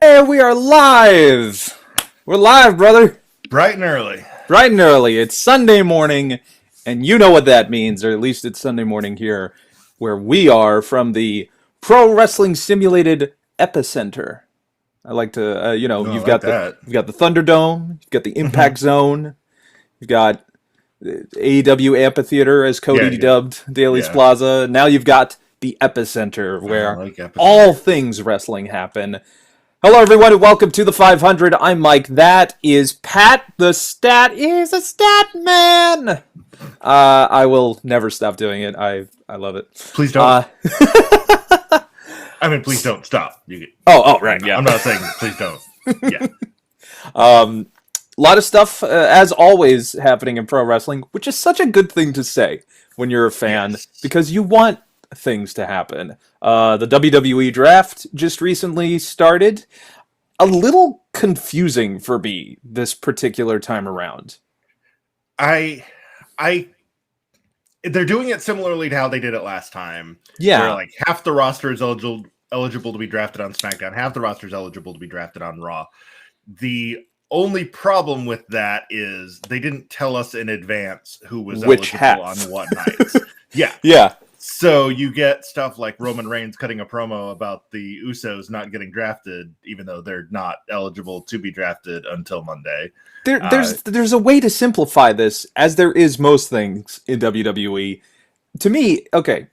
And we are live! We're live, brother! Bright and early. Bright and early. It's Sunday morning, and you know what that means, or at least it's Sunday morning here, where we are from the Pro Wrestling Simulated Epicenter. I like to, you've got the Thunderdome, you've got the Impact Zone, you've got AEW Amphitheater, as Cody dubbed Daly's Plaza. Now you've got the Epicenter, where all things wrestling happen. Hello, everyone, and welcome to the 500. I'm Mike. That is Pat. The stat is a stat man. I will never stop doing it. I love it. Please don't. I mean, please don't stop. Right. Yeah. I'm not saying please don't. Yeah. A lot of stuff, as always, happening in pro wrestling, which is such a good thing to say when you're a fan, because you want things to happen. The WWE draft just recently started. A little confusing for me this particular time around. They're doing it similarly to how they did it last time. Yeah. Where like half the roster is eligible to be drafted on SmackDown, half the roster is eligible to be drafted on Raw. The only problem with that is they didn't tell us in advance who was eligible on what nights. Yeah. So you get stuff like Roman Reigns cutting a promo about the Usos not getting drafted, even though they're not eligible to be drafted until Monday. There's a way to simplify this, as there is most things in WWE. To me, okay,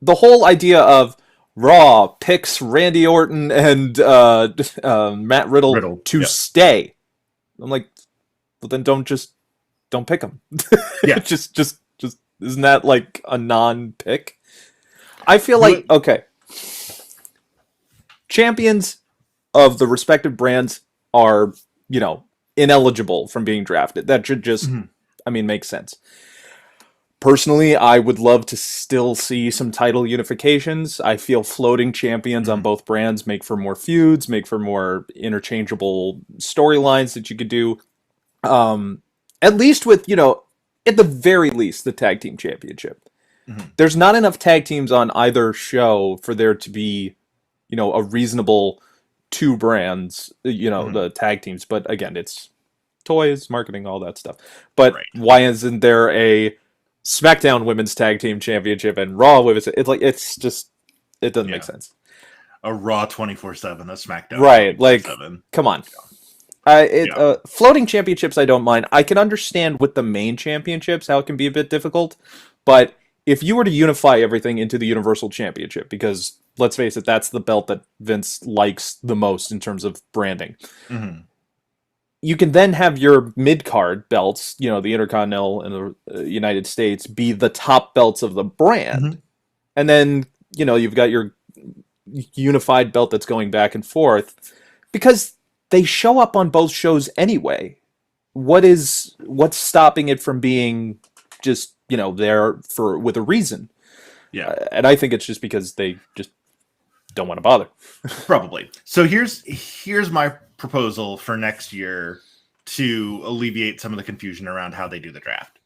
the whole idea of Raw picks Randy Orton and Matt Riddle to stay. I'm like, well, then don't pick them. Yeah, just isn't that like a non-pick? I feel like, okay, champions of the respective brands are, ineligible from being drafted. That should just, make sense. Personally, I would love to still see some title unifications. I feel floating champions on both brands make for more feuds, make for more interchangeable storylines that you could do. At least with, at the very least, the tag team championship. There's not enough tag teams on either show for there to be, a reasonable two brands, the tag teams. But again, it's toys, marketing, all that stuff. But why isn't there a SmackDown Women's Tag Team Championship and Raw Women's? It doesn't make sense. A Raw 24/7, a SmackDown. Right, 24/7. Come on. Floating championships, I don't mind. I can understand with the main championships how it can be a bit difficult, but if you were to unify everything into the Universal Championship, because let's face it, that's the belt that Vince likes the most in terms of branding. You can then have your mid-card belts, the Intercontinental and the United States, be the top belts of the brand. And then, you've got your unified belt that's going back and forth. Because they show up on both shows anyway. What's stopping it from being just, there with a reason? Yeah. And I think it's just because they just don't want to bother. Probably. So here's my proposal for next year to alleviate some of the confusion around how they do the draft.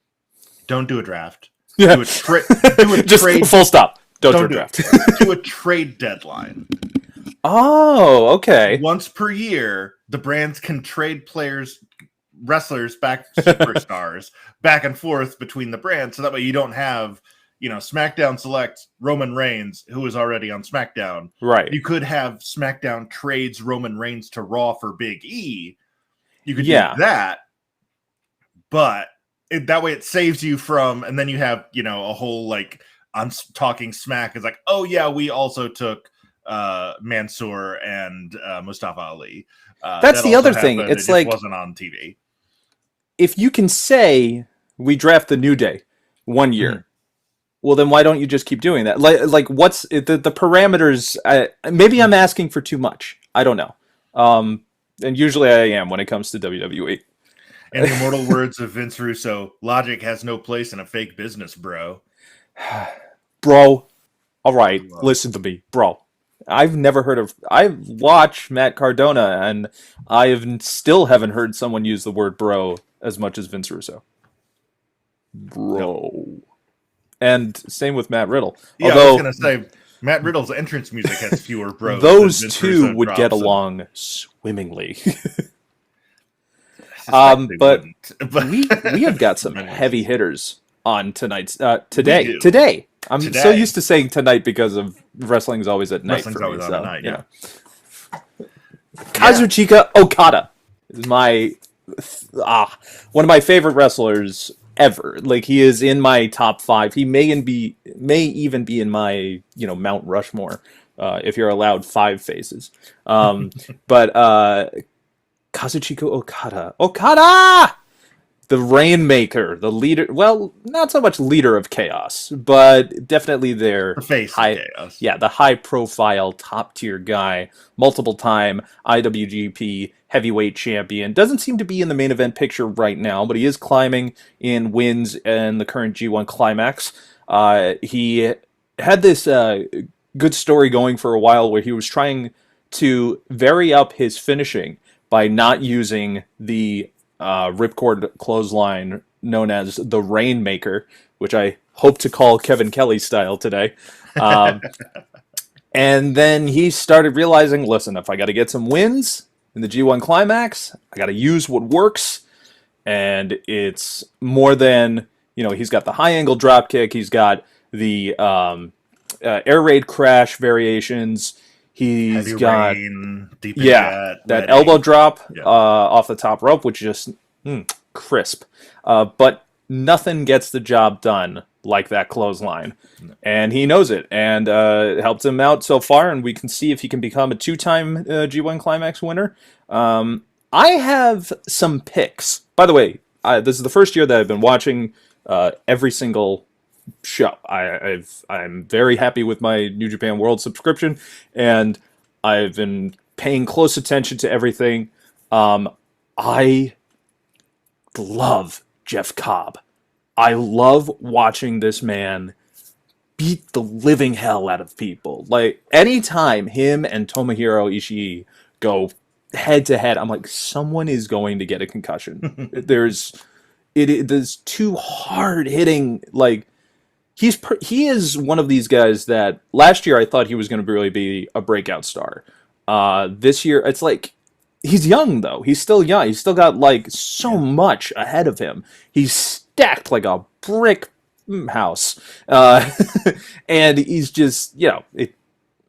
Don't do a draft. Yeah. Do a trade. Full stop. Don't do a draft. Do a trade deadline. Oh, okay. Once per year, the brands can trade wrestlers superstars back and forth between the brands. So that way you don't have, SmackDown selects Roman Reigns, who is already on SmackDown. Right. You could have SmackDown trades Roman Reigns to Raw for Big E. You could do that. But that way it saves you from, and then you have, a whole on Talking Smack is like, oh yeah, we also took Mansoor and Mustafa Ali. That's the other thing. It's like, wasn't on TV. If you can say we draft the New Day one year, well then why don't you just keep doing that? Like what's the parameters? Maybe I'm asking for too much. I don't know. And usually I am when it comes to WWE. In the immortal words of Vince Russo, logic has no place in a fake business, bro. Bro, all right, listen to me, bro. I watch Matt Cardona, and still haven't heard someone use the word bro as much as Vince Russo. Bro. And same with Matt Riddle. Yeah, I was going to say, Matt Riddle's entrance music has fewer bros. Those two would get along swimmingly. But we have got some heavy hitters on tonight's today. I'm so used to saying tonight because of wrestling's always at night. Wrestling's always on at night. Yeah. Kazuchika Okada is one of my favorite wrestlers ever. Like, he is in my top 5. He may even be in my Mount Rushmore, if you're allowed 5 faces. But Kazuchika Okada, the Rainmaker, the leader. Well, not so much leader of chaos, but definitely the face of chaos. Yeah, the high-profile, top-tier guy, multiple-time IWGP heavyweight champion. Doesn't seem to be in the main event picture right now, but he is climbing in wins in the current G1 Climax. He had this good story going for a while where he was trying to vary up his finishing by not using the ripcord clothesline known as the Rainmaker, which I hope to call Kevin Kelly style today. And then he started realizing, listen, if I got to get some wins in the G1 Climax, I got to use what works. And it's more than, he's got the high angle drop kick. He's got the air raid crash variations. He's Heavy got rain, deep that elbow drop off the top rope, which is just crisp. But nothing gets the job done like that clothesline. No. And he knows it, and helped him out so far, and we can see if he can become a 2-time G1 Climax winner. I have some picks. By the way, this is the first year that I've been watching every single show. I'm very happy with my New Japan World subscription, and I've been paying close attention to everything. I love Jeff Cobb. I love watching this man beat the living hell out of people. Like, anytime him and Tomohiro Ishii go head to head, I'm like, someone is going to get a concussion. There's too hard hitting. Like, he is one of these guys that last year I thought he was going to really be a breakout star. This year, it's like, he's young though. He's still young. He's still got like so much ahead of him. He's stacked like a brick house. And he's just,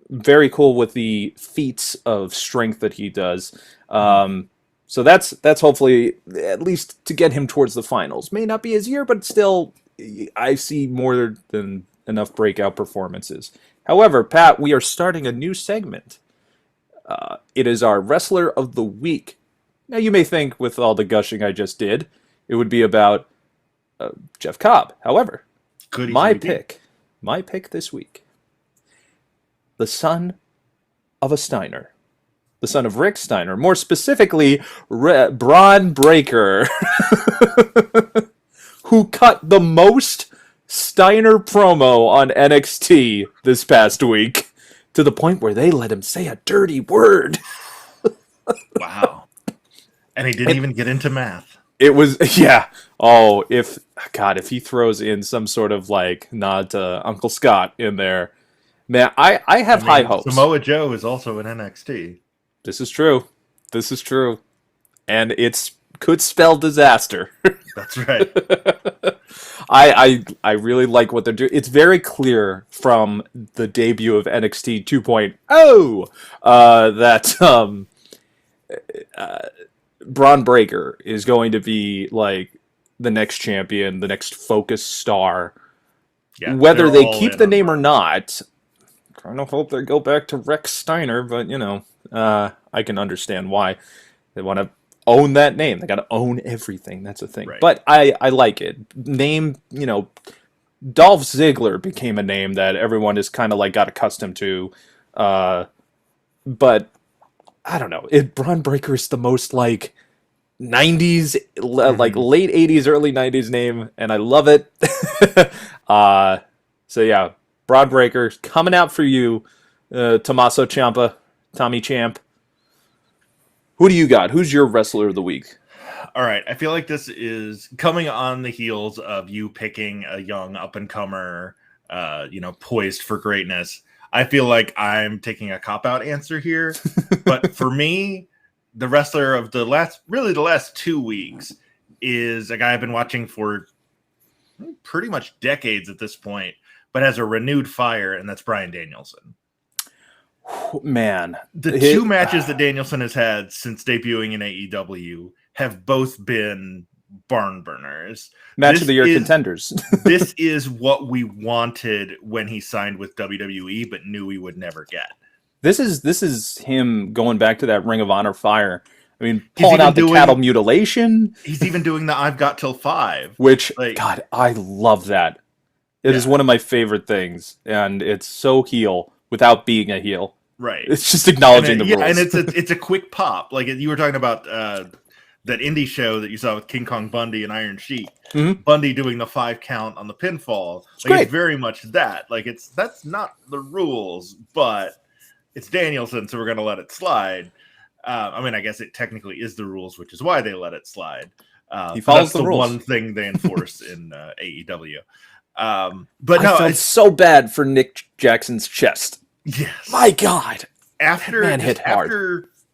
very cool with the feats of strength that he does. So that's hopefully at least to get him towards the finals. May not be his year, but still, I see more than enough breakout performances. However, Pat, we are starting a new segment. It is our Wrestler of the Week. Now, you may think, with all the gushing I just did, it would be about Jeff Cobb. However, my pick this week, the son of a Steiner. The son of Rick Steiner. More specifically, Braun Breaker. Who cut the most Steiner promo on NXT this past week, to the point where they let him say a dirty word. Wow. And he didn't even get into math. It was, yeah. Oh, if he throws in some sort of like nod to Uncle Scott in there, man, I have high hopes. Samoa Joe is also in NXT. This is true. And could spell disaster. That's right. I really like what they're doing. It's very clear from the debut of NXT 2.0 that Braun Breaker is going to be like the next champion, the next focus star. Yeah, whether they keep the name or not, I kind of hope they go back to Rex Steiner, but I can understand why they want to own that name. They got to own everything. That's a thing. Right. But I like it. Name, Dolph Ziggler became a name that everyone is kind of like got accustomed to. But I don't know. Braun Breaker is the most like 90s, like late 80s, early 90s name, and I love it. So yeah, Braun Breaker coming out for you, Tommaso Ciampa, Tommy Champ. Who do you got? Who's your Wrestler of the Week? All right. I feel like this is coming on the heels of you picking a young up-and-comer, poised for greatness. I feel like I'm taking a cop-out answer here, but for me, the wrestler of the last 2 weeks is a guy I've been watching for pretty much decades at this point, but has a renewed fire, and that's Bryan Danielson. Man, the two matches that Danielson has had since debuting in AEW have both been barn burners. Match of the year contenders. This is what we wanted when he signed with WWE, but knew we would never get. This is him going back to that Ring of Honor fire. I mean, pulling out the cattle mutilation. He's even doing the I've got till 5. Which, God, I love that. It is one of my favorite things. And it's so heel without being a heel. Right. It's just acknowledging the rules. And it's a quick pop. Like you were talking about that indie show that you saw with King Kong Bundy and Iron Sheik. Mm-hmm. Bundy doing the 5 count on the pinfall. It's very much that. Like that's not the rules, but it's Danielson, so we're going to let it slide. I mean, I guess it technically is the rules, which is why they let it slide. He follows the rules. One thing they enforce in AEW. But no, I felt so bad for Nick Jackson's chest. Yes, my God. After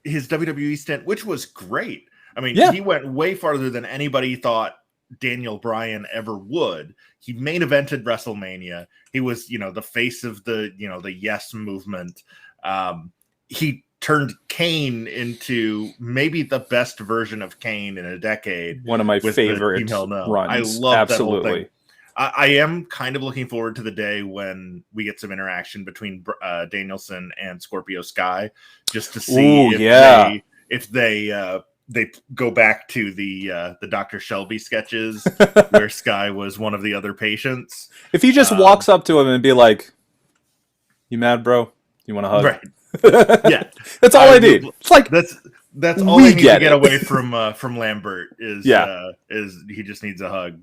his WWE stint, which was great. I mean, he went way farther than anybody thought Daniel Bryan ever would. He main evented WrestleMania. He was, the face of the Yes movement. He turned Kane into maybe the best version of Kane in a decade. One of my favorite runs. I love that whole thing. I am kind of looking forward to the day when we get some interaction between Danielson and Scorpio Sky, just to see if they go back to the Dr. Shelby sketches where Sky was one of the other patients. If he just walks up to him and be like, "You mad, bro? You want a hug?" Right. Yeah, that's all I need. It's like that's all I need to get away from Lambert is he just needs a hug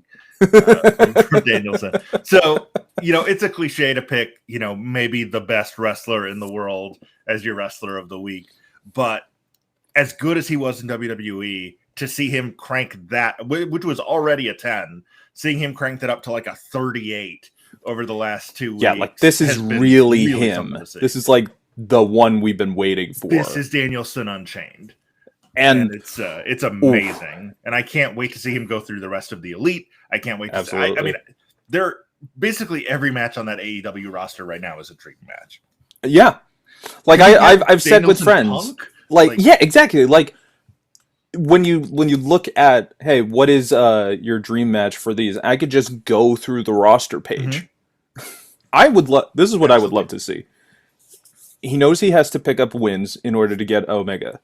from Danielson. So it's a cliche to pick maybe the best wrestler in the world as your wrestler of the week, but as good as he was in WWE, to see him crank that, which was already a 10, seeing him crank that up to like a 38 over the last 2 weeks. Yeah, like this is really him. This is like the one we've been waiting for. This is Danielson Unchained. And it's amazing. And I can't wait to see him go through the rest of the Elite. I can't wait to see. I mean, basically every match on that AEW roster right now is a dream match. Yeah. Like I've said with friends. Yeah, exactly. Like when you look at, hey, what is your dream match for these? I could just go through the roster page. Mm-hmm. This is what I would love to see. He knows he has to pick up wins in order to get Omega.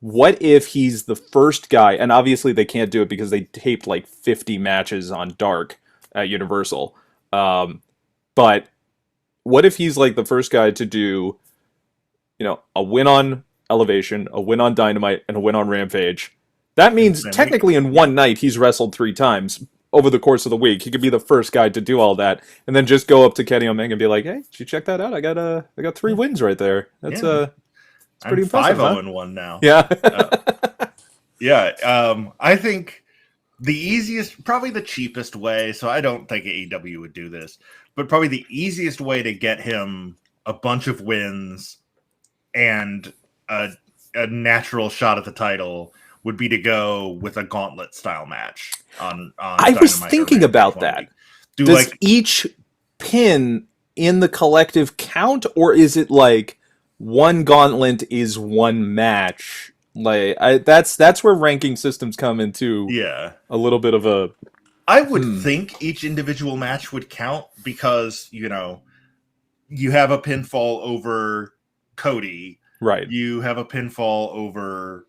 What if he's the first guy, and obviously they can't do it because they taped like 50 matches on Dark at Universal. But what if he's like the first guy to do, a win on Elevation, a win on Dynamite, and a win on Rampage? That means technically in one night he's wrestled 3 times over the course of the week. He could be the first guy to do all that, and then just go up to Kenny Omega and be like, "Hey, did you check that out? I got 3 wins right there. That's it's pretty impressive." 5-0-1 now. Yeah. I think the easiest, probably the cheapest way, so I don't think AEW would do this, but probably the easiest way to get him a bunch of wins and a natural shot at the title would be to go with a gauntlet style match on I was thinking about that. Does each pin in the collective count, or is it like one gauntlet is one match? Like that's where ranking systems come into a little bit of a. I would think each individual match would count because you have a pinfall over Cody, right? You have a pinfall over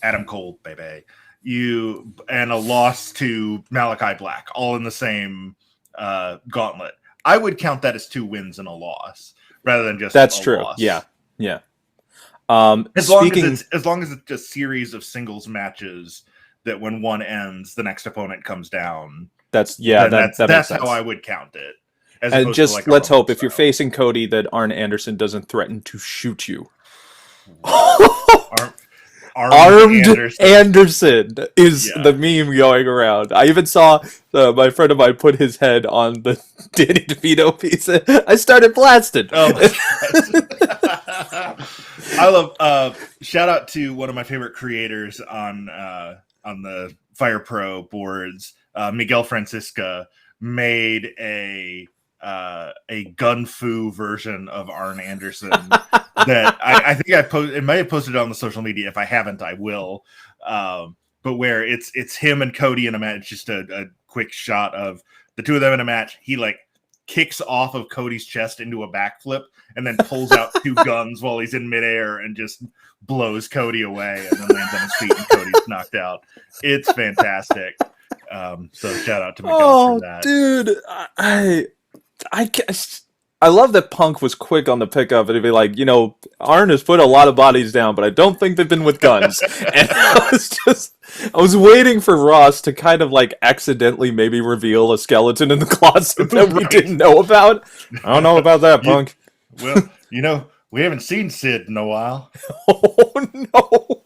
Adam Cole, baby. And a loss to Malachi Black, all in the same gauntlet. I would count that as 2 wins and a loss rather than just that's a true. Loss. Yeah. As long as it's a series of singles matches that when one ends, the next opponent comes down. That's how I would count it. And just let's hope if you're facing Cody that Arn Anderson doesn't threaten to shoot you. Armed Anderson is the meme going around. I even saw my friend of mine put his head on the Danny DeVito piece. I started blasting. Oh I love. Shout out to one of my favorite creators on the Fire Pro boards. Miguel Francisca made a gun fu version of Arn Anderson that I think it might have posted it on the social media. If I haven't, I will. But where it's him and Cody in a match, just a quick shot of the two of them in a match. He like kicks off of Cody's chest into a backflip and then pulls out two guns while he's in midair and just blows Cody away and then lands on his feet and Cody's knocked out. It's fantastic. So shout out to Miguel for that. Dude, I love that Punk was quick on the pickup and he'd be like, Arn has put a lot of bodies down, but I don't think they've been with guns. And I was waiting for Ross to kind of like accidentally maybe reveal a skeleton in the closet that we didn't know about. I don't know about that, Punk. Well, we haven't seen Sid in a while. Oh no.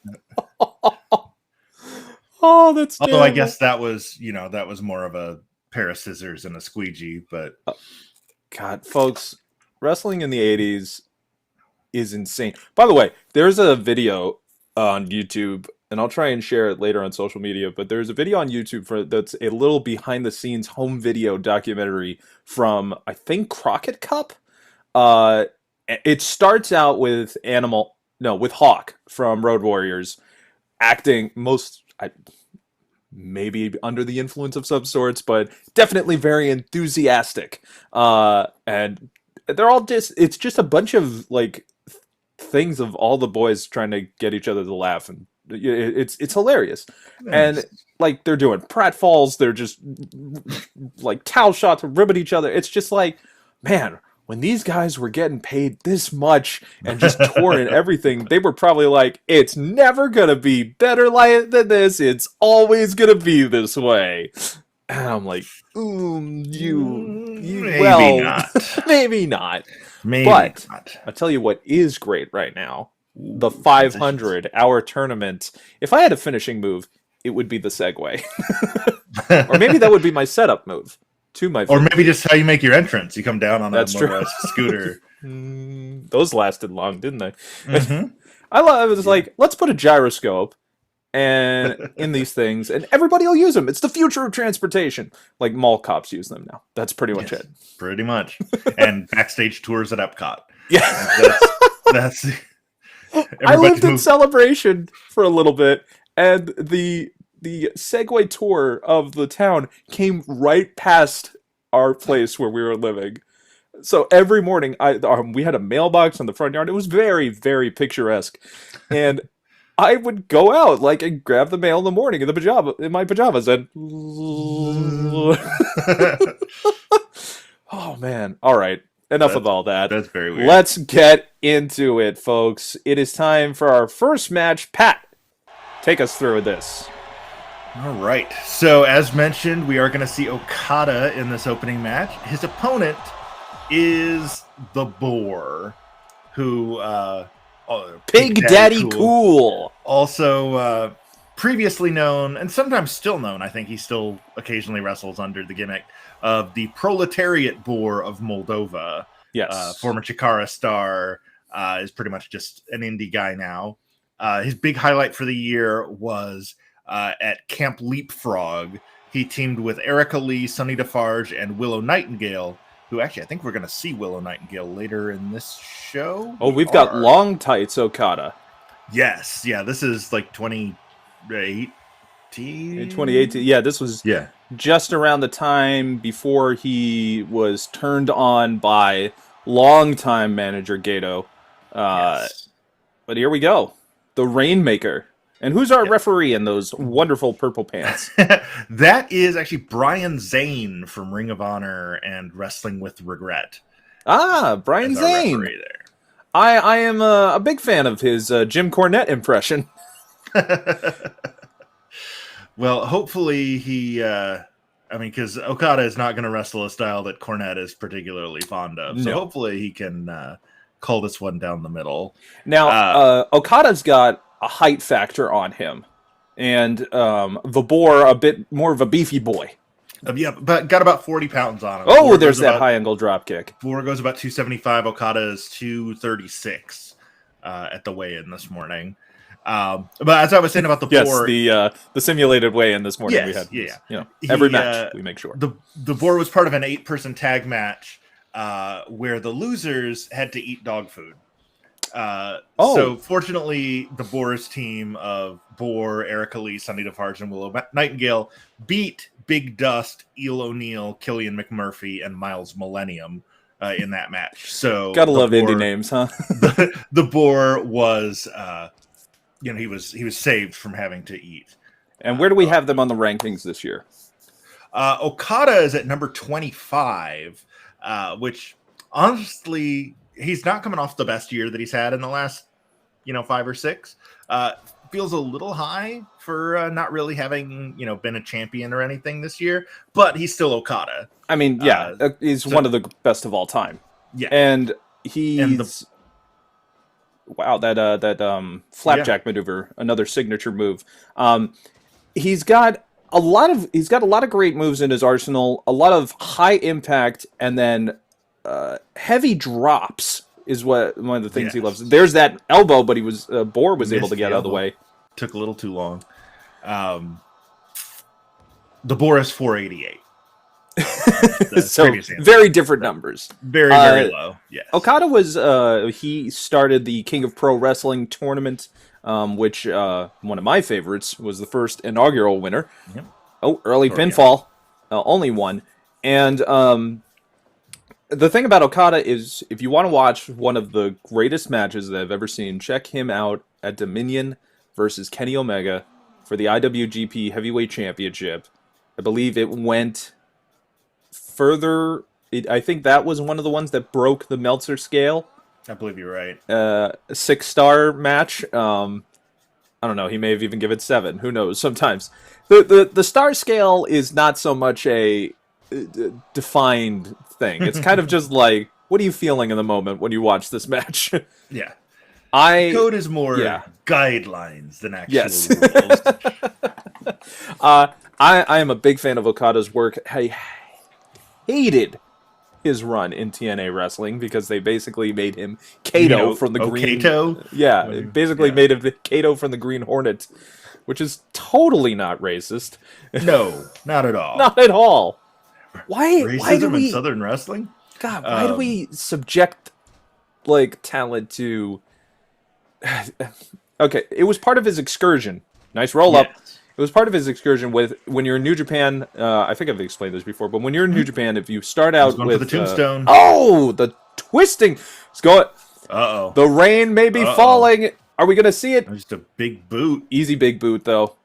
Oh, that's although terrible. I guess that was more of a pair of scissors and a squeegee, but God, folks, wrestling in the 80s is insane. By the way, there's a video on YouTube, and I'll try and share it later on social media, but there's a video on YouTube that's a little behind-the-scenes home video documentary from, I think, Crockett Cup? It starts out with Hawk from Road Warriors acting maybe under the influence of some sorts, but definitely very enthusiastic. And they're all it's just a bunch of like things of all the boys trying to get each other to laugh, and it's hilarious. Nice. And like they're doing pratfalls, they're just like towel shots, ribbing each other. It's just like, man, when these guys were getting paid this much and just touring everything, they were probably like, it's never going to be better than this. It's always going to be this way. And I'm like, maybe not. Maybe not. But I'll tell you what is great right now. The 500-hour tournament. If I had a finishing move, it would be the segue. Or maybe that would be my setup move. Or maybe just how you make your entrance. You come down on a motorized scooter. Those lasted long, didn't they? Mm-hmm. I love it. It's like, let's put a gyroscope and in these things, and everybody will use them. It's the future of transportation. Like mall cops use them now. That's pretty much it. Pretty much. And backstage tours at Epcot. Yeah. That's I lived in Celebration for a little bit, and the Segway tour of the town came right past our place where we were living. So every morning, we had a mailbox on the front yard. It was very, very picturesque. And I would go out and grab the mail in the morning in my pajamas. And oh, man. All right. Enough of all that. That's very weird. Let's get into it, folks. It is time for our first match. Pat, take us through this. All right. So, as mentioned, we are going to see Okada in this opening match. His opponent is the Boar, who... Big Daddy Cool. Also, previously known, and sometimes still known, I think he still occasionally wrestles under the gimmick of the Proletariat Boar of Moldova. Yes. Former Chikara star, is pretty much just an indie guy now. His big highlight for the year was... at Camp Leapfrog, he teamed with Erica Lee, Sonny Defarge, and Willow Nightingale, who actually I think we're going to see Willow Nightingale later in this show. Oh, we've got long tights Okada. Yes. Yeah, this is like 2018. 2018. Yeah, this was just around the time before he was turned on by longtime manager Gato. Yes. But here we go. The Rainmaker. And who's our referee in those wonderful purple pants? That is actually Brian Zane from Ring of Honor and Wrestling with Regret. Ah, Brian Zane. There. I am a big fan of his Jim Cornette impression. Well, hopefully he... because Okada is not going to wrestle a style that Cornette is particularly fond of. So hopefully he can call this one down the middle. Now, Okada's got a height factor on him. And the Boar, a bit more of a beefy boy. Yeah, but got about 40 pounds on him. Oh, there's that high angle drop kick. Boar goes about 275. Okada is 236 at the weigh-in this morning. But as I was saying about the Boar, the simulated weigh-in this morning we had. Every match we make sure. The Boar was part of an 8-person tag match where the losers had to eat dog food. So fortunately, the Boar's team of Boar, Erica Lee, Sunny DeFarge, and Willow Nightingale beat Big Dust, Eel O'Neill, Killian McMurphy, and Miles Millennium in that match. So gotta love indie names, huh? the Boar was, he was saved from having to eat. And where do we have them on the rankings this year? Okada is at number 25, which honestly, he's not coming off the best year that he's had in the last, 5 or 6. Feels a little high for not really having, been a champion or anything this year, but he's still Okada. I mean, he's one of the best of all time. Yeah. And he's wow, that flapjack maneuver, another signature move. He's got a lot of great moves in his arsenal, a lot of high impact, and then heavy drops is one of the things he loves. There's that elbow, but Boar was able to get out of the way. Took a little too long. The Boar is 488. So very different numbers. Very, very low. Yes. Okada was he started the King of Pro Wrestling tournament, which one of my favorites, was the first inaugural winner. Yep. Early pinfall, only one. And the thing about Okada is, if you want to watch one of the greatest matches that I've ever seen, check him out at Dominion versus Kenny Omega for the IWGP Heavyweight Championship. I believe it went further. I think that was one of the ones that broke the Meltzer scale. I believe you're right. 6-star match. I don't know. He may have even given 7. Who knows? Sometimes the star scale is not so much a defined thing. It's kind of just like, what are you feeling in the moment when you watch this match? Yeah. Code is more guidelines than actual rules. I am a big fan of Okada's work. I hated his run in TNA Wrestling because they basically made him Kato from the Green... Kato? Yeah, basically made him the Kato from the Green Hornet, which is totally not racist. No, not at all. Not at all. Why do we... in Southern Wrestling? God, why do we subject, talent to... Okay, it was part of his excursion. Nice roll-up. Yes. It was part of his excursion with, when you're in New Japan, I think I've explained this before, but when you're in New Japan, if you start out with... the tombstone. The twisting! It's going... Uh-oh. The rain may be falling. Are we going to see it? Just a big boot. Easy big boot, though.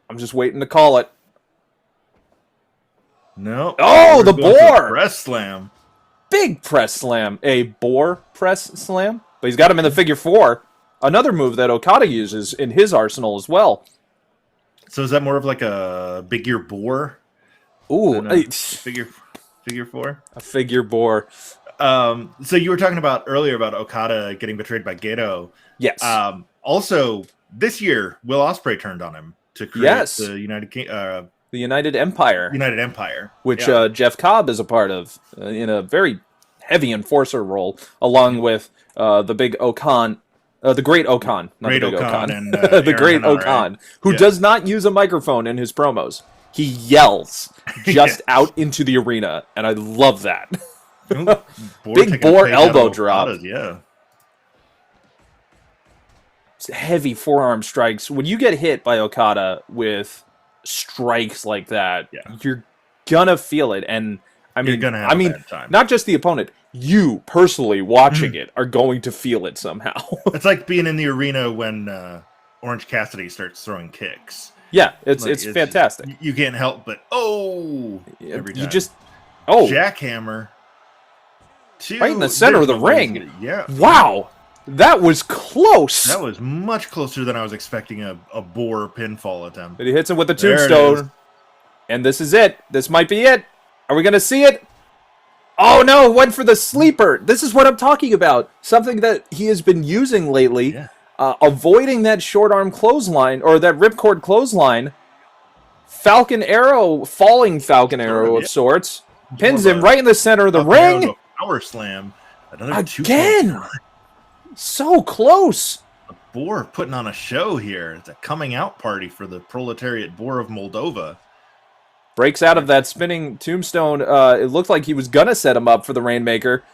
I'm just waiting to call it. No. Oh, the Boar! Press slam. Big press slam. A Boar press slam? But he's got him in the figure 4. Another move that Okada uses in his arsenal as well. So is that more of like a big ear boar? Ooh, figure 4? A figure boar. So you were talking about earlier about Okada getting betrayed by Gedo. Yes. Also, this year, Will Ospreay turned on him to create the United Empire. United Empire. Which Jeff Cobb is a part of in a very heavy enforcer role, along with the big Okan. The Great Okan, not Great the Big Okan. And, the Great Okan, who does not use a microphone in his promos. He yells just out into the arena, and I love that. Big Boar elbow drop. Yeah. Heavy forearm strikes. When you get hit by Okada with strikes like that, you're gonna feel it. And I mean, you're gonna have a bad time. Not just the opponent. You personally watching it are going to feel it somehow. It's like being in the arena when Orange Cassidy starts throwing kicks. Yeah, it's fantastic. You can't help but every time. You just jackhammer right in the center of the ring. Yeah. Wow, that was close. That was much closer than I was expecting a Boar pinfall attempt. But he hits him with the tombstone, and this is it. This might be it. Are we gonna see it? Oh no, went for the sleeper. This is what I'm talking about. Something that he has been using lately. Yeah. avoiding that short arm clothesline, or that ripcord clothesline. Falcon Arrow, falling Falcon Arrow of sorts. Pins him right in the center of the ring. Power slam. Another again. So close. The Boar putting on a show here. It's a coming out party for the proletariat Boar of Moldova. Breaks out of that spinning tombstone. It looked like he was going to set him up for the Rainmaker.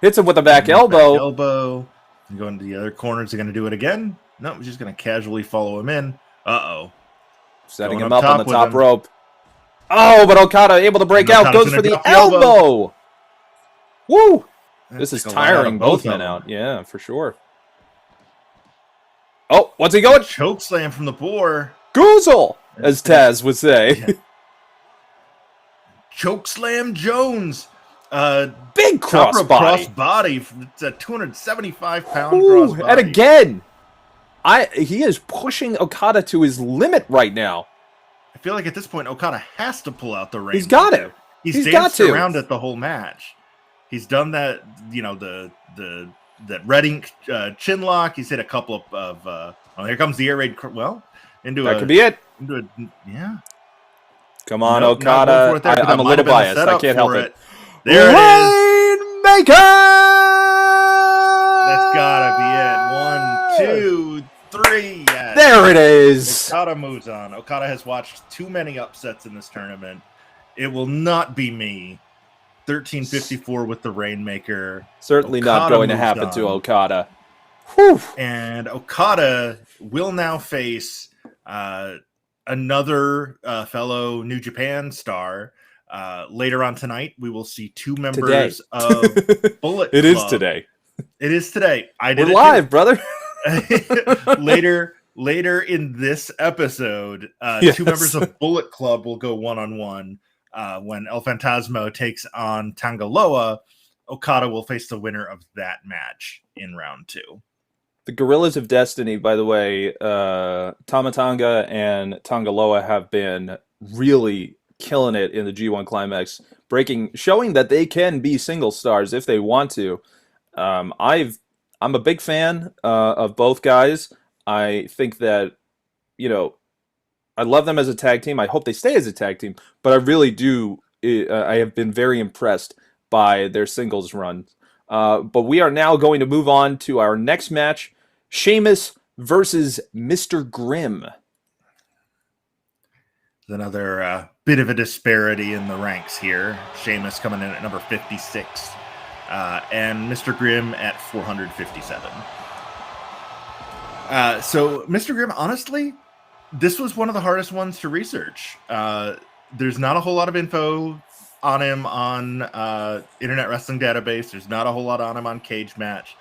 Hits him with a back elbow. Going to the other corner. Is he going to do it again? No, he's just going to casually follow him in. Uh-oh. Setting him up on the top rope. Oh, but Okada able to break out. Goes for the elbow. Woo! This is tiring both men out. Yeah, for sure. Oh, what's he going? Choke slam from the Boar. Goozle, as Taz would say. Yeah. Choke slam Jones. Big crossbody. It's a 275-pound crossbody. And again, he is pushing Okada to his limit right now. I feel like at this point, Okada has to pull out the ring. He's got it. He's danced around it the whole match. He's done that, that red ink chin lock. He's hit a couple of here comes the air raid. Well, that could be it. Yeah. Come on, Okada. I'm a little biased. I can't help it. There it is. Rainmaker! That's gotta be it. 1, 2, 3. Yes. There it is. Okada moves on. Okada has watched too many upsets in this tournament. It will not be me. 1354 with the Rainmaker. Certainly not going to happen to Okada. Whew. And Okada will now face another fellow New Japan star. Later on tonight, we will see 2 members of Bullet Club. It is today. It is today. We're live, brother. Later in this episode, 2 members of Bullet Club will go one-on-one. When El Fantasmo takes on Tangaloa, Okada will face the winner of that match in round 2. The Gorillas of Destiny, by the way, Tamatanga and Tangaloa have been really killing it in the G1 Climax, showing that they can be single stars if they want to. I'm a big fan of both guys. I think that, I love them as a tag team. I hope they stay as a tag team, but I really do. I have been very impressed by their singles run. But we are now going to move on to our next match, Sheamus versus Mr. Grimm. Another bit of a disparity in the ranks here. Sheamus coming in at number 56, and Mr. Grimm at 457. So Mr. Grimm, honestly, this was one of the hardest ones to research. There's not a whole lot of info on him on Internet Wrestling Database. There's not a whole lot on him on Cage Match.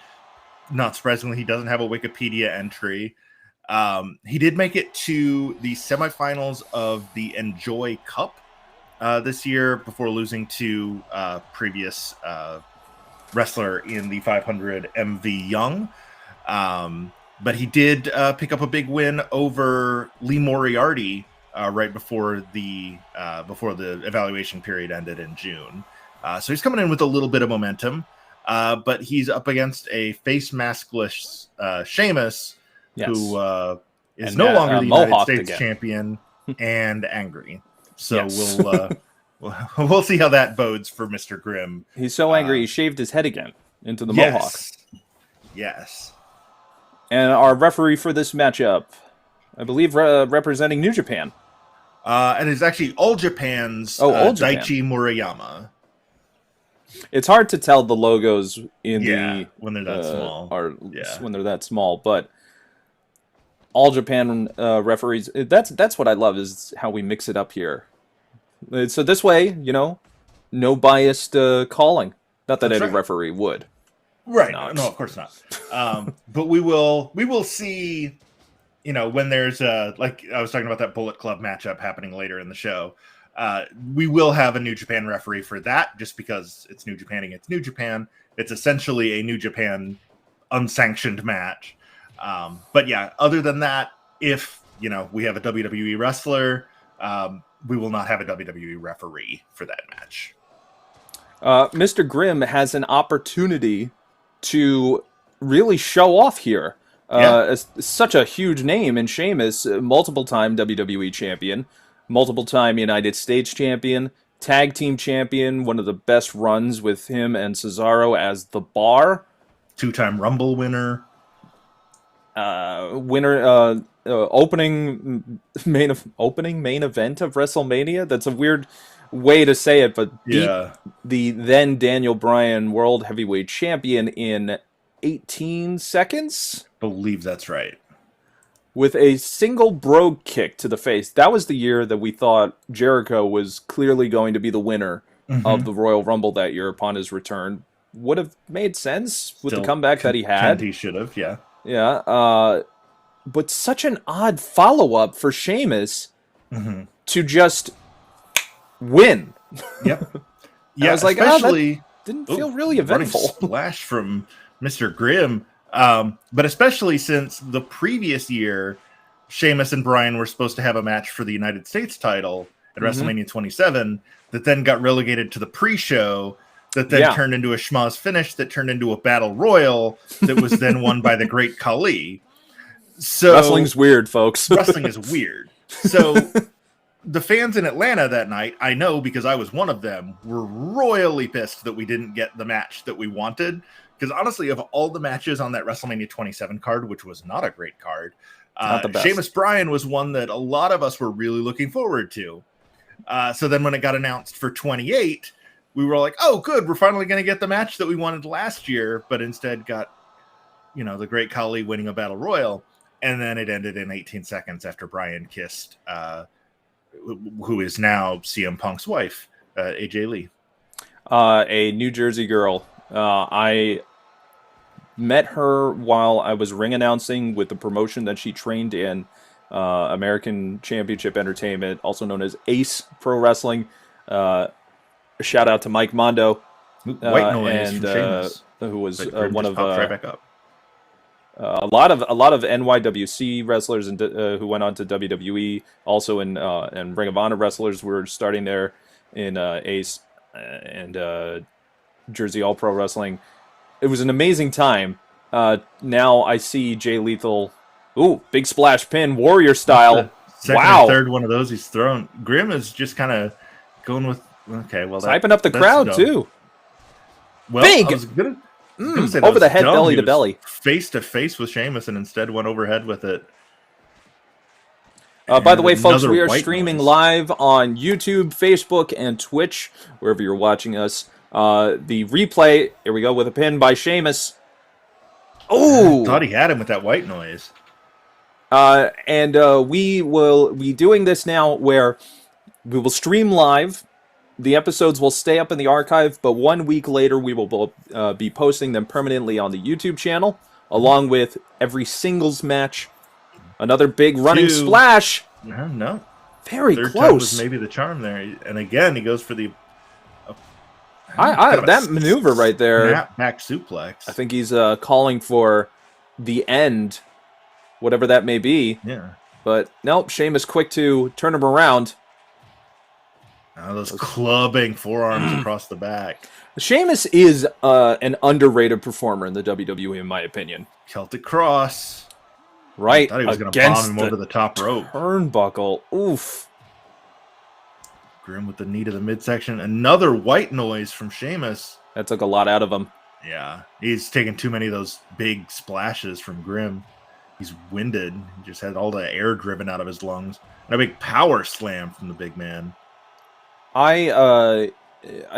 Not surprisingly, he doesn't have a Wikipedia entry. He did make it to the semifinals of the Enjoy Cup this year before losing to previous wrestler in the 500, MV Young. But he did pick up a big win over Lee Moriarty right before the evaluation period ended in June. So he's coming in with a little bit of momentum, but he's up against a face maskless Sheamus, who is no longer the United States champion and angry. So we'll see how that bodes for Mr. Grimm. He's so angry he shaved his head again into the mohawk. Yes. And our referee for this matchup, I believe, representing New Japan. And it's actually All Japan's Daichi Murayama. It's hard to tell the logos in when they're that small. When they're that small, but All Japan referees. That's what I love, is how we mix it up here. So this way, no biased calling. Not that any referee would. Right. No, of course not. But we will see, when there's like I was talking about that Bullet Club matchup happening later in the show. We will have a New Japan referee for that, just because it's New Japan against New Japan. It's essentially a New Japan unsanctioned match. But yeah, other than that, if we have a WWE wrestler, we will not have a WWE referee for that match. Mr. Grimm has an opportunity to really show off here. Such a huge name in Sheamus, multiple-time WWE champion, multiple-time United States champion, tag team champion, one of the best runs with him and Cesaro as the Bar. 2-time Rumble winner. Opening main event of WrestleMania. That's a weird way to say it, but beat the then Daniel Bryan World Heavyweight Champion in 18 seconds. Believe that's right. With a single brogue kick to the face. That was the year that we thought Jericho was clearly going to be the winner of the Royal Rumble that year upon his return. Would have made sense with the comeback that he had. He should have, yeah. Yeah, but such an odd follow-up for Sheamus to just win. Yep. Yeah, I was like, that didn't feel really eventful. Splash from Mr. Grimm. But especially since the previous year, Sheamus and Bryan were supposed to have a match for the United States title at WrestleMania 27 that then got relegated to the pre-show that then turned into a schmoz finish that turned into a battle royal that was then won by the Great Khali. So wrestling's weird, folks. Wrestling is weird. So the fans in Atlanta that night, I know because I was one of them, were royally pissed that we didn't get the match that we wanted. Because honestly, of all the matches on that WrestleMania 27 card, which was not a great card, Sheamus Bryan was one that a lot of us were really looking forward to. So then when it got announced for 28, we were like, oh, good, we're finally going to get the match that we wanted last year, but instead got, the Great Khali winning a Battle Royal. And then it ended in 18 seconds after Bryan kissed, who is now CM Punk's wife, AJ Lee. A New Jersey girl. I met her while I was ring announcing with the promotion that she trained in, American Championship Entertainment, also known as Ace Pro Wrestling. Shout out to Mike Mondo, White Noise from Sheamus, who was one of right back up. a lot of NYWC wrestlers and who went on to WWE, also in Ring of Honor wrestlers were starting there in Ace and Jersey All Pro Wrestling. It was an amazing time. Now I see Jay Lethal. Ooh, big splash pin, Warrior style. Second or third one of those he's thrown. Grimm is just kind of going with. Okay, well, hyping up the crowd dumb. Too. Well, big I was gonna say over the head, dumb. belly to belly, face to face with Sheamus, and instead went overhead with it. By the way, folks, we are streaming live on YouTube, Facebook, and Twitch, wherever you're watching us. The replay, here we go, with a pin by Sheamus. Oh! I thought he had him with that white noise. And we will be doing this now where we will stream live. The episodes will stay up in the archive, but 1 week later we will be posting them permanently on the YouTube channel, along with every singles match. Another big running splash. No. Very Third close. Time was maybe the charm there. And again, he goes for the... that maneuver right there. Back suplex. I think he's calling for the end, whatever that may be. Yeah. But nope, Sheamus quick to turn him around. Those clubbing forearms across the back. Sheamus is an underrated performer in the WWE, in my opinion. Celtic Cross. Right. I thought he was going to bomb him over the top rope. Turnbuckle. Oof. Grimm with the knee to the midsection. Another white noise from Sheamus. That took a lot out of him. Yeah. He's taken too many of those big splashes from Grimm. He's winded. He just had all the air driven out of his lungs. And a big power slam from the big man. I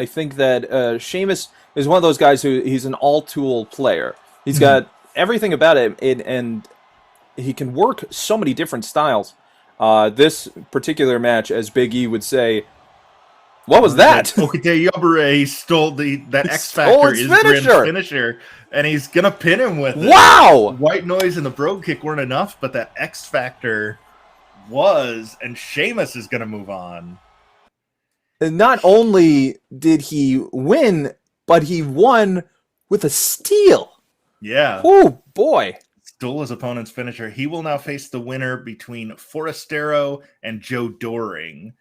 think that Sheamus is one of those guys who he's an all-tool player. He's got everything about him, and he can work so many different styles. This particular match, as Big E would say, what was that? He stole that X Factor is Grimm's finisher, and he's gonna pin him with it. Wow! White noise and the brogue kick weren't enough, but that X Factor was, and Sheamus is gonna move on. And not only did he win, but he won with a steal. Yeah. Oh, boy. Stole his opponent's finisher. He will now face the winner between Forastero and Joe Doring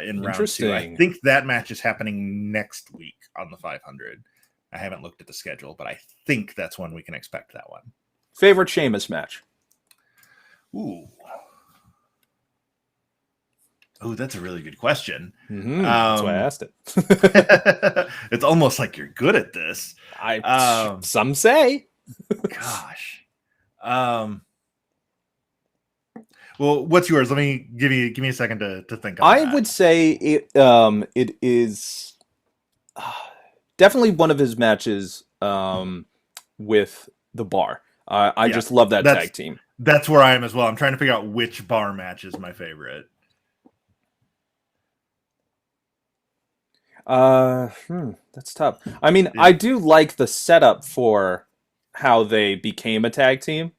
in round 2. I think that match is happening next week on the 500. I haven't looked at the schedule, but I think that's when we can expect that one. Favorite Sheamus match? Ooh. Oh, that's a really good question. That's why I asked it. It's almost like you're good at this. Some say. Gosh. Well, what's yours? Let me give me a second to think. I would say it is definitely one of his matches with the Bar. I just love that tag team. That's where I am as well. I'm trying to figure out which Bar match is my favorite. That's tough. I mean, I do like the setup for how they became a tag team.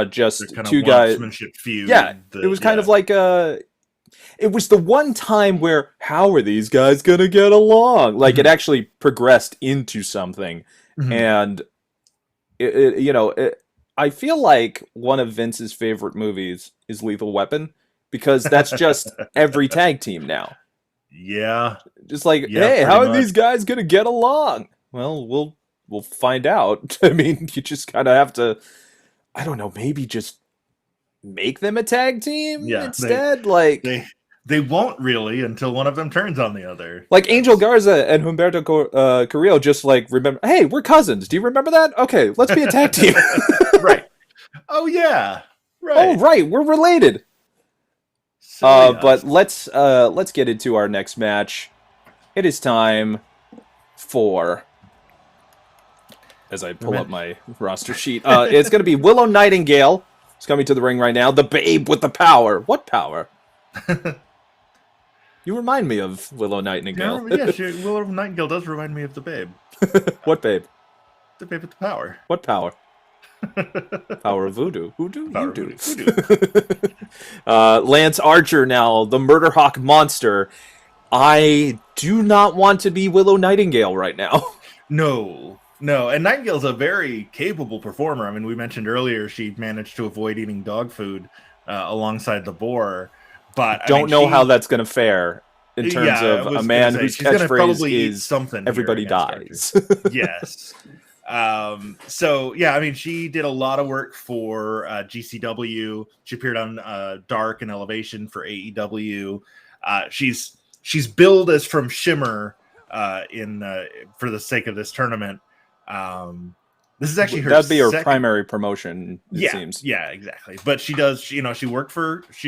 Just two guys. Feud. Yeah, it was kind of like it was the one time where how are these guys gonna get along? Like it actually progressed into something, and I feel like one of Vince's favorite movies is Lethal Weapon because that's just every tag team now. Yeah, just like hey, how are these guys gonna get along? Well, we'll find out. I mean, you just kind of have to. I don't know, maybe just make them a tag team instead? They won't really until one of them turns on the other. Like Angel Garza and Humberto Carrillo just like remember, hey, we're cousins. Do you remember that? Okay, let's be a tag team. Right. Oh, yeah. Right. Oh, right. We're related. But let's get into our next match. It is time for... As I pull up my roster sheet. It's going to be Willow Nightingale. It's coming to the ring right now. The Babe with the power. What power? You remind me of Willow Nightingale. Yeah, Willow Nightingale does remind me of the Babe. What Babe? The Babe with the power. What power? Power of voodoo. Voodoo? Power Voodoo. Voodoo. Lance Archer now, the Murder Hawk monster. I do not want to be Willow Nightingale right now. No, and Nightingale's a very capable performer. I mean, we mentioned earlier she managed to avoid eating dog food alongside the Boar, but don't know how that's going to fare in terms of a man whose catchphrase is something. Everybody dies. Yes. So yeah, I mean, she did a lot of work for GCW. She appeared on Dark and Elevation for AEW. She's billed as from Shimmer for the sake of this tournament. This is actually that'd be her primary promotion. It seems. Yeah, exactly. But she does. She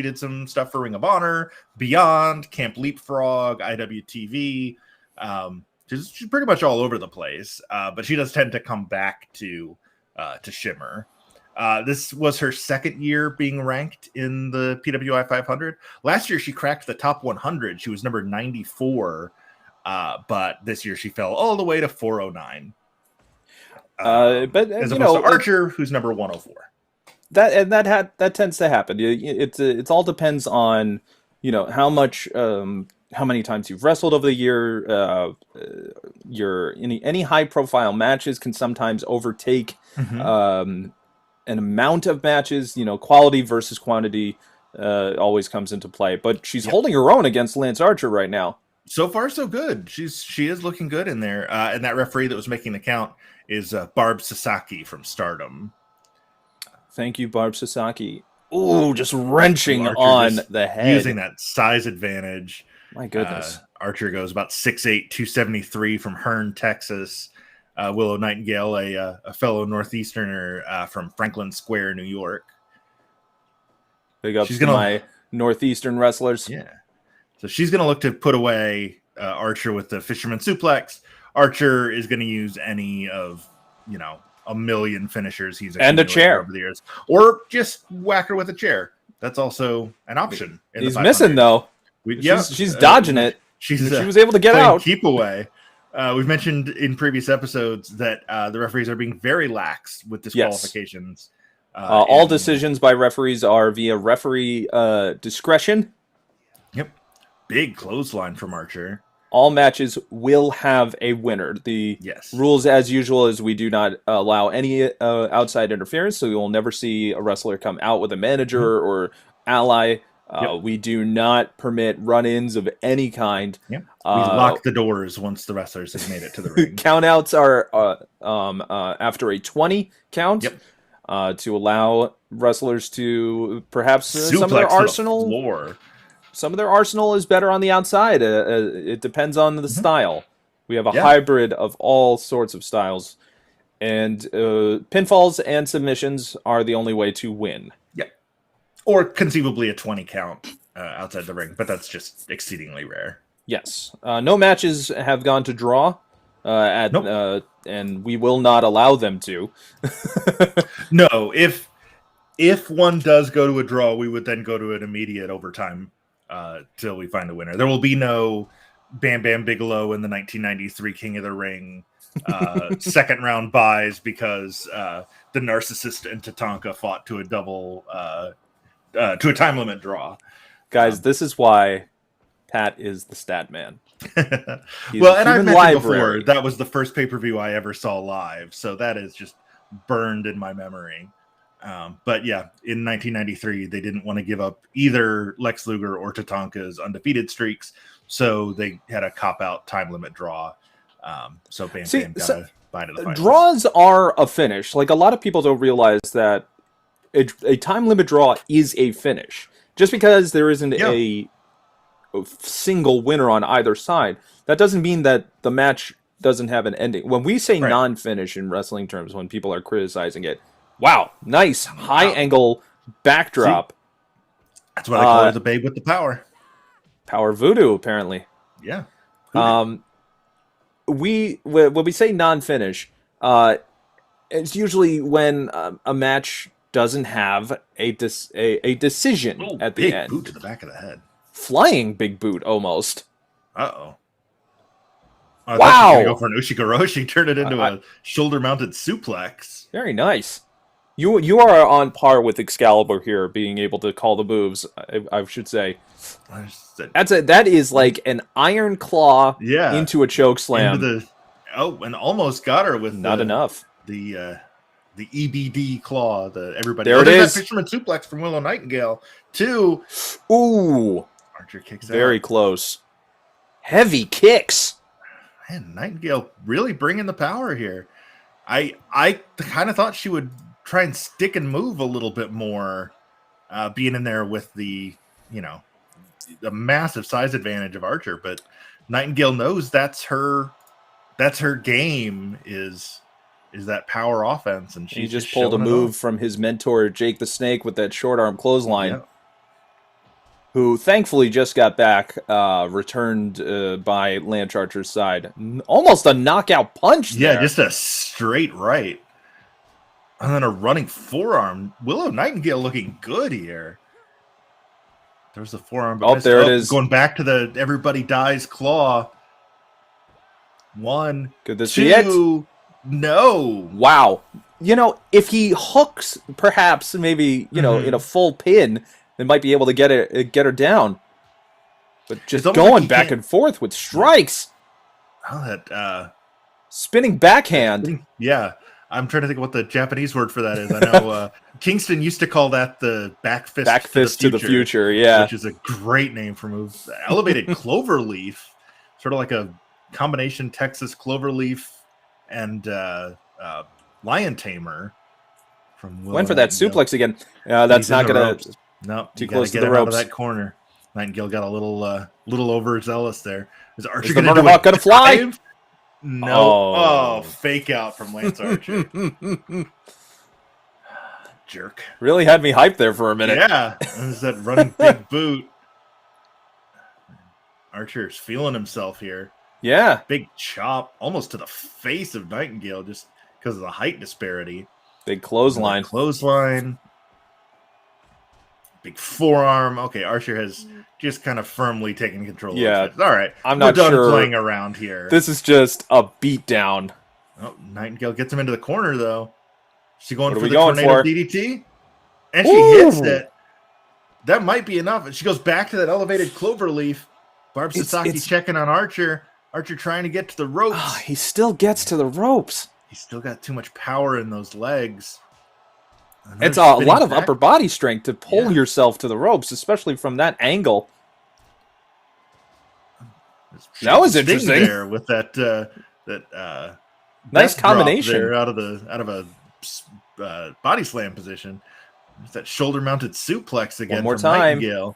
did some stuff for Ring of Honor, Beyond, Camp Leapfrog, IWTV. She's pretty much all over the place. But she does tend to come back to Shimmer. This was her second year being ranked in the PWI 500. Last year she cracked the top 100. She was number 94. But this year she fell all the way to 409. But as opposed to Archer, who's number 104. That tends to happen. It all depends on how many times you've wrestled over the year. Any high profile matches can sometimes overtake an amount of matches. Quality versus quantity always comes into play. But she's holding her own against Lance Archer right now. So far, so good. She is looking good in there. And that referee that was making the count is Barb Sasaki from Stardom. Thank you, Barb Sasaki. Ooh, just wrenching on the head. Using that size advantage. My goodness. Archer goes about 6'8", 273 from Hearn, Texas. Willow Nightingale, a fellow Northeasterner from Franklin Square, New York. Big ups to my Northeastern wrestlers. Yeah. So she's going to look to put away Archer with the Fisherman Suplex. Archer is going to use any of, a million finishers he's and a chair over the years, or just whack her with a chair. That's also an option. He's missing though. She's dodging it. She was able to get out. Keep away. We've mentioned in previous episodes that the referees are being very lax with disqualifications. Yes. All decisions by referees are via referee discretion. Yep. Big clothesline from Archer. All matches will have a winner. The rules, as usual, is we do not allow any outside interference, so you will never see a wrestler come out with a manager or ally We do not permit run-ins of any kind. Yep. We lock the doors once the wrestlers have made it to the ring. Countouts are after a 20 count to allow wrestlers to perhaps some of their arsenal. Some of their arsenal is better on the outside. It depends on the style. We have a hybrid of all sorts of styles. And pinfalls and submissions are the only way to win. Yeah. Or conceivably a 20 count outside the ring, but that's just exceedingly rare. Yes. No matches have gone to draw, and we will not allow them to. No, if one does go to a draw, we would then go to an immediate overtime till we find a winner. There will be no Bam Bam Bigelow in the 1993 King of the Ring second round buys because the Narcissist and Tatanka fought to a double to a time limit draw. Guys, this is why Pat is the stat man. Well, and I've mentioned before, that was the first pay-per-view I ever saw live, so that is just burned in my memory. But yeah, in 1993, they didn't want to give up either Lex Luger or Tatanka's undefeated streaks, so they had a cop-out time limit draw. So Bam Bam got a bye to the finals. Draws are a finish. Like, a lot of people don't realize that a time limit draw is a finish. Just because there isn't a single winner on either side, that doesn't mean that the match doesn't have an ending. When we say non-finish in wrestling terms, when people are criticizing it, wow, nice high-angle backdrop. See, that's what I call it, the babe with the power. Power voodoo, apparently. Yeah. When we say non-finish, it's usually when a match doesn't have a decision at the end. Boot to the back of the head. Flying big boot, almost. Uh-oh. Wow. I was go for an Ushigoroshi, turn it into a shoulder-mounted suplex. Very nice. You are on par with Excalibur here, being able to call the moves, I should say. That is like an iron claw into a choke slam. And almost got her with enough. The EBD claw, everybody. There it is. That fisherman suplex from Willow Nightingale. Ooh. Archer kicks very out. Close. Heavy kicks. Man, Nightingale really bringing the power here. I kind of thought she would try and stick and move a little bit more, being in there with the massive size advantage of Archer, but Nightingale knows that's her game is that power offense, and he just pulled a move from his mentor Jake the Snake with that short arm clothesline, who thankfully just got back, returned by Lance Archer's side. Almost a knockout punch there. Yeah, just a straight right. And then a running forearm. Willow Nightingale looking good here. There's the forearm. There it is. Going back to the everybody dies claw. One. Could this be it? No. Wow. If he hooks, perhaps, maybe, in a full pin, they might be able to get her down. But just going back and forth with strikes. Oh, that spinning backhand. Yeah. I'm trying to think what the Japanese word for that is. I know Kingston used to call that the back fist to the future, yeah. Which is a great name for moves. Elevated cloverleaf. Sort of like a combination Texas cloverleaf and lion tamer from Went for that suplex again. That's not gonna too close to the ropes. Out of that corner. Nightingale got a little overzealous there. Is Archer gonna fly? Dive? No. Fake out from Lance Archer. Jerk. Really had me hyped there for a minute. Yeah. There's that running big boot. Archer's feeling himself here. Yeah. Big chop almost to the face of Nightingale just because of the height disparity. Big clothesline. Big forearm. Okay, Archer has just kind of firmly taken control of it. All right. I'm not done sure. Playing around here. This is just a beatdown. Oh, Nightingale gets him into the corner, though. She going for the tornado DDT? And she hits it. That might be enough. She goes back to that elevated cloverleaf. Barb Sasaki checking on Archer. Archer trying to get to the ropes. Oh, he still gets to the ropes. He's still got too much power in those legs. It's a lot of upper body strength to pull yourself to the ropes, especially from that angle. That was interesting. There with that nice combination there out of a body slam position. It's that shoulder mounted suplex again. One more time. Nightingale.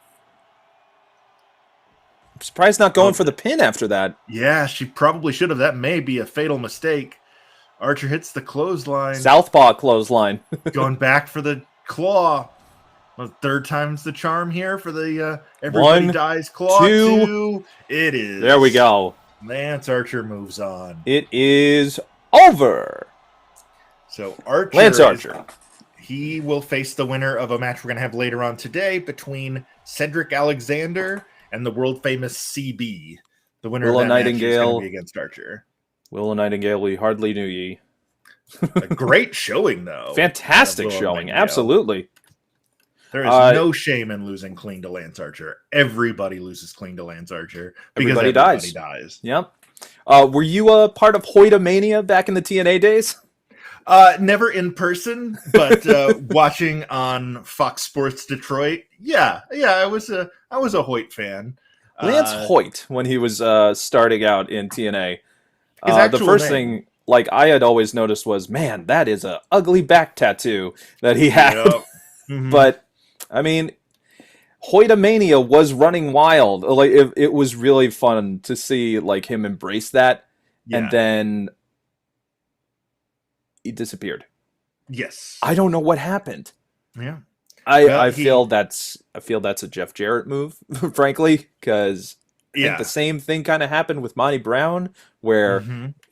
I'm surprised not going for the pin after that. Yeah, she probably should have. That may be a fatal mistake. Archer hits the clothesline. Southpaw clothesline. Going back for the claw. Well, third time's the charm here for the everybody dies claw. Two. It is. There we go. Lance Archer moves on. It is over. So Archer. Lance Archer. He will face the winner of a match we're going to have later on today between Cedric Alexander and the world famous CB. The winner of that match is going to be against Archer. Willow Nightingale, we hardly knew ye. A great showing, though. Fantastic showing, absolutely. There is no shame in losing clean to Lance Archer. Everybody loses clean to Lance Archer because everybody dies. Yep. Were you a part of Hoyta Mania back in the TNA days? Never in person, but watching on Fox Sports Detroit. Yeah, I was a Hoyt fan. Lance Hoyt, when he was starting out in TNA. The first thing, like I had always noticed, was, man, that is a ugly back tattoo that he had. Yep. Mm-hmm. But I mean, Hoyta Mania was running wild. Like it was really fun to see like him embrace that, and then he disappeared. Yes, I don't know what happened. Yeah, I feel that's a Jeff Jarrett move, frankly, because I think the same thing kind of happened with Monty Brown, where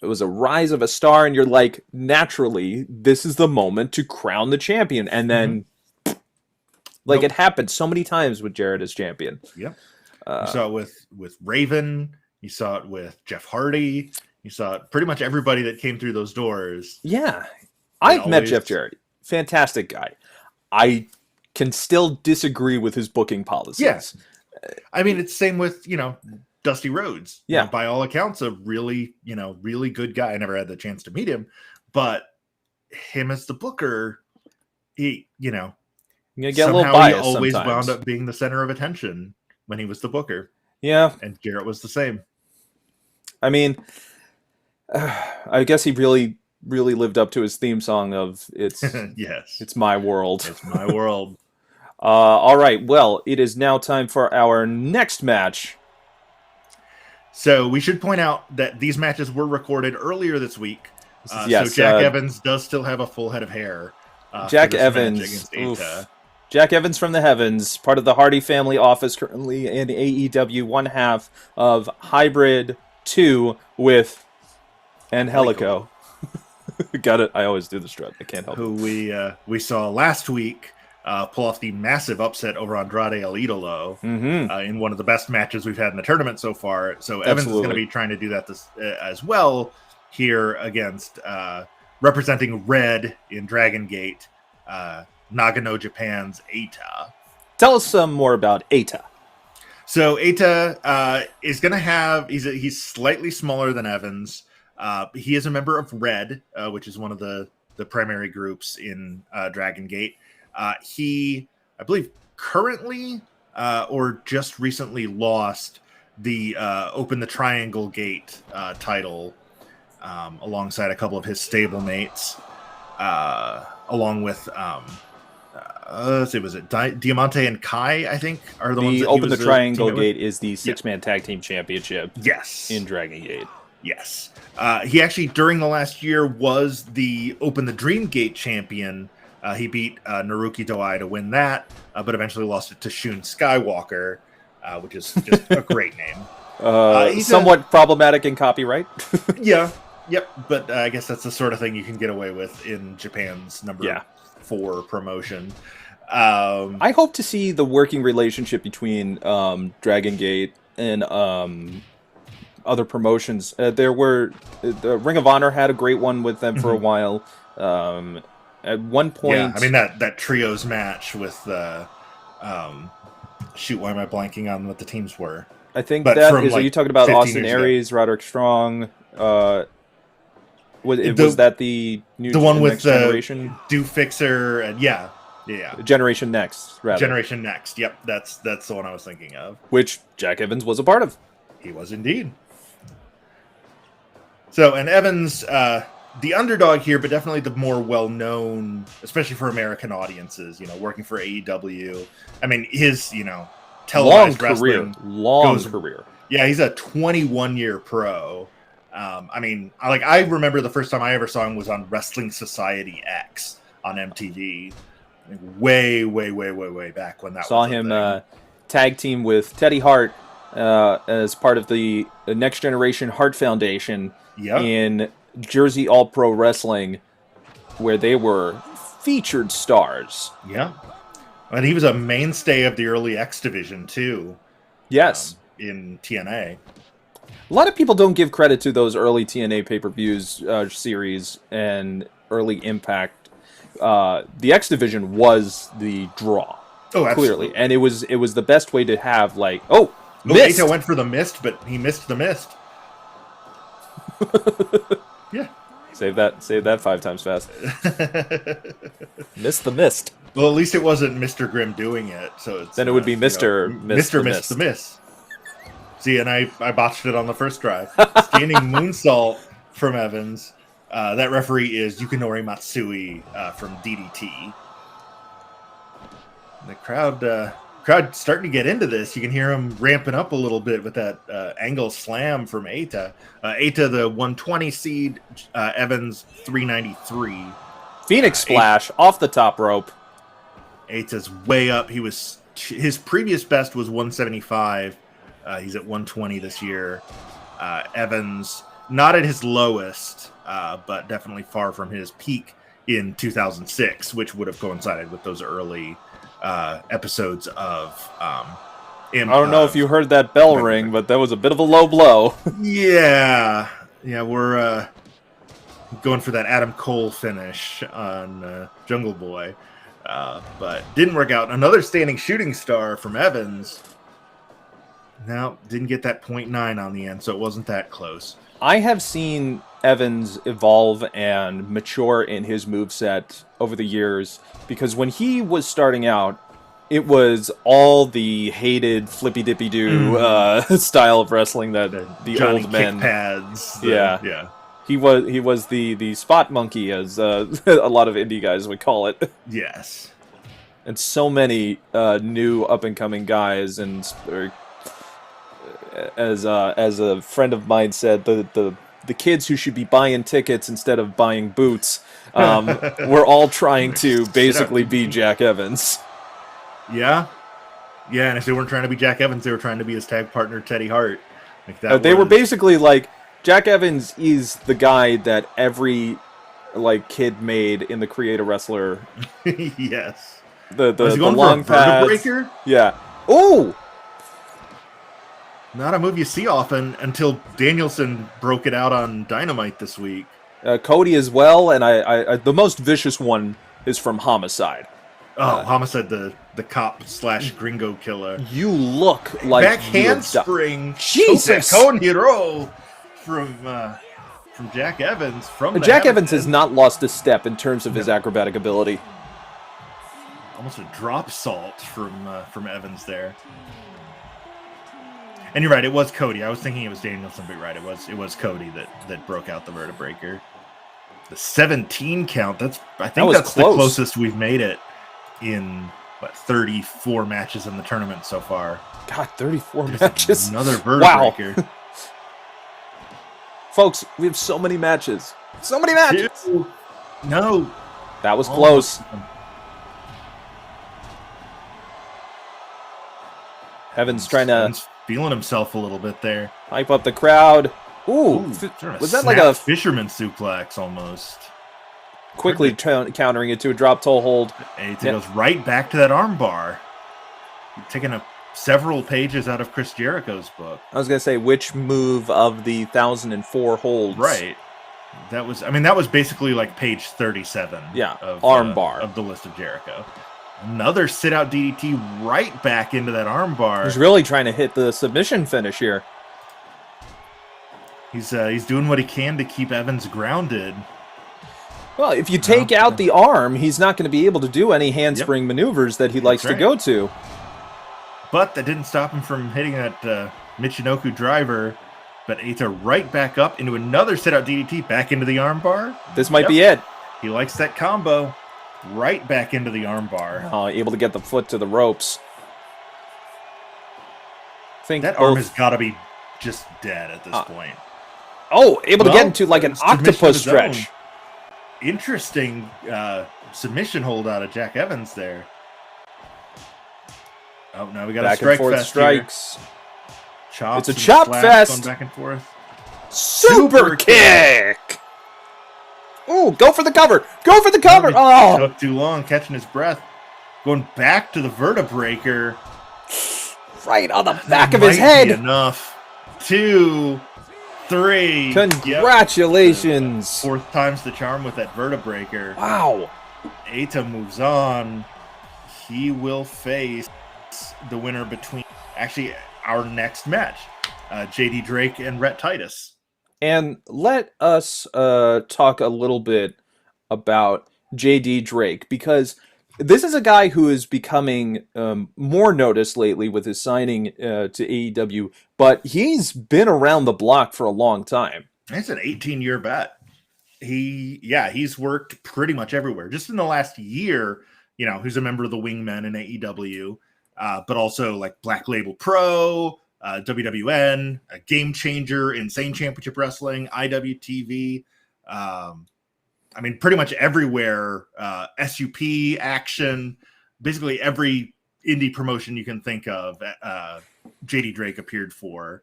it was a rise of a star, and you're like, naturally, this is the moment to crown the champion, and then. It happened so many times with Jarrett as champion. Yep. You saw it with Raven. You saw it with Jeff Hardy. You saw it pretty much everybody that came through those doors. Yeah. I've met Jeff Jarrett. Fantastic guy. I can still disagree with his booking policies. Yes. I mean, it's same with, Dusty Rhodes. Yeah. By all accounts, a really, really good guy. I never had the chance to meet him. But him as the booker, he, you get a little biased he always sometimes. wound up being the center of attention when he was the booker. Yeah. And Jarrett was the same. I mean, I guess he really lived up to his theme song of it's yes, it's my world. It's my world. All right. Well, it is now time for our next match. So we should point out that these matches were recorded earlier this week. Yes, so Jack Evans does still have a full head of hair. Jack Evans. Jack Evans from the Heavens, part of the Hardy family office, currently in AEW, one half of Hybrid 2 with Angelico. Got it. I always do the strut. I can't help it. Who we saw last week pull off the massive upset over Andrade El Idolo in one of the best matches we've had in the tournament so far. So Evans is going to be trying to do that as well here against representing Red in Dragon Gate. Nagano Japan's Eita. Tell us some more about Eita. So Eita is going to have he's slightly smaller than Evans. He is a member of Red, which is one of the primary groups in Dragon Gate. He, I believe, currently or just recently lost the Open the Triangle Gate title alongside a couple of his stablemates, along with let's see, was it Diamante and Kai? I think are the ones that Open the Triangle Gate is the 6-man tag team championship. Yes, in Dragon Gate. Yes, he actually during the last year was the Open the Dream Gate champion. He beat Naruki Doi to win that, but eventually lost it to Shun Skywalker, which is just a great name. He's somewhat problematic in copyright. Yeah. Yep, but I guess that's the sort of thing you can get away with in Japan's number 4 promotion. I hope to see the working relationship between Dragon Gate and other promotions. The Ring of Honor had a great one with them for a while. At one point, I mean that trios match with shoot, why am I blanking on what the teams were? I think that is. Are you talking about Austin Aries, Roderick Strong? Was that the new one with next generation? Do Fixer and yeah. Generation Next, rather. Generation Next. Yep, that's the one I was thinking of. Which Jack Evans was a part of. He was indeed. So, and Evans, the underdog here, but definitely the more well-known, especially for American audiences, working for AEW. I mean, his, televised long career. Yeah, he's a 21-year pro. I remember the first time I ever saw him was on Wrestling Society X on MTV. Way back when that saw was him tag team with Teddy Hart as part of the Next Generation Hart Foundation in Jersey All Pro Wrestling, where they were featured stars. Yeah, and he was a mainstay of the early X division too. Yes, in TNA. A lot of people don't give credit to those early TNA pay-per-views series and early Impact. The X Division was the draw. Oh, absolutely. Clearly, and it was the best way to have mist. Eita went for the mist, but he missed the mist. Yeah, save that 5 times fast. Missed the mist. Well, at least it wasn't Mr. Grimm doing it, so then it would be Mr. Missed the Mist. See, and I botched it on the first try. Standing moonsault from Evans. That referee is Yukinori Matsui from DDT. The crowd starting to get into this. You can hear him ramping up a little bit with that angle slam from Eita. Eita, the 120 seed. Evans, 393. Phoenix splash off the top rope. Eita's way up. His previous best was 175. He's at 120 this year. Evans, not at his lowest, but definitely far from his peak in 2006, which would have coincided with those early episodes of I don't know if you heard that bell ring, but that was a bit of a low blow. Yeah, we're going for that Adam Cole finish on Jungle Boy, but didn't work out. Another standing shooting star from Evans. No, didn't get that 0.9 on the end, so it wasn't that close. I have seen Evans evolve and mature in his moveset over the years, because when he was starting out, it was all the hated flippy-dippy-doo style of wrestling that the Johnny old men... kick pads. Yeah. He was the spot monkey, as a lot of indie guys would call it. Yes. And so many new up-and-coming guys, and as a friend of mine said, the kids who should be buying tickets instead of buying boots, we're all trying to basically be Jack Evans. Yeah, and if they weren't trying to be Jack Evans, they were trying to be his tag partner Teddy Hart. They were basically like, Jack Evans is the guy that every kid made in the Create a Wrestler. Yes. The long pads. Breaker? Yeah. Oh. Not a move you see often until Danielson broke it out on Dynamite this week. Cody as well, and I the most vicious one is from Homicide. Homicide, the cop / gringo killer. You look like back handspring. Jesus, Koniro from Jack Evans. Jack Evans has not lost a step in terms of his acrobatic ability. Almost a drop salt from Evans there. And you're right, it was Cody. I was thinking it was Danielson, but you're right, it was Cody that broke out the Vertebreaker. The 17 count, I think that's close. The closest we've made it in 34 matches in the tournament so far. God, 34 matches. Another Vertebreaker. Wow. Folks, we have so many matches. So many matches. No. That was close. Evans trying to... feeling himself a little bit there. Hype up the crowd. Ooh, was that like a fisherman suplex almost? Quickly countering it to a drop toe hold. And it goes right back to that arm bar. Taking several pages out of Chris Jericho's book. I was going to say, which move of the 1004 holds? Right. That was basically like page 37. Yeah, of arm bar. Of the list of Jericho. Another sit-out DDT right back into that arm bar. He's really trying to hit the submission finish here. He's doing what he can to keep Evans grounded. Well, if you take out the arm, he's not going to be able to do any handspring maneuvers that he likes to go to. But that didn't stop him from hitting that Michinoku driver. But Eita right back up into another sit-out DDT, back into the armbar. This might be it. He likes that combo. Right back into the armbar. Able to get the foot to the ropes. I think that arm has got to be just dead at this point. Oh, able to get into like an octopus stretch. Interesting submission hold out of Jack Evans there. Oh, now we got a strike fest strikes. It's a chop fest. Going back and forth. Super kick. Ooh, go for the cover. Go for the cover. Oh, took too long catching his breath. Going back to the vertebreaker. Right on the back of his head. Enough. 2, 3. Congratulations. Yep. Fourth time's the charm with that vertebreaker. Wow. Eita moves on. He will face the winner between actually our next match, JD Drake and Rhett Titus. And let us talk a little bit about JD Drake, because this is a guy who is becoming more noticed lately with his signing to AEW, but he's been around the block for a long time. It's an 18-year vet. He's worked pretty much everywhere. Just in the last year, he's a member of the Wingmen in AEW, but also like Black Label Pro, WWN, a Game Changer, Insane Championship Wrestling, IWTV. Pretty much everywhere. SUP, Action, basically every indie promotion you can think of. JD Drake appeared for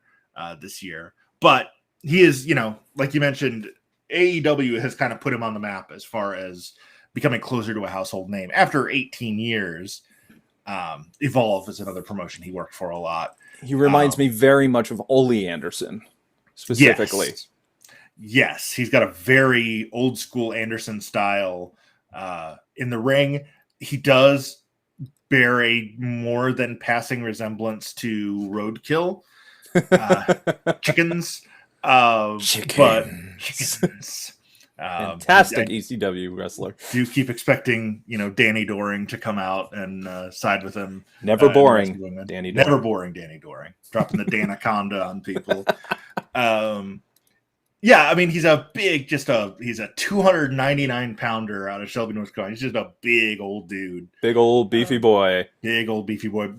this year, but he is, like you mentioned, AEW has kind of put him on the map as far as becoming closer to a household name after 18 years. Evolve is another promotion he worked for a lot. He reminds me very much of Ole Anderson, specifically. Yes, he's got a very old school Anderson style in the ring. He does bear a more than passing resemblance to Roadkill. Chickens. Fantastic ECW wrestler. Do keep expecting, Danny Doring to come out and side with him. Never boring, Danny Doring. Never boring, Danny Doring. Dropping the Danaconda on people. He's a big, he's a 299 pounder out of Shelby, North Carolina. He's just a big old dude. Big old beefy boy. Big old beefy boy.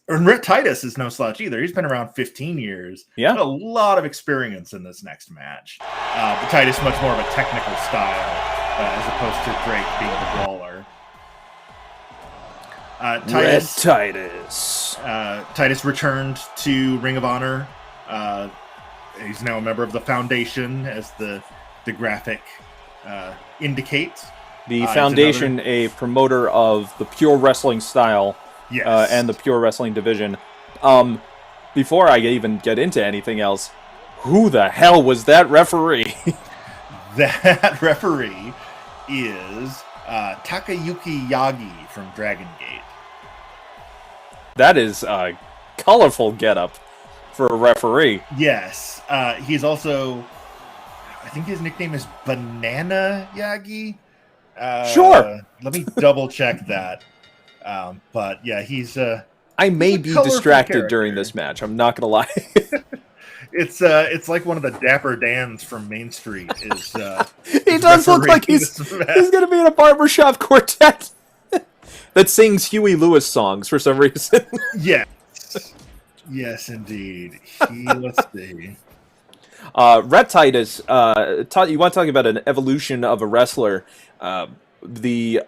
And Rhett Titus is no slouch either. He's been around 15 years. Yeah. Got a lot of experience in this next match. But Titus much more of a technical style as opposed to Drake being the brawler. Titus returned to Ring of Honor. He's now a member of the Foundation, as the graphic indicates. The Foundation, a promoter of the pure wrestling style. Yes. And the pure wrestling division. Before I even get into anything else, who the hell was that referee? That referee is Takayuki Yagi from Dragon Gate. That is a colorful getup for a referee. Yes. He's also, I think his nickname is Banana Yagi. Sure. Let me double check that. But yeah, he's I may be distracted during this match. I'm not gonna lie. It's like one of the Dapper Dans from Main Street. He does look like he's gonna be in a barbershop quartet that sings Huey Lewis songs for some reason. Yes, indeed. Let's see. Rhett Titus. You want to talk about an evolution of a wrestler? The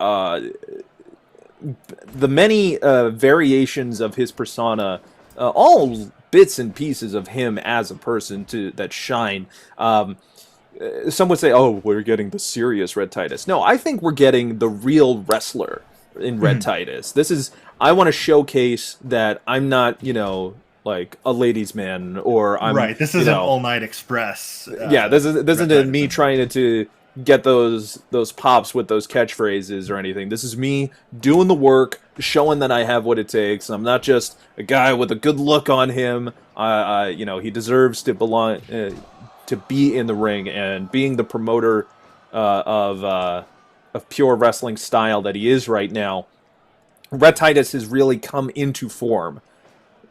many variations of his persona, all bits and pieces of him as a person that shine. Some would say, "Oh, we're getting the serious Rhett Titus." No, I think we're getting the real wrestler in Rhett Titus. I want to showcase that I'm not, like a ladies' man, or I'm right. This isn't All Night Express. This isn't me trying to get those pops with those catchphrases or anything. This is me doing the work, showing that I have what it takes. I'm not just a guy with a good look on him. He deserves to belong, to be in the ring, and being the promoter of pure wrestling style that he is right now. Rhett Titus has really come into form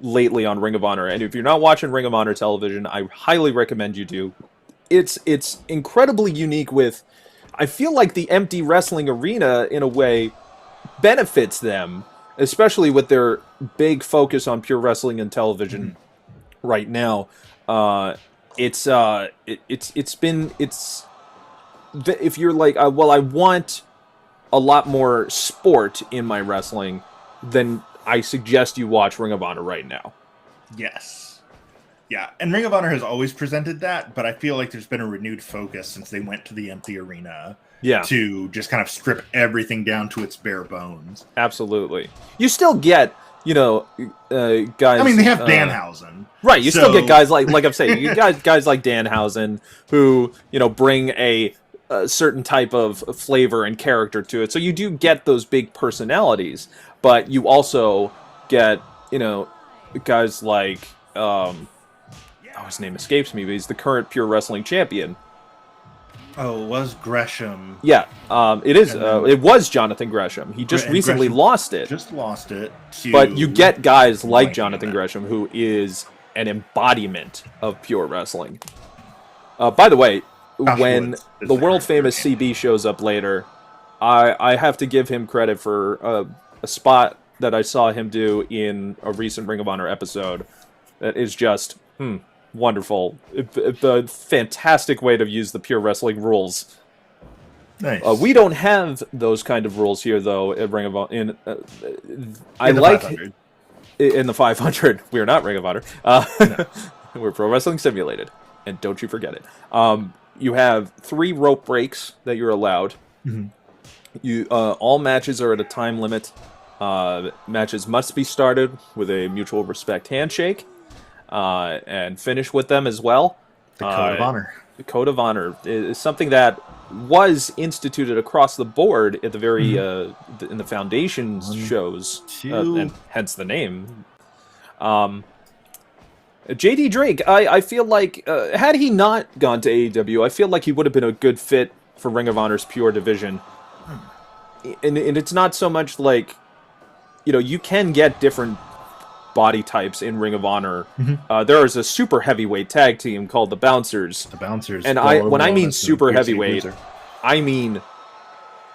lately on Ring of Honor, and if you're not watching Ring of Honor television, I highly recommend you do. It's incredibly unique. With, I feel like the empty wrestling arena in a way benefits them, especially with their big focus on pure wrestling and television right now. If you're like, well, I want a lot more sport in my wrestling, then I suggest you watch Ring of Honor right now. Yes. Yeah, and Ring of Honor has always presented that, but I feel like there's been a renewed focus since they went to the empty arena to just kind of strip everything down to its bare bones. Absolutely. You still get, guys... I mean, they have Danhausen. Right, you still get guys like I'm saying, you got guys like Danhausen who, bring a certain type of flavor and character to it. So you do get those big personalities, but you also get, guys like... his name escapes me, but he's the current Pure Wrestling champion. Oh, it was Gresham. Yeah, it is. It was Jonathan Gresham. He just recently lost it. Just lost it. But you get guys like Jonathan Gresham, who is an embodiment of pure wrestling. By the way, when the world-famous CB shows up later, I have to give him credit for a spot that I saw him do in a recent Ring of Honor episode that is just... wonderful. A fantastic way to use the pure wrestling rules. Nice. We don't have those kind of rules here, though, at Ring of Honor. In the 500. We're not Ring of Honor. No. We're Pro Wrestling Simulated. And don't you forget it. You have 3 rope breaks that you're allowed. All matches are at a time limit. Matches must be started with a mutual respect handshake. And finish with them as well. The Code of Honor. The Code of Honor is something that was instituted across the board at the very in the Foundation shows, and hence the name. JD Drake, I feel like had he not gone to AEW, I feel like he would have been a good fit for Ring of Honor's pure division. And it's not so much like, you can get different body types in Ring of Honor. There is a super heavyweight tag team called the Bouncers. The Bouncers. And when I mean super heavyweight, I mean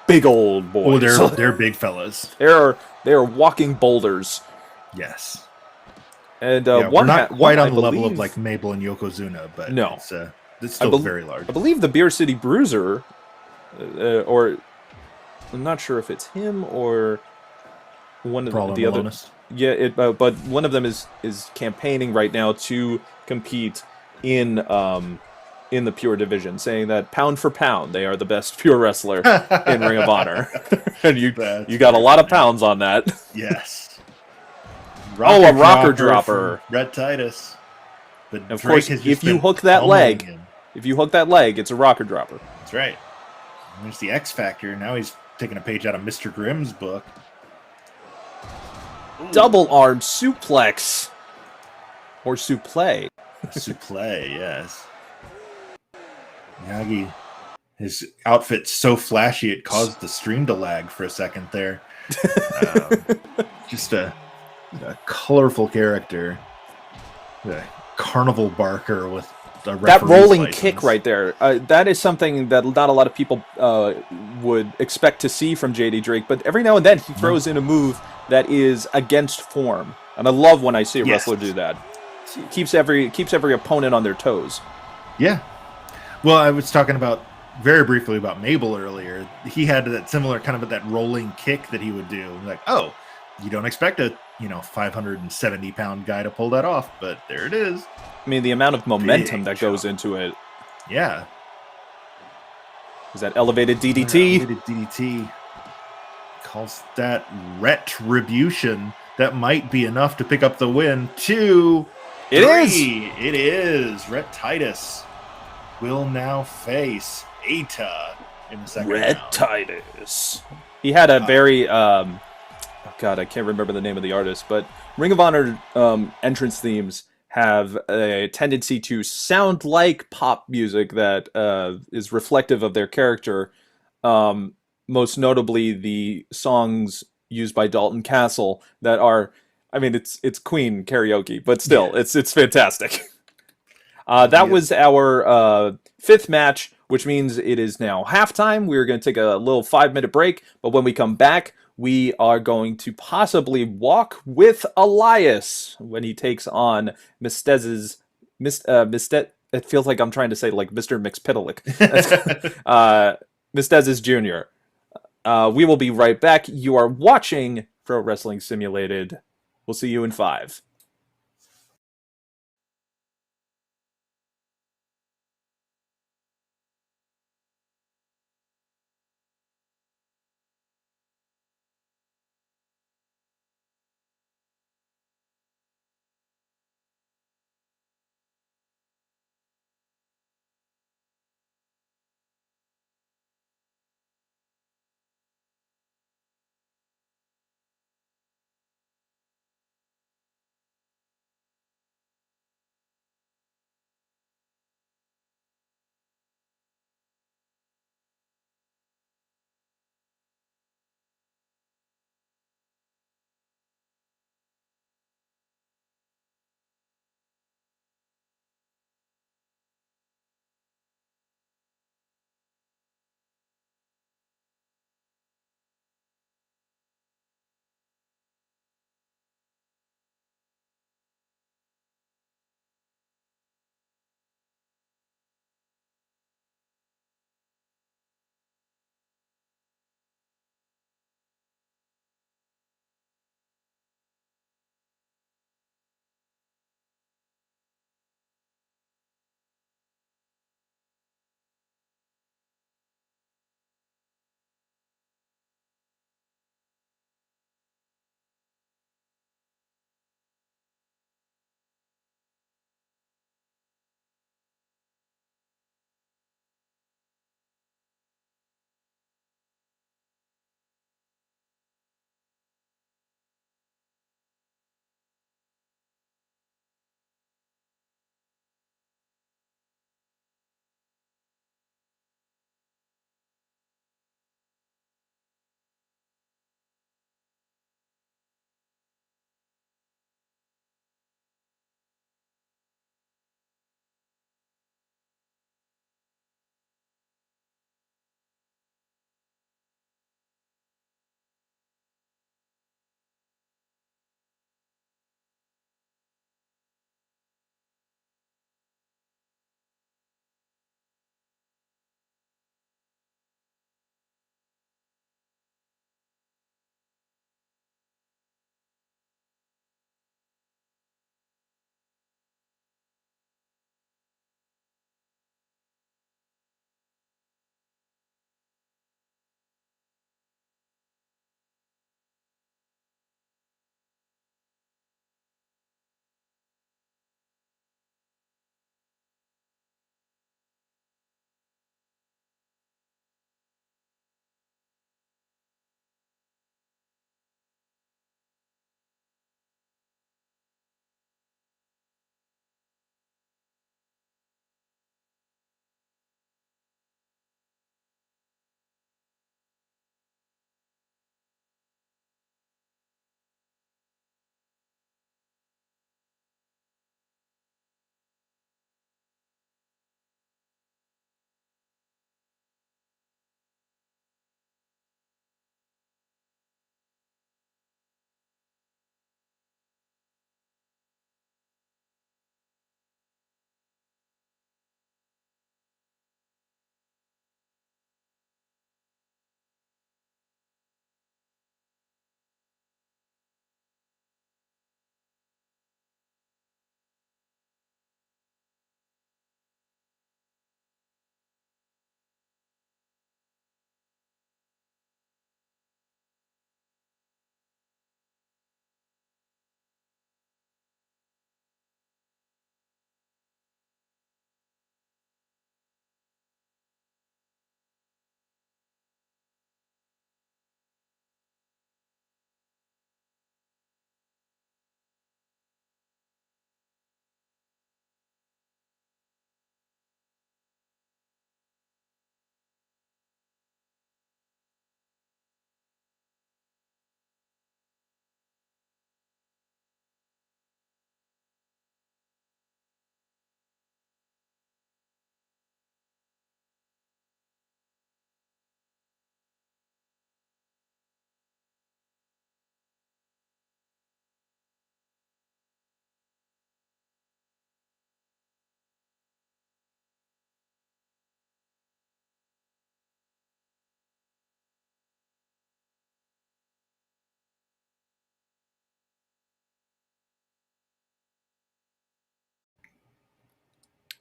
big old boys. Oh, they're big fellas. They are walking boulders. Yes. And we're not quite on the level of like Mabel and Yokozuna, but no, it's still very large. I believe the Beer City Bruiser, or I'm not sure if it's him or one of the other. Yeah, but one of them is campaigning right now to compete in the pure division, saying that pound for pound they are the best pure wrestler in Ring of Honor, and you got a lot of pounds on that. Yes. A rocker dropper, Rhett Titus. But of course, if you hook that leg, it's a rocker dropper. That's right. There's the X Factor. Now he's taking a page out of Mr Grimm's book. Double arm suplex. Or supplé. Supplé, yes. Miyagi, his outfit's so flashy it caused the stream to lag for a second there. Just a colorful character. A carnival barker with a that rolling kick right there. That is something that not a lot of people would expect to see from JD Drake, but every now and then he throws in a move that is against form, and I love when I see a wrestler do that. Keeps every opponent on their toes. Yeah. Well, I was talking very briefly about Mabel earlier. He had that similar kind of that rolling kick that he would do. Like, oh, you don't expect a 570-pound guy to pull that off, but there it is. I mean, the amount of momentum that goes into it. Yeah. Is that elevated DDT? Elevated DDT. Calls that retribution. That might be enough to pick up the win. 2, 3. It is. Rhett Titus will now face Eita in the second Red round. Titus. He had a very oh God, I can't remember the name of the artist, but Ring of Honor entrance themes have a tendency to sound like pop music that is reflective of their character. Most notably, the songs used by Dalton Castle that are, I mean, it's Queen karaoke, but still, it's fantastic. That was our fifth match, which means it is now halftime. We're going to take a little 5-minute break, but when we come back, we are going to possibly walk with Elias when he takes on Mistez's Mistet. It feels like I'm trying to say like Mr. Mixpitalik. Mistez's Jr. We will be right back. You are watching Pro Wrestling Simulated. We'll see you in 5.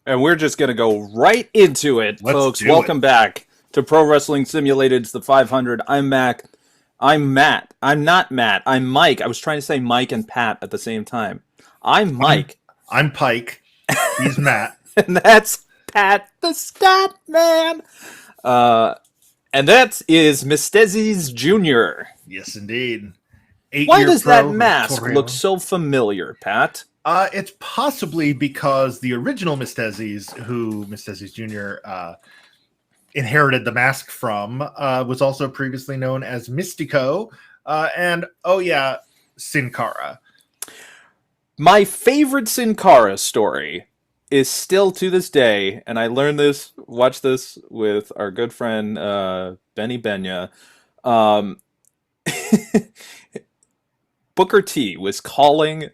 And we're just going to go right into it, folks. Welcome back to Pro Wrestling Simulated's The 500. I'm Mack. I'm Matt. I'm not Matt. I'm Mike. I was trying to say Mike and Pat at the same time. I'm Mike. I'm Pike. He's Matt. And that's Pat the Stat Man. And that is Mysterio Jr. Yes, indeed. Why does that mask look so familiar, Pat? It's possibly because the original Mysterio, who Mysterio Jr. Inherited the mask from, was also previously known as Mystico, and Sin Cara. My favorite Sin Cara story is still to this day, and I learned this, watched this with our good friend Benny Benya. Booker T was calling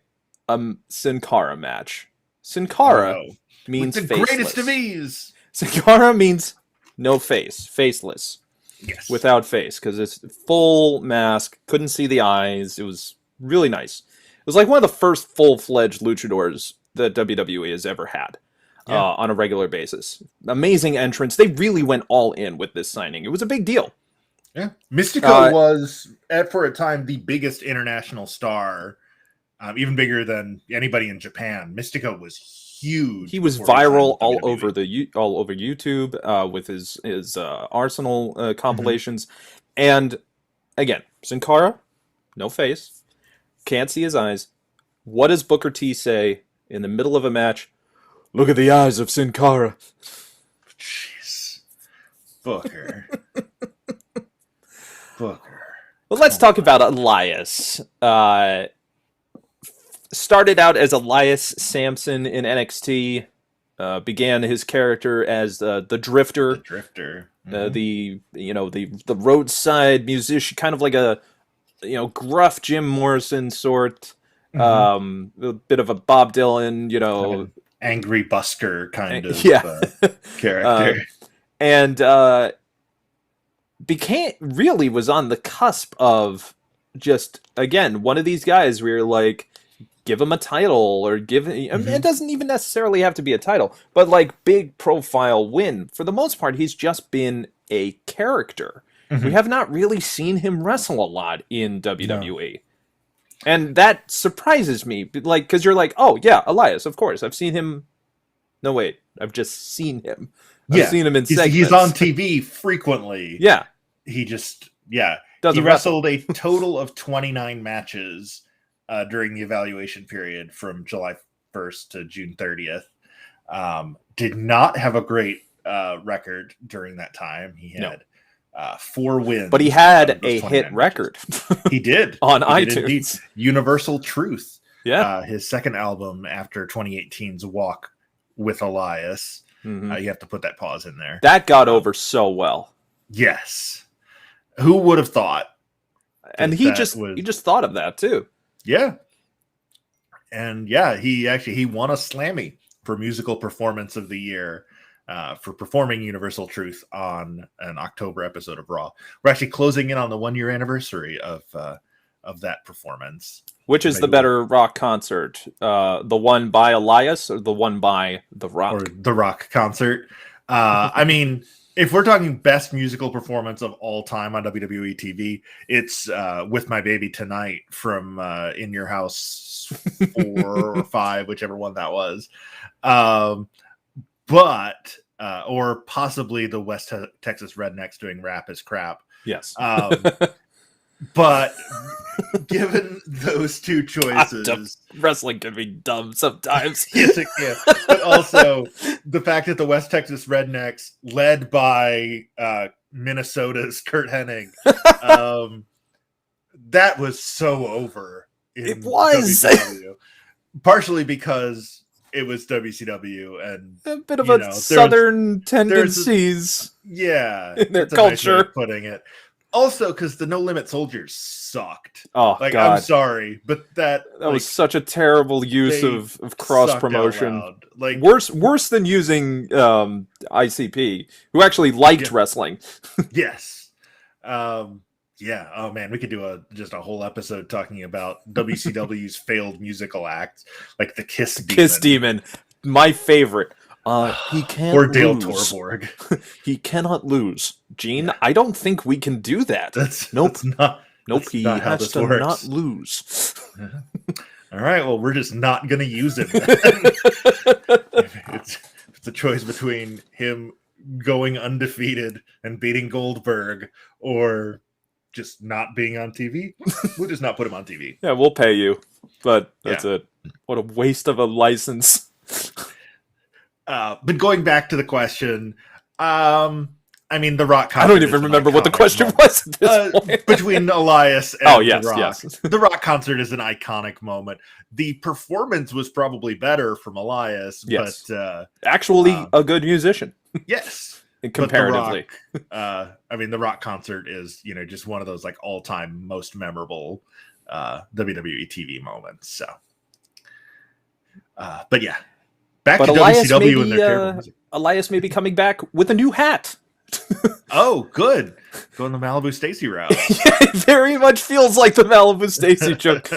a Sin Cara match. Sin Cara means with the faceless. Greatest of ease. Sin Cara means no face, faceless. Yes. Without face, because it's full mask, couldn't see the eyes. It was really nice. It was like one of the first full-fledged luchadors that WWE has ever had on a regular basis. Amazing entrance. They really went all in with this signing. It was a big deal. Yeah. Mystico was, for a time, the biggest international star, even bigger than anybody in Japan. Mystico was huge. He was viral all over YouTube with his Arsenal compilations. And again, Sin Cara, no face, can't see his eyes. What does Booker T say in the middle of a match? Look at the eyes of Sin Cara. Jeez, Booker. Booker. Well, let's talk about Elias. Started out as Elias Sampson in NXT. Began his character as the Drifter. The Drifter. The roadside musician, kind of like a gruff Jim Morrison sort. A bit of a Bob Dylan, kind of angry busker kind of character. And was on the cusp of just, again, one of these guys where you're like, give him a title or it doesn't even necessarily have to be a title, but like big profile win. For the most part, he's just been a character. We have not really seen him wrestle a lot in WWE. No. And that surprises me, like, because you're like, oh yeah, Elias, of course, I've seen him. No, wait, I've just seen him. I've seen him in segments. He's on TV frequently. Yeah. He just, he wrestled a total of 29 matches during the evaluation period from July 1st to June 30th. Did not have a great record during that time. He had 4 wins. But he had a hit record. He did. On he iTunes. Did indeed. Universal Truth. Yeah. His second album after 2018's Walk with Elias. You have to put that pause in there. That got over so well. Yes. Who would have thought? And he just thought of that too. Yeah. And he won a Slammy for musical performance of the year for performing Universal Truth on an October episode of Raw. We're actually closing in on the 1-year anniversary of that performance. Which is the better rock concert? The one by Elias or the one by The Rock? Or The Rock concert. I mean, if we're talking best musical performance of all time on WWE TV, it's With My Baby Tonight from In Your House 4 or 5, whichever one that was. Or possibly the West Texas Rednecks doing Rap is Crap. Yes. But given those two choices, wrestling can be dumb sometimes. Yes, it can. But also the fact that the West Texas Rednecks, led by Minnesota's Kurt Hennig, that was so over. It was WCW. Partially because it was WCW and a bit of a southern tendencies. In their culture, nice way of putting it. Also, because the No Limit Soldiers sucked. Oh, like, God. I'm sorry, but that was such a terrible use of cross promotion. Like worse than using ICP, who actually liked wrestling. Yes. Yeah. Oh man, we could do just a whole episode talking about WCW's failed musical acts, like the Kiss Demon. Kiss Demon, my favorite. He can't or Dale lose. Torborg. He cannot lose. Gene, I don't think we can do that. Nope. That's He not how has this to works. not lose. All right, well, we're just not going to use him then. It's a choice between him going undefeated and beating Goldberg or just not being on TV. We'll just not put him on TV. Yeah, we'll pay you. But that's it. What a waste of a license. But going back to the question, I mean, the Rock concert. I don't even remember what the question was at this point. Between Elias and yes, the Rock. yes. The Rock concert is an iconic moment. The performance was probably better from Elias, but actually a good musician. Yes. Comparatively. The Rock concert is, just one of those like all-time most memorable WWE TV moments. So, but yeah, back to WCW and their terrible music. Elias may be coming back with a new hat. Oh, good. Going the Malibu Stacy route. It very much feels like the Malibu Stacy joke.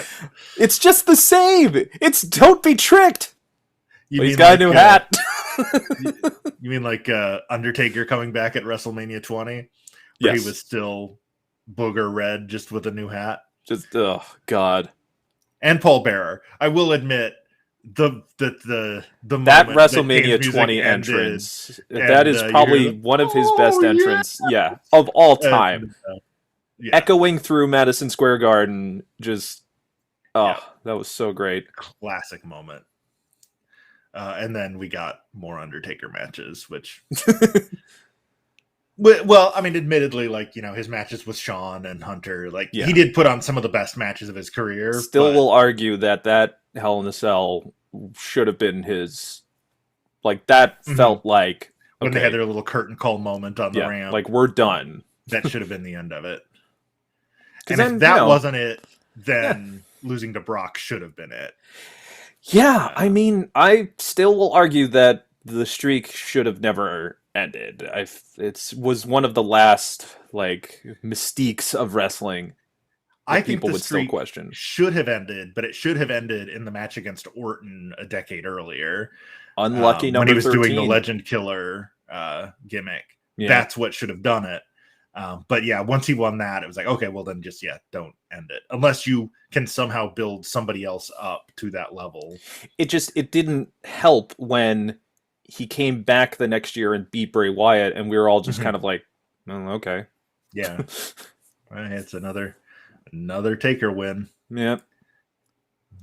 It's just the same. It's don't be tricked. He's got a new hat. You mean like Undertaker coming back at WrestleMania 20? Where he was still booger red, just with a new hat. Just, oh, God. And Paul Bearer. I will admit, the that WrestleMania 20 entrance, that is probably one of his best entrance, of all time. Echoing through Madison Square Garden, just that was so great. Classic moment. And then we got more Undertaker matches, which well, I mean, admittedly, like, his matches with Shawn and Hunter, like he did put on some of the best matches of his career. Still will argue that Hell in a Cell should have been his, like, that felt like when they had their little curtain call moment on the ramp, like, we're done. That should have been the end of it. And if that wasn't it, then losing to Brock should have been it. Yeah, I mean, I still will argue that the streak should have never ended. It was one of the last, like, mystiques of wrestling. I think people would still question. Should have ended, but it should have ended in the match against Orton a decade earlier. Unlucky number 13. When he was 13. Doing the Legend Killer gimmick. Yeah. That's what should have done it. But yeah, once he won that, it was like, okay, well then just, don't end it. Unless you can somehow build somebody else up to that level. It didn't help when he came back the next year and beat Bray Wyatt, and we were all just kind of like, oh, okay. Yeah. It's another Taker win. Yeah.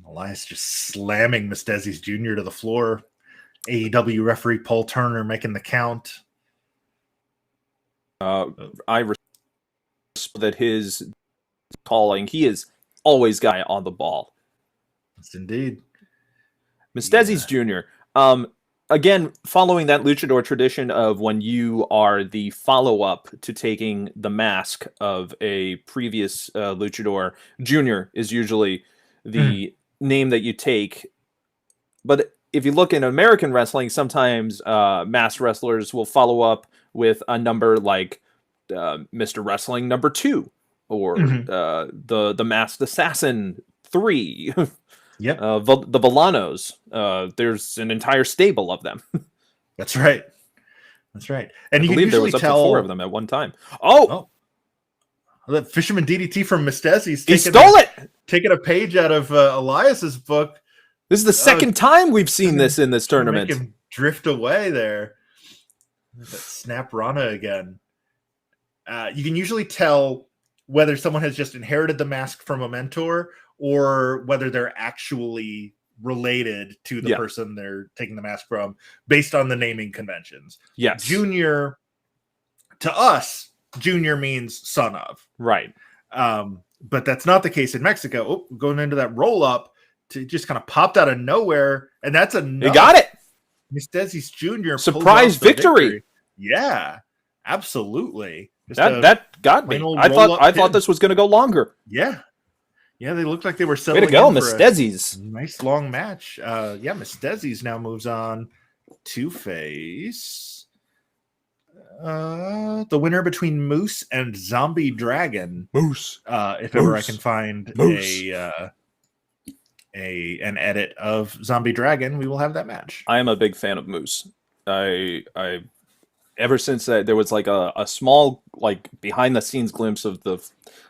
Elias just slamming Mysterio Jr. to the floor. AEW referee Paul Turner making the count. I respect that his calling. He is always guy on the ball. Yes, indeed. Mysterio Jr. Again, following that luchador tradition of when you are the follow-up to taking the mask of a previous luchador, Junior is usually the name that you take. But if you look in American wrestling, sometimes masked wrestlers will follow up with a number like Mr. Wrestling number 2 or the Masked Assassin 3. Yep. The Villanos. There's an entire stable of them. That's right. And you believe there was up to 4 of them at one time. Oh! The Fisherman DDT from Mysterio. He stole it! Taking a page out of Elias's book. This is the second time we've seen this in this tournament. Make him drift away there. That Snap Rana again. You can usually tell whether someone has just inherited the mask from a mentor or whether they're actually related to the person they're taking the mask from based on the naming conventions. Yes. Junior, to us, Junior means son of. Right. But that's not the case in Mexico. Oh, going into that roll up, to just kind of popped out of nowhere. And that's You got it. Mysterio Jr. Surprise victory. Yeah, absolutely. That got me. I thought this was going to go longer. Yeah, they looked like they were settling. Way to go, Mysterio. Nice long match. Mysterio now moves on to face the winner between Moose and Zombie Dragon. Moose. If ever I can find an edit of Zombie Dragon, we will have that match. I am a big fan of Moose. I ever since that there was like a small like behind the scenes glimpse of the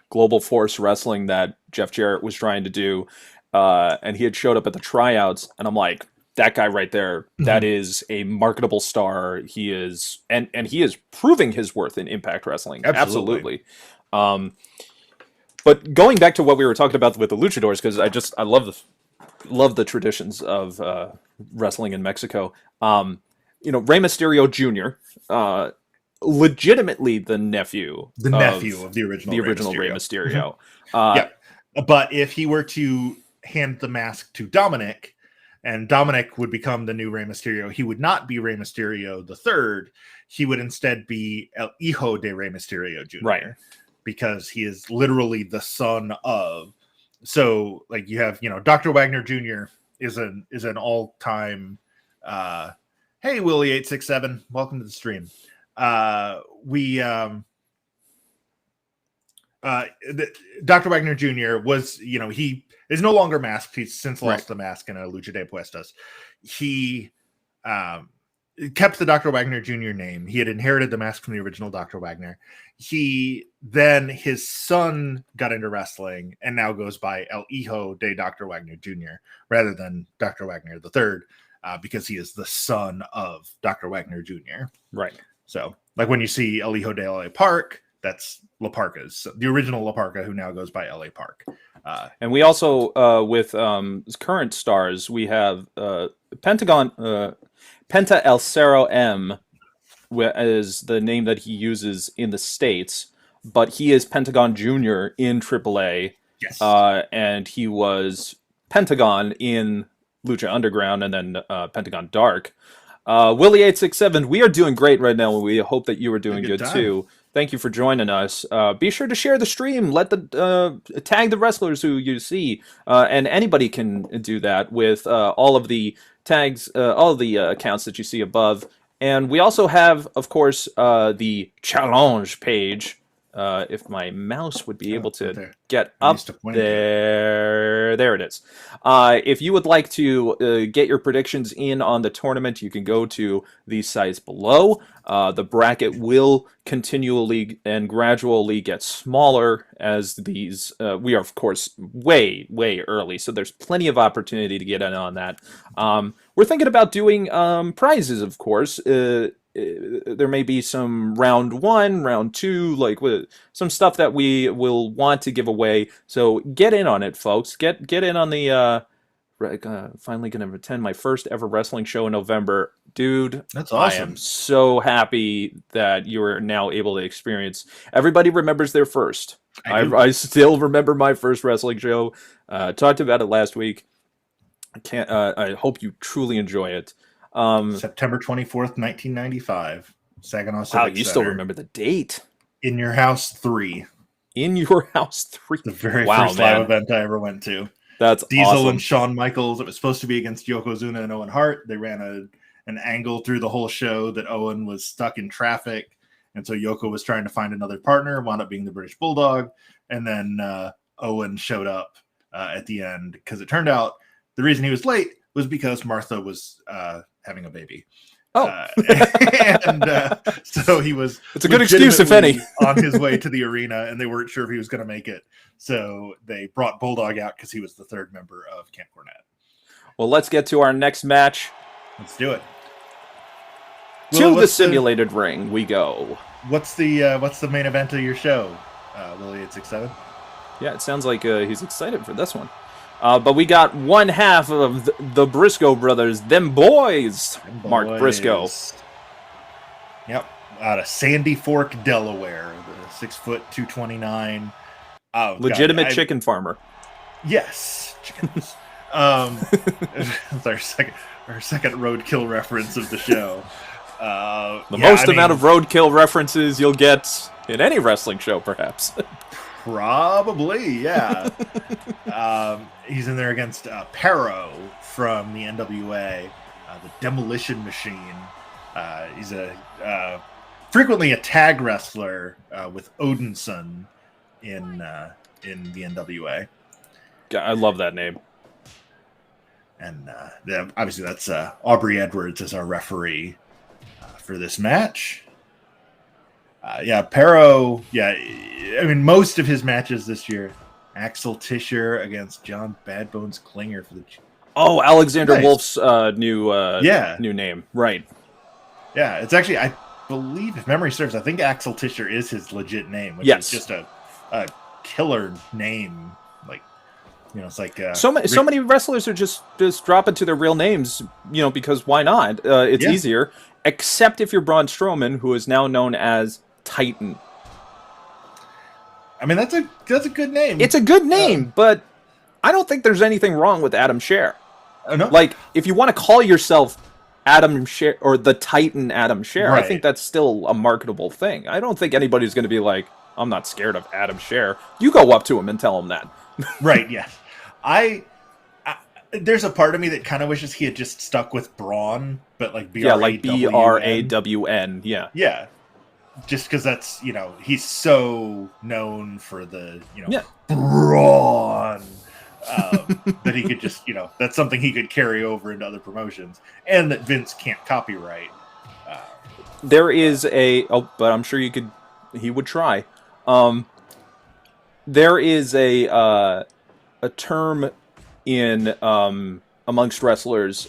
Global Force Wrestling that Jeff Jarrett was trying to do, and he had showed up at the tryouts, and I'm like, that guy right there, that is a marketable star. He is, and he is proving his worth in Impact Wrestling. Absolutely. But going back to what we were talking about with the luchadors, because I love the traditions of wrestling in Mexico. Rey Mysterio Jr., legitimately the nephew of the original Rey Mysterio. Yeah, but if he were to hand the mask to Dominic, and Dominic would become the new Rey Mysterio, he would not be Rey Mysterio the third. He would instead be El Hijo de Rey Mysterio Jr. Right. Because he is literally the son of. So, like, you have, Dr. Wagner Jr. is an all-time. Hey, Willie 867, welcome to the stream. Dr. Wagner Jr. was, he is no longer masked. He's since lost the mask in a Lucha de Puestas. He kept the Dr. Wagner Jr. name. He had inherited the mask from the original Dr. Wagner. His son got into wrestling and now goes by El Hijo de Dr. Wagner Jr. rather than Dr. Wagner III, because he is the son of Dr. Wagner Jr. Right. So, like when you see El Hijo de L.A. Park, that's La Parca's, the original La Parca, who now goes by L.A. Park. And we also, with current stars, we have Pentagon, Penta El Cerro M is the name that he uses in the States, but he is Pentagon Jr. in AAA. Yes. And he was Pentagon in Lucha Underground and then Pentagon Dark. Willie 867, we are doing great right now, and we hope that you are doing good too. Thank you for joining us. Be sure to share the stream. Let the tag the wrestlers who you see, and anybody can do that with all of the tags, all of the accounts that you see above. And we also have, of course, the challenge page. If my mouse would be able to get up there. There it is. If you would like to get your predictions in on the tournament, you can go to these sites below. The bracket will continually and gradually get smaller as these... we are, of course, way, way early, so there's plenty of opportunity to get in on that. We're thinking about doing prizes, of course. There may be some round 1, round 2, like some stuff that we will want to give away. So get in on it, folks. Get in on the. Finally going to attend my first ever wrestling show in November, dude. That's awesome. I am so happy that you are now able to experience. Everybody remembers their first. I still remember my first wrestling show. Talked about it last week. I hope you truly enjoy it. September 24th, 1995. Saginaw Civic Wow, you Center. still remember the date. In Your House 3. In Your House 3. The very first live event I ever went to. That's Diesel awesome. and Shawn Michaels. It was supposed to be against Yokozuna and Owen Hart. They ran an angle through the whole show that Owen was stuck in traffic. And so Yoko was trying to find another partner, wound up being the British Bulldog. And then Owen showed up at the end because it turned out the reason he was late was because Martha was having a baby. So he was... It's a good excuse, if any. on his way to the arena, and they weren't sure if he was going to make it. So they brought Bulldog out because he was the third member of Camp Cornette. Well, let's get to our next match. Let's do it. To the simulated ring we go. What's the main event of your show, Willie 867? Yeah, it sounds like he's excited for this one. But we got one half of the Briscoe brothers, them boys. Mark Briscoe. Yep, out of Sandy Fork, Delaware. 6 foot 229. Oh, legitimate chicken farmer. Yes, chickens. That's our second roadkill reference of the show. The most amount of roadkill references you'll get in any wrestling show, perhaps. Probably, yeah. He's in there against Perro from the NWA, the Demolition Machine. He's frequently a tag wrestler with Odinson in the NWA. I love that name. And obviously that's Aubrey Edwards as our referee. for this match. Pero. Yeah, I mean, most of his matches this year, Axel Tischer against John Bad Bones Klinger for the. Oh, Alexander Wolf's new name, right? Yeah, it's actually, I believe, if memory serves, I think Axel Tischer is his legit name, which is just a killer name. Like, it's like so many wrestlers are just dropping to their real names, because why not? It's easier, except if you're Braun Strowman, who is now known as Titan. I mean, that's a good name. It's a good name, but I don't think there's anything wrong with Adam Scherr. No. Like, if you want to call yourself Adam Scherr or the Titan Adam Scherr, right. I think that's still a marketable thing. I don't think anybody's going to be like, I'm not scared of Adam Scherr. You go up to him and tell him that. Right, yeah. I there's a part of me that kind of wishes he had just stuck with Braun, but like B-R-A-W-N. Yeah, like B-R-A-W-N, yeah. Yeah. Just because that's, he's so known for the, Braun. That he could just, that's something he could carry over into other promotions, and that Vince can't copyright. There is but I'm sure he would try. There is a term in amongst wrestlers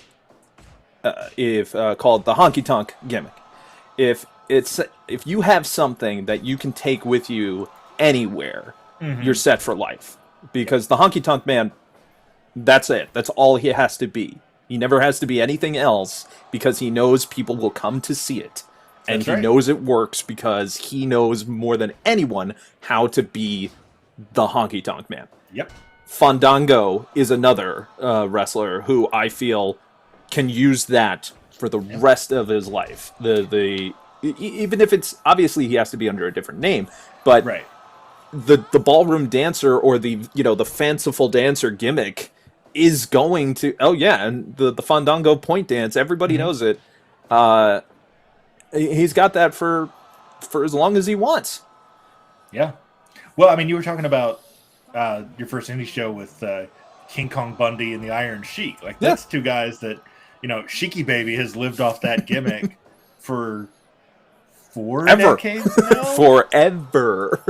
called the honky tonk gimmick. If you have something that you can take with you anywhere, you're set for life. Because the honky tonk man, that's it. That's all he has to be. He never has to be anything else because he knows people will come to see it. And he knows it works because he knows more than anyone how to be the honky tonk man. Yep. Fandango is another wrestler who I feel can use that for the rest of his life. Even if it's obviously he has to be under a different name, but the ballroom dancer or the fanciful dancer gimmick is going to and the Fandango point dance, everybody knows it. He's got that for as long as he wants. Yeah. Well, I mean, you were talking about your first indie show with King Kong Bundy and the Iron Sheik. Like, that's two guys that, Sheiky Baby has lived off that gimmick for 4 decades now? Forever.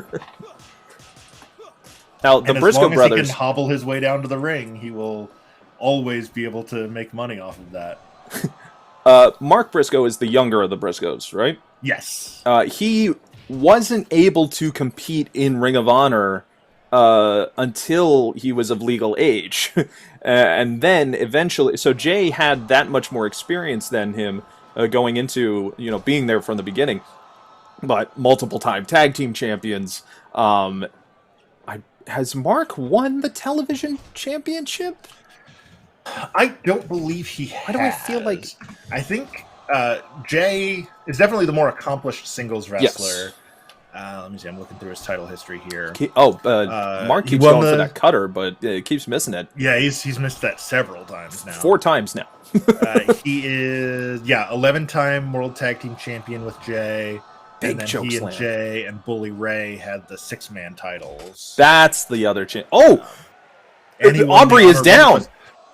Now, the Briscoe brothers... as long as he can hobble his way down to the ring, he will always be able to make money off of that. Mark Briscoe is the younger of the Briscoes, right? Yes. He wasn't able to compete in Ring of Honor until he was of legal age. And then eventually... So Jay had that much more experience than him going into, being there from the beginning. But multiple-time tag team champions... Has Mark won the television championship? I don't believe he has. Why do I feel like... I think Jay is definitely the more accomplished singles wrestler. Yes. Let me see. I'm looking through his title history here. Mark keeps going for that cutter, but keeps missing it. Yeah, he's missed that several times now. 4 times now. He is, 11-time World Tag Team Champion with Jay. Big and then choke he slam. And Jay and Bully Ray had the 6-man titles. That's the other champ. Oh! And Aubrey is down!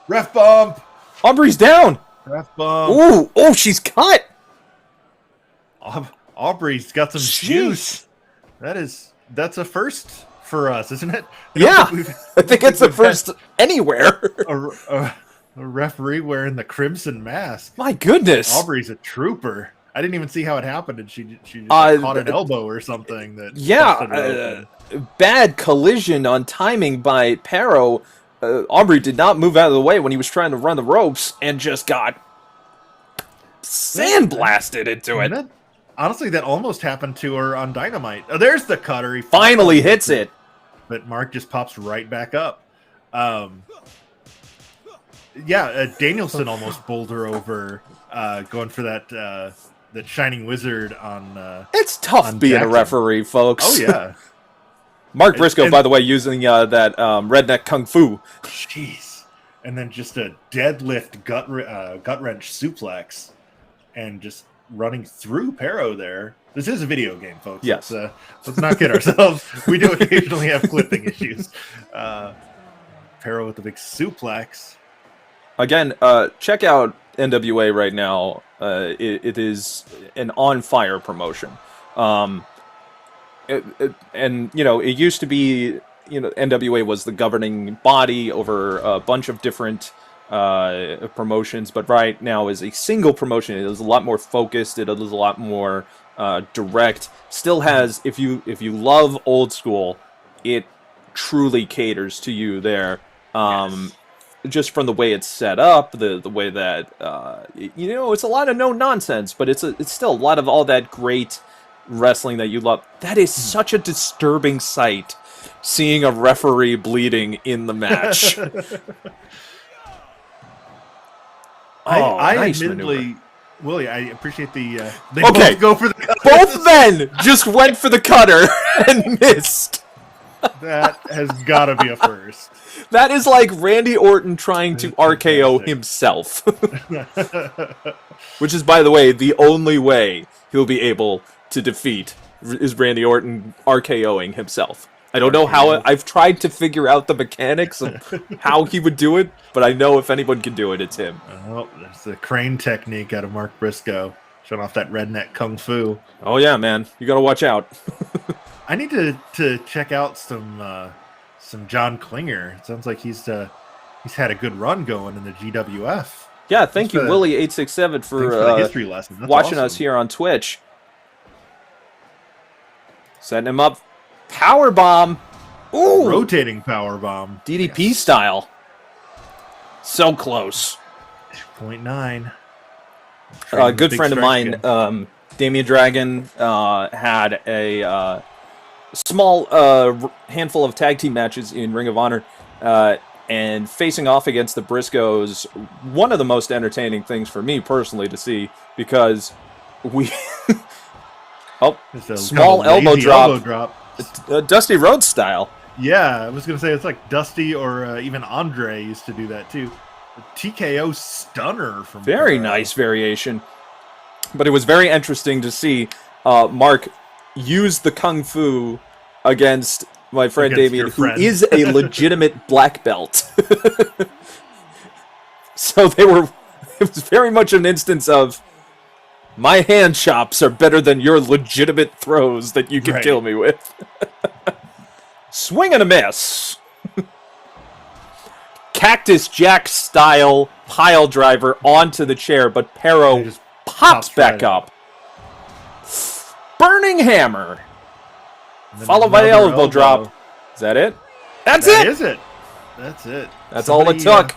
Ref bump! Aubrey's down! Ref bump! Ooh! Oh, she's cut! Aubrey's got some juice. That's a first for us, isn't it? I think it's the first anywhere. A referee wearing the crimson mask. My goodness! Aubrey's a trooper. I didn't even see how it happened, and she just caught an elbow or something. Bad collision on timing by Pero. Aubrey did not move out of the way when he was trying to run the ropes, and just got sandblasted into it. Honestly, that almost happened to her on Dynamite. Oh, there's the cutter. He finally hits it. But Mark just pops right back up. Danielson almost bowled her over going for that Shining Wizard on... it's tough on being Jackson. A referee, folks. Oh, yeah. Mark Briscoe, by the way, using that redneck kung fu. Jeez. And then just a deadlift gut wrench suplex. And just running through Pero there. This is a video game, folks. Yes. Let's not kid ourselves. We do occasionally have clipping issues. Pero with the big suplex. Again, check out NWA right now, it is an on-fire promotion. And, you know, it used to be, you know, NWA was the governing body over a bunch of different promotions, but right now is a single promotion. It is a lot more focused. It is a lot more direct. Still has, if you love old school, it truly caters to you there. Yes. Just from the way it's set up, the way that you know, it's a lot of no nonsense, but it's still a lot of all that great wrestling that you love. That is such a disturbing sight, seeing a referee bleeding in the match. I nice admittedly, maneuver. Willie, I appreciate the. They Okay. both go for the cutter. Both men just went for the cutter and missed. That has got to be a first. That is like Randy Orton trying to RKO himself. Which is, by the way, the only way he'll be able to defeat is Randy Orton RKOing himself. I don't know how I've tried to figure out the mechanics of how he would do it, but I know if anyone can do it, it's him. Oh, there's the crane technique out of Mark Briscoe, showing off that redneck kung fu. Oh yeah, man, you gotta watch out. I need to check out some John Klinger. It sounds like he's had a good run going in the GWF. Yeah, thank you, Willie867, for the history lesson. That's watching awesome. us here on Twitch. Setting him up. Power bomb. Ooh. Rotating power bomb. DDP style. So close. 2.9. A good friend of mine, Damian Dragon, had a small handful of tag team matches in Ring of Honor, and facing off against the Briscoes, one of the most entertaining things for me personally to see, because we small elbow drop. Dusty Rhodes style. Yeah, I was going to say it's like Dusty or even Andre used to do that too. A TKO stunner from very nice variation. But it was very interesting to see Mark use the Kung Fu against my friend Damien, who is a legitimate black belt. So it was very much an instance of, my hand chops are better than your legitimate throws that you can kill me with. Swing and a miss. Cactus Jack style pile driver onto the chair, but Pero pops back up. Burning hammer. Followed by the elbow drop. Is that it? That's it! That's it. That's all it took.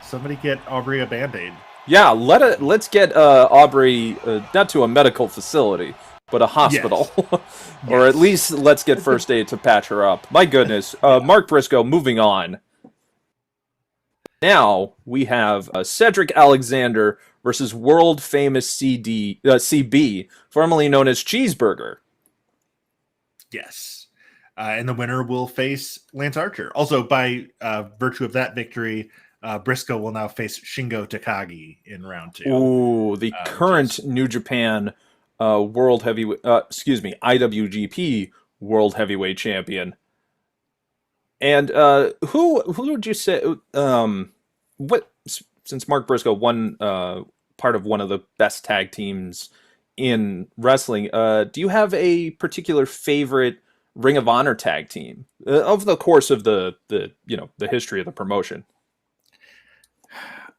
Somebody get Aubrey a Band-Aid. Yeah, let's get Aubrey not to a medical facility, but a hospital. Yes. Or at least let's get first aid to patch her up. My goodness. Mark Briscoe, moving on. Now we have Cedric Alexander versus world famous CB, formerly known as Cheeseburger. Yes. And the winner will face Lance Archer. Also, by virtue of that victory, Briscoe will now face Shingo Takagi in round 2. Ooh, the current New Japan World Heavyweight, IWGP World Heavyweight Champion. And who would you say? Since Mark Briscoe won part of one of the best tag teams in wrestling, do you have a particular favorite Ring of Honor tag team over the course of the history of the promotion?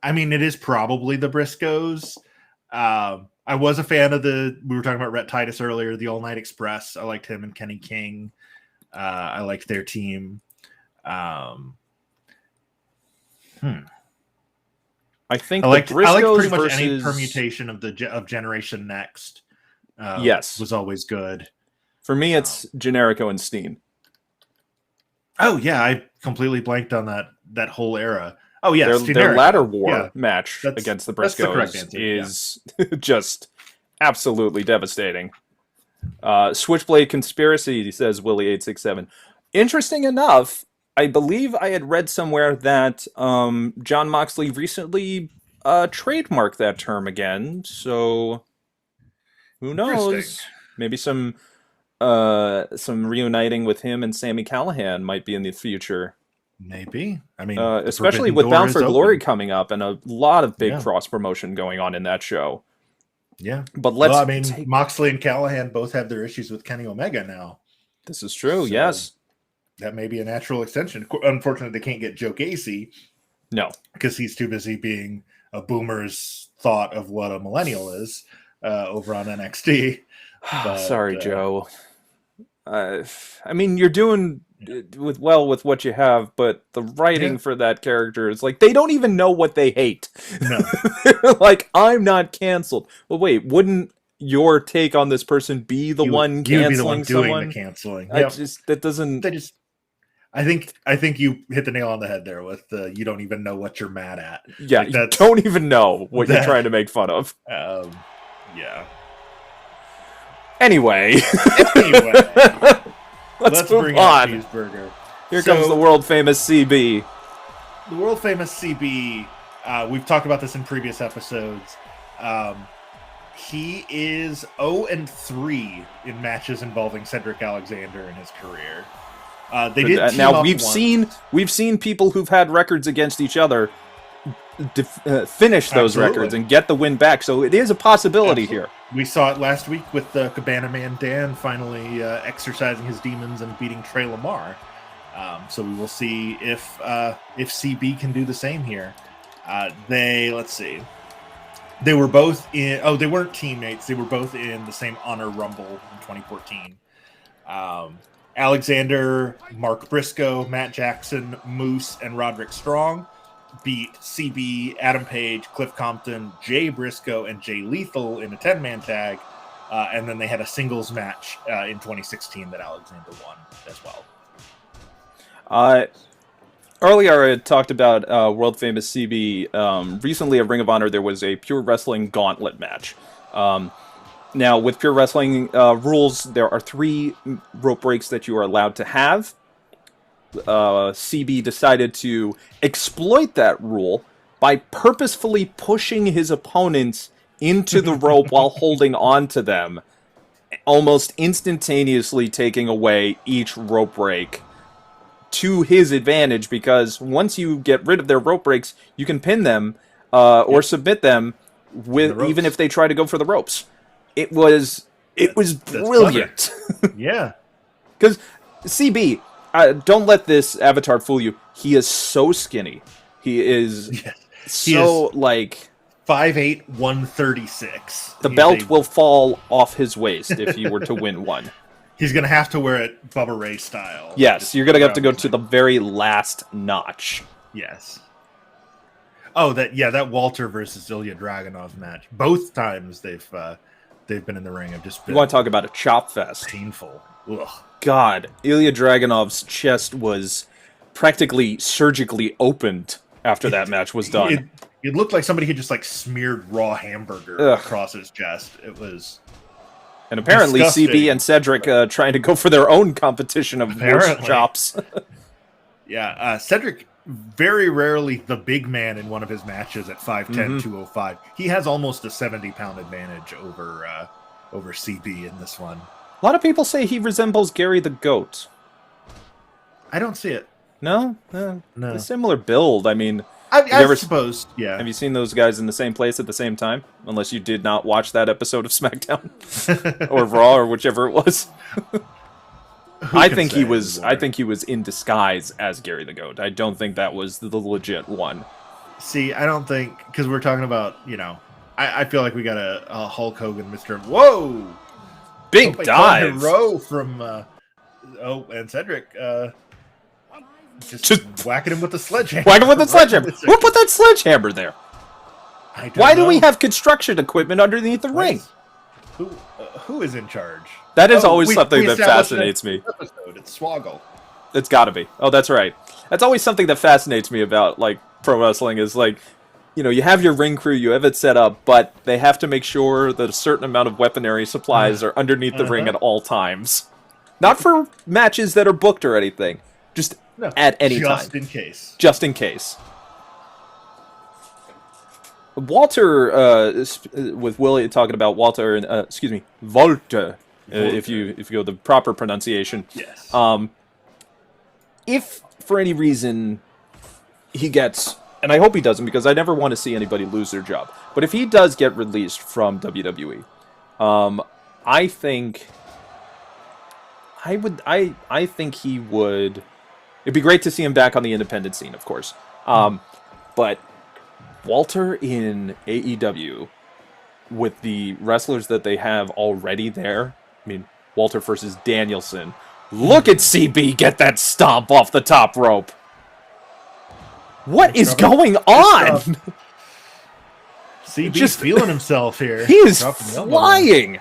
I mean, it is probably the Briscoes. I was a fan of we were talking about Rhett Titus earlier, the All Night Express. I liked him and Kenny King. I liked their team. I think I liked pretty much versus... any permutation of Generation Next. Yes, was always good. For me, it's Generico and Steen. Oh yeah, I completely blanked on that whole era. Oh yeah, their ladder war match against the Briscoes is just absolutely devastating. Switchblade Conspiracy, says Willie867. Interesting enough, I believe I had read somewhere that John Moxley recently trademarked that term again. So who knows? Maybe some reuniting with him and Sami Callihan might be in the future. Maybe. I mean, especially with Bound for Glory coming up and a lot of big cross promotion going on in that show. Yeah. But Moxley and Callahan both have their issues with Kenny Omega now. This is true, yes. That may be a natural extension. Unfortunately, they can't get Joe Gacy. No. Because he's too busy being a boomer's thought of what a millennial is over on NXT. But, sorry, Joe. I mean, you're doing with what you have, but the writing for that character is like, they don't even know what they hate. No. Like, I'm not canceled. Well, wait, wouldn't your take on this person be the one canceling someone? The canceling. Yep. I think you hit the nail on the head there with you don't even know what you're mad at. Yeah, you don't even know what you're trying to make fun of. Yeah. Anyway. Let's move bring on. Cheeseburger. Here comes the world-famous CB. The world-famous CB, we've talked about this in previous episodes. He is 0-3 in matches involving Cedric Alexander in his career. They did now we've seen people who've had records against each other finish those records and get the win back, so it is a possibility here. We saw it last week with the Cabana Man Dan finally exercising his demons and beating Trey Lamar. So we will see if CB can do the same here. Let's see. They were both in. Oh, they weren't teammates. They were both in the same Honor Rumble in 2014. Alexander, Mark Briscoe, Matt Jackson, Moose, and Roderick Strong beat CB, Adam Page, Cliff Compton, Jay Briscoe, and Jay Lethal in a 10-man tag. And then they had a singles match in 2016 that Alexander won as well. Earlier I had talked about world-famous CB. Recently at Ring of Honor there was a Pure Wrestling Gauntlet match. Now, with Pure Wrestling rules, there are 3 rope breaks that you are allowed to have. CB decided to exploit that rule by purposefully pushing his opponents into the rope while holding on to them, almost instantaneously taking away each rope break to his advantage, because once you get rid of their rope breaks, you can pin them or submit them with even if they try to go for the ropes. It was brilliant. Yeah. Because CB, don't let this avatar fool you. He is so skinny. He is 5'8", 136. The belt will fall off his waist if he were to win one. He's going to have to wear it Bubba Ray style. Yes, you're going to have to go to the very last notch. Yes. Oh, that Walter versus Ilya Dragunov match. Both times they've been in the ring. I've just been. You want to talk about a chop fest? Painful. Ugh. God, Ilya Dragunov's chest was practically surgically opened after that match was done. It looked like somebody had just smeared raw hamburger across his chest. It was. And apparently disgusting. CB and Cedric trying to go for their own competition of worst chops. Yeah, Cedric, very rarely the big man in one of his matches at 5'10", 205. He has almost a 70-pound advantage over CB in this one. A lot of people say he resembles Gary the Goat. I don't see it. No? No. A similar build. I mean... I suppose, yeah. Have you seen those guys in the same place at the same time? Unless you did not watch that episode of SmackDown. Or Raw, or whichever it was. I think he was in disguise as Gary the Goat. I don't think that was the legit one. See, I don't think... Because we're talking about, I feel like we got a Hulk Hogan, Mr. Whoa! Big dive! Hero from... and Cedric... Just whacking him with the sledgehammer. Whacking with the sledgehammer. Who put that sledgehammer there? Why do we have construction equipment underneath the ring? Who is in charge? That is always something that fascinates me. It's Swoggle. It's got to be. Oh, that's right. That's always something that fascinates me about pro wrestling is you have your ring crew, you have it set up, but they have to make sure that a certain amount of weaponry supplies are underneath the ring at all times. Not for matches that are booked or anything. Just at any time. Just in case. Just in case. Walter, with Willie talking about Walter, and Walter, if you go the proper pronunciation. Yes. if for any reason he gets, and I hope he doesn't because I never want to see anybody lose their job, but if he does get released from WWE, I think he would. It'd be great to see him back on the independent scene, of course. But Walter in AEW, with the wrestlers that they have already there, I mean, Walter versus Danielson. Look at CB get that stomp off the top rope. What is going on? CB just feeling himself here. He is flying.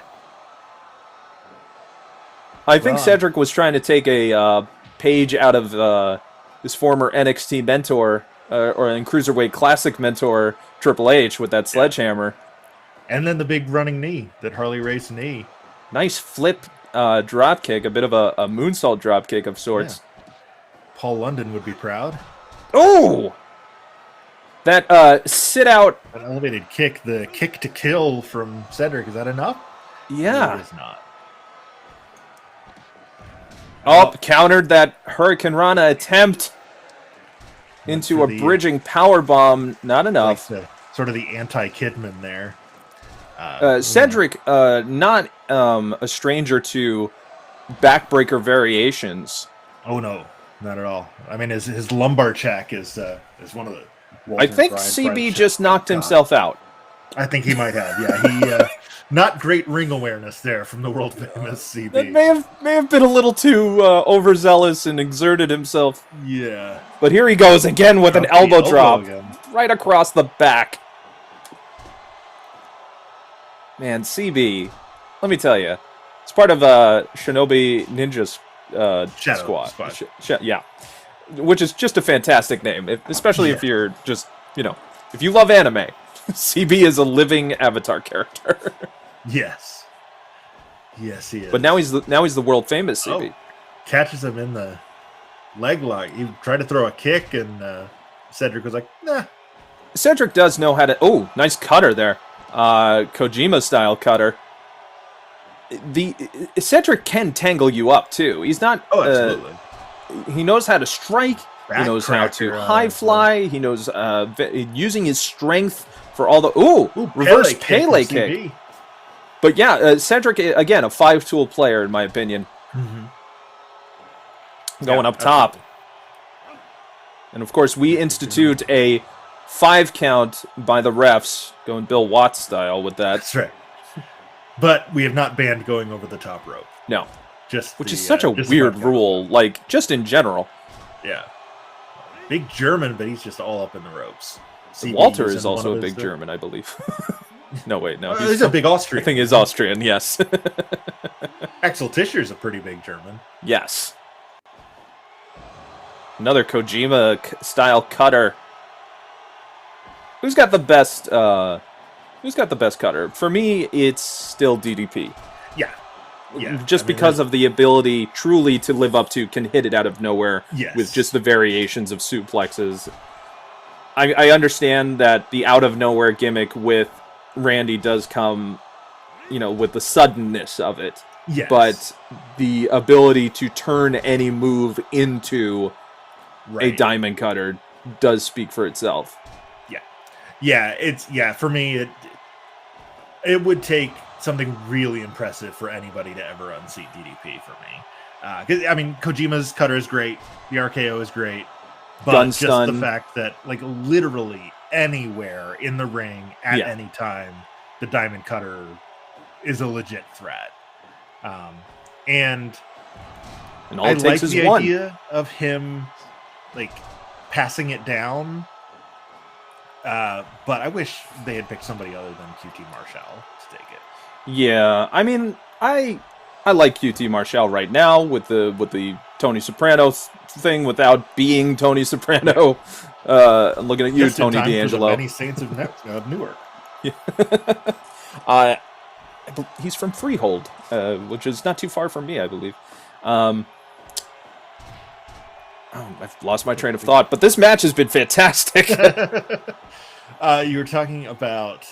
I think Cedric was trying to take a page out of his former NXT mentor, or in Cruiserweight Classic mentor, Triple H, with that sledgehammer. And then the big running knee, that Harley Race knee. Nice flip drop kick, a bit of a moonsault drop kick of sorts. Yeah. Paul London would be proud. Oh! That sit out. An elevated kick, the kick to kill from Cedric. Is that enough? Yeah. No, it is not. Oh, countered that Hurricane Rana attempt into a bridging powerbomb. Not enough. Like sort of the anti-Kidman there. Cedric, not a stranger to backbreaker variations. Oh no, not at all. I mean, his lumbar check is one of the. I think CB just knocked himself out. I think he might have. Yeah, he not great ring awareness there from the world famous CB. That may have been a little too overzealous and exerted himself. Yeah. But here he goes again with an elbow drop right across the back. Man, CB, let me tell you, it's part of Shinobi Ninja Squad. Yeah, which is just a fantastic name, especially if you're just, if you love anime. CB is a living Avatar character. Yes. Yes, he is. But now he's the world famous CB. Catches him in the leg lock. He tried to throw a kick, and Cedric was like, nah. Cedric does know how to... Oh, nice cutter there. Kojima style cutter. Cedric can tangle you up too. He's not. Oh, absolutely. He knows how to strike. He knows how to high fly. He knows using his strength for all the reverse Pele kick. But yeah, Cedric again, a 5-tool player in my opinion. Mm-hmm. Going up top, and of course we institute a 5 count by the refs, going Bill Watts style with that. That's right. But we have not banned going over the top rope. No. Which is such a weird rule, like, just in general. Yeah. Big German, but he's just all up in the ropes. Walter is also a big German, I believe. No, wait, no. He's a big Austrian. I think he's Austrian, yes. Axel Tischer's a pretty big German. Yes. Another Kojima-style cutter. Who's got the best cutter? For me, it's still DDP. Yeah. Just because of the ability truly to live up to, can hit it out of nowhere with just the variations of suplexes. I understand that the out of nowhere gimmick with Randy does come, with the suddenness of it. Yes. But the ability to turn any move into a diamond cutter does speak for itself. Yeah, for me, it would take something really impressive for anybody to ever unseat DDP for me. Because Kojima's cutter is great, the RKO is great, but Gun just stun. the fact that literally anywhere in the ring at any time, the diamond cutter is a legit threat. And all I it like takes is the one. idea of him passing it down. But I wish they had picked somebody other than QT Marshall to take it. Yeah, I like QT Marshall right now with the Tony Soprano thing without being Tony Soprano. I'm looking at you, Just Tony in time D'Angelo. For the many saints of Newark. Yeah. He's from Freehold, which is not too far from me, I believe. I've lost my train of thought, but this match has been fantastic. You were talking about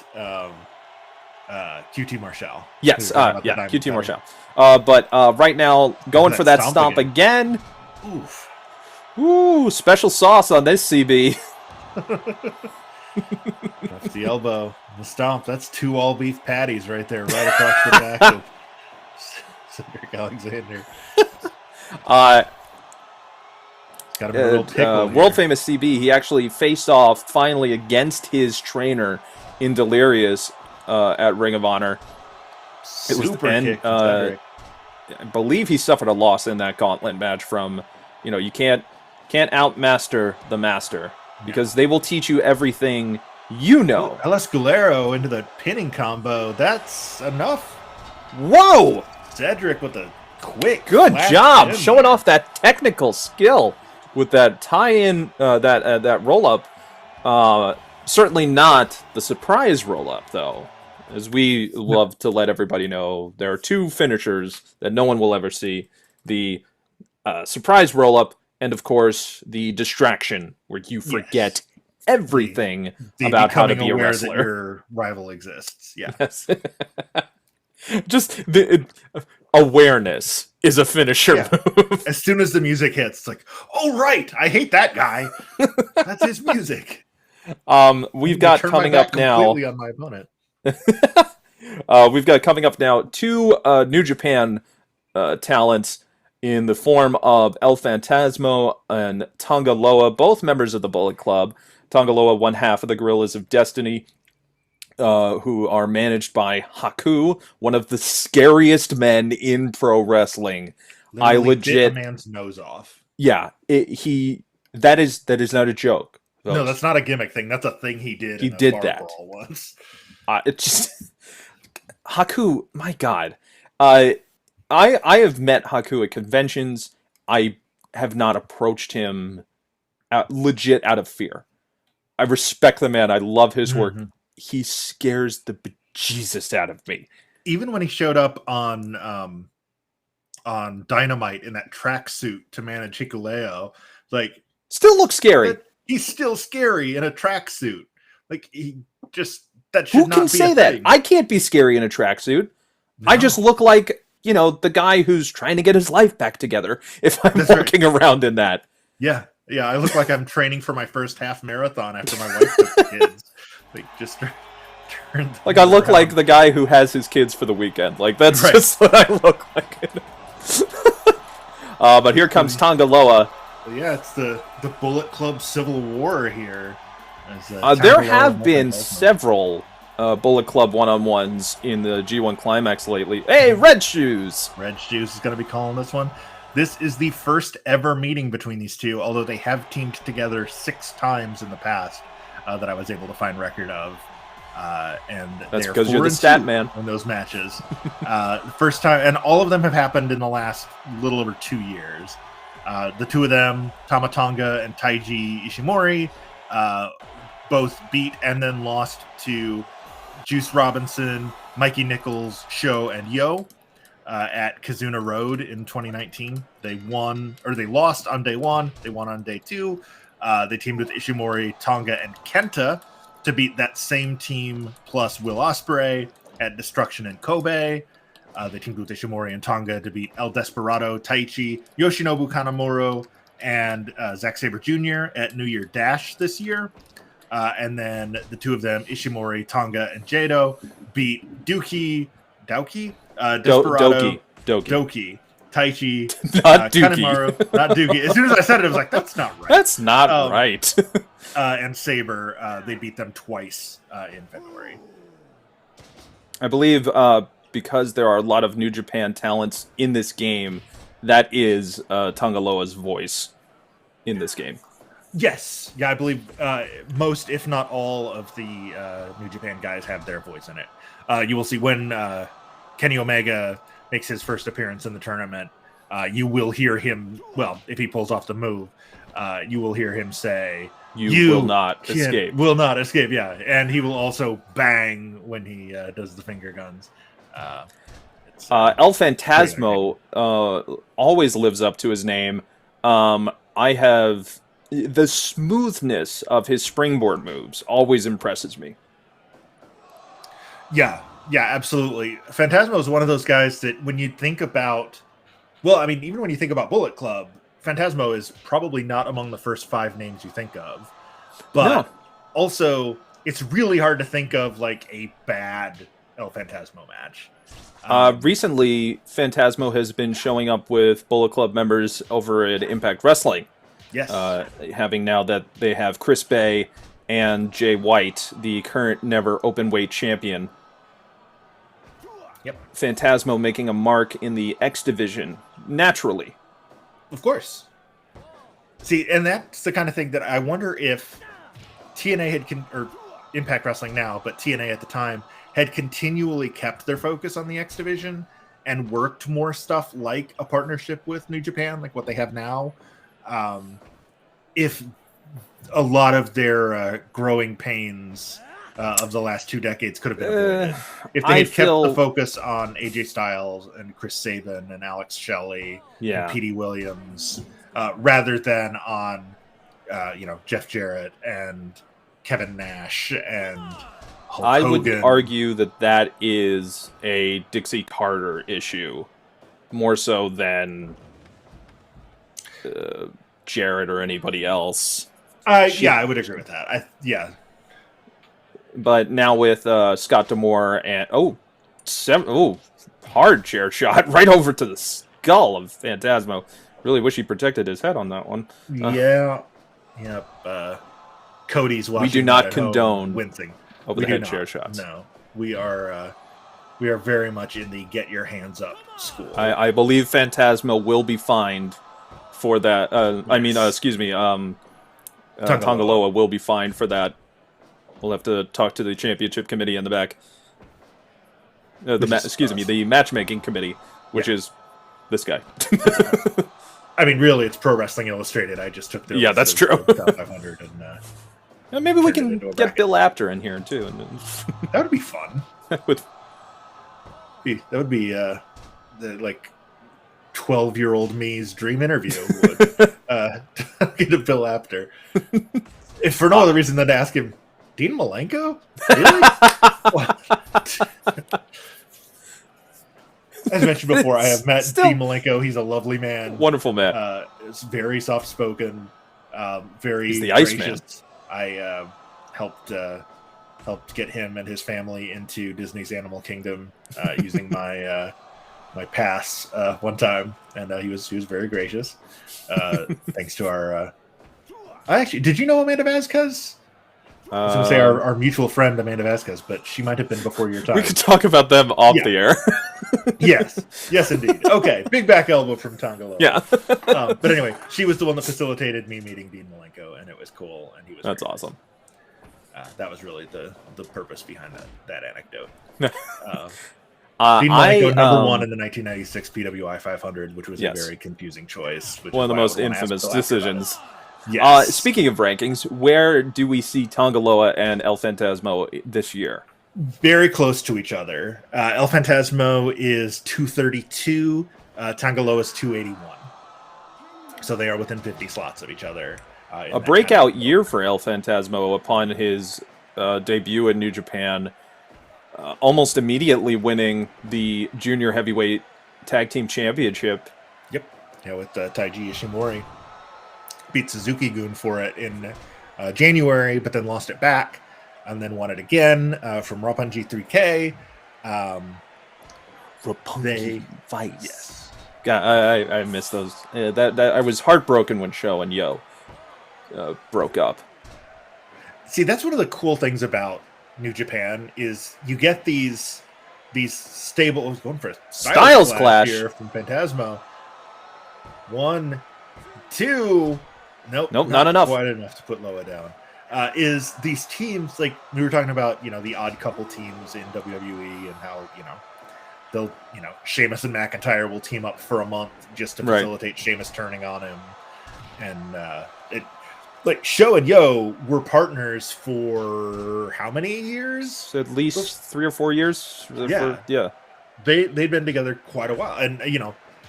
QT Marshall. Yes, QT Marshall. But right now, going for that stomp again. Oof. Ooh, special sauce on this CB. That's the elbow. The stomp. That's 2 all-beef patties right there, right across the back of Cedric Alexander. Got him a real tickle World famous CB. He actually faced off finally against his trainer in Delirious at Ring of Honor. Super kick from Cedric. I believe he suffered a loss in that Gauntlet match from, you can't outmaster the master because they will teach you everything you know. El Escalero into the pinning combo. That's enough. Whoa! Cedric with a quick. Good job showing off that technical skill with that tie-in, that roll-up. Certainly not the surprise roll-up, though. As we love to let everybody know, there are 2 finishers that no one will ever see. The surprise roll-up, and of course, the distraction, where you forget everything about how to be a wrestler. That your rival exists. Yeah. Yes. Just the awareness is a finisher move. As soon as the music hits, it's like, oh, right, I hate that guy. That's his music. We've got coming up now. Completely on my opponent. We've got coming up now 2 New Japan talents in the form of El Phantasmo and Tonga Loa, both members of the Bullet Club. Tonga Loa, one half of the Gorillas of Destiny, who are managed by Haku, one of the scariest men in pro wrestling. Literally I legit bit a man's nose off. Yeah, that is not a joke. Folks. No, that's not a gimmick thing. That's a thing he did. He did that once. It just Haku, my God. I have met Haku at conventions. I have not approached him legit out of fear. I respect the man. I love his work. He scares the bejesus out of me. Even when he showed up on Dynamite in that tracksuit to manage Hikuleo, like, still looks scary. He's still scary in a tracksuit. Like, he just that should Who not can be say a that? thing. I can't be scary in a tracksuit. No. I just look like, the guy who's trying to get his life back together if I'm walking around in that. Yeah. Yeah, I look like I'm training for my first half marathon after my wife took the kids. Like, just turn. Like, I look like the guy who has his kids for the weekend. Like, that's just what I look like. But here comes Tonga Loa. Yeah, it's the Bullet Club Civil War here. There have been several Bullet Club one-on-ones in the G1 Climax lately. Hey, Red Shoes! Red Shoes is going to be calling this one. This is the first ever meeting between these two, although they have teamed together 6 times in the past that I was able to find record of. And that's because you're the stat man in those matches. First time, and all of them have happened in the last little over 2 years. The 2 of them, Tama Tonga and Taiji Ishimori, both beat and then lost to Juice Robinson, Mikey Nichols, Sho, and Yo at Kazuna Road in 2019. They lost on day 1. They won on day 2. They teamed with Ishimori, Tonga, and Kenta to beat that same team plus Will Ospreay at Destruction in Kobe. They teamed with Ishimori and Tonga to beat El Desperado, Taichi, Yoshinobu Kanemaru, and Zack Sabre Jr. at New Year Dash this year. And then the 2 of them, Ishimori, Tonga, and Jado, beat Doki, Desperado, Doki, Taichi, not Dookie. Kanemaru, not Dookie. As soon as I said it, I was like, that's not right. That's not right. And Sabre, they beat them twice in February. I believe because there are a lot of New Japan talents in this game, that is Tonga Loa's voice in this game. Yes. Yeah, I believe most, if not all, of the New Japan guys have their voice in it. You will see when Kenny Omega makes his first appearance in the tournament, you will hear him, well, if he pulls off the move, you will hear him say, You will not escape. Will not escape, yeah. And he will also bang when he does the finger guns. El Phantasmo always lives up to his name. I have... The smoothness of his springboard moves always impresses me. Yeah, absolutely. Phantasmo is one of those guys that when you think about... Well, I mean, even when you think about Bullet Club, Phantasmo is probably not among the first 5 names you think of, but No. also it's really hard to think of like a bad El Phantasmo match. Recently, Phantasmo has been showing up with Bullet Club members over at Impact Wrestling. Yes. Having now that they have Chris Bay and Jay White, the current never openweight champion. Yep. Phantasmo making a mark in the X division naturally. Of course. See, and that's the kind of thing that I wonder if TNA had or Impact Wrestling now, but TNA at the time had continually kept their focus on the X division and worked more stuff like a partnership with New Japan, like what they have now. If a lot of their growing pains of the last 2 decades could have been avoided. If they had kept the focus on AJ Styles and Chris Sabin and Alex Shelley and Petey Williams, rather than on Jeff Jarrett and Kevin Nash and Hulk I Hogan. would argue that is a Dixie Carter issue, more so than Jarrett or anybody else. I would agree with that. But now with Scott D'Amore and hard chair shot right over to the skull of Phantasmo. Really wish he protected his head on that one. Cody's watching. We do not condone wincing over the head chair shots. No, we are very much in the get your hands up school. I believe Phantasmo will be fined for that. Tongaloa will be fined for that. We'll have to talk to the championship committee in the back. The matchmaking committee, which is this guy. I mean, really, it's Pro Wrestling Illustrated. I just took their yeah, that's true. Top 500 and maybe we can get Bill Apter in here too. That would be fun. That would be the 12-year-old me's dream interview. Get a Bill Apter, if for no other reason than to ask him, Dean Malenko? Really? As mentioned before, I have met Dean Malenko. He's a lovely man. Wonderful man. It's very soft-spoken, very He's the gracious. I helped get him and his family into Disney's Animal Kingdom using my my pass one time, and he was very gracious. Thanks to our... did you know Amanda Vasquez? I was going to say our mutual friend, Amanda Vasquez, but she might have been before your time. We could talk about them off the air. Yes, indeed. Okay, big back elbow from Tongaloa. Yeah. But anyway, she was the one that facilitated me meeting Dean Malenko, and it was cool. And he was That's awesome. That was really the purpose behind that anecdote. Dean Malenko, number 1 in the 1996 PWI 500, which was a very confusing choice. One of the most infamous decisions. Yes. Speaking of rankings, where do we see Tongaloa and El Phantasmo this year? Very close to each other. El Phantasmo is 232. Tongaloa is 281. So they are within 50 slots of each other. A breakout year for El Phantasmo upon his debut in New Japan. Almost immediately winning the Junior Heavyweight Tag Team Championship. Yep. Yeah, with Taiji Ishimori. Beat Suzuki-gun for it in January, but then lost it back, and then won it again from Roppongi 3K. Roppongi Vice. Yes. God, I miss those. That I was heartbroken when Sho and Yo broke up. See, that's one of the cool things about New Japan is you get these stable. I was going for a Styles clash here from Phantasmo. 1, 2. Nope, not enough. Quite enough to put Loa down. Is these teams, like we were talking about, the odd couple teams in WWE and how, they'll, Sheamus and McIntyre will team up for a month just to facilitate Sheamus turning on him. And Sho and Yo were partners for how many years? At least 3 or 4 years. Yeah. They'd been together quite a while. And,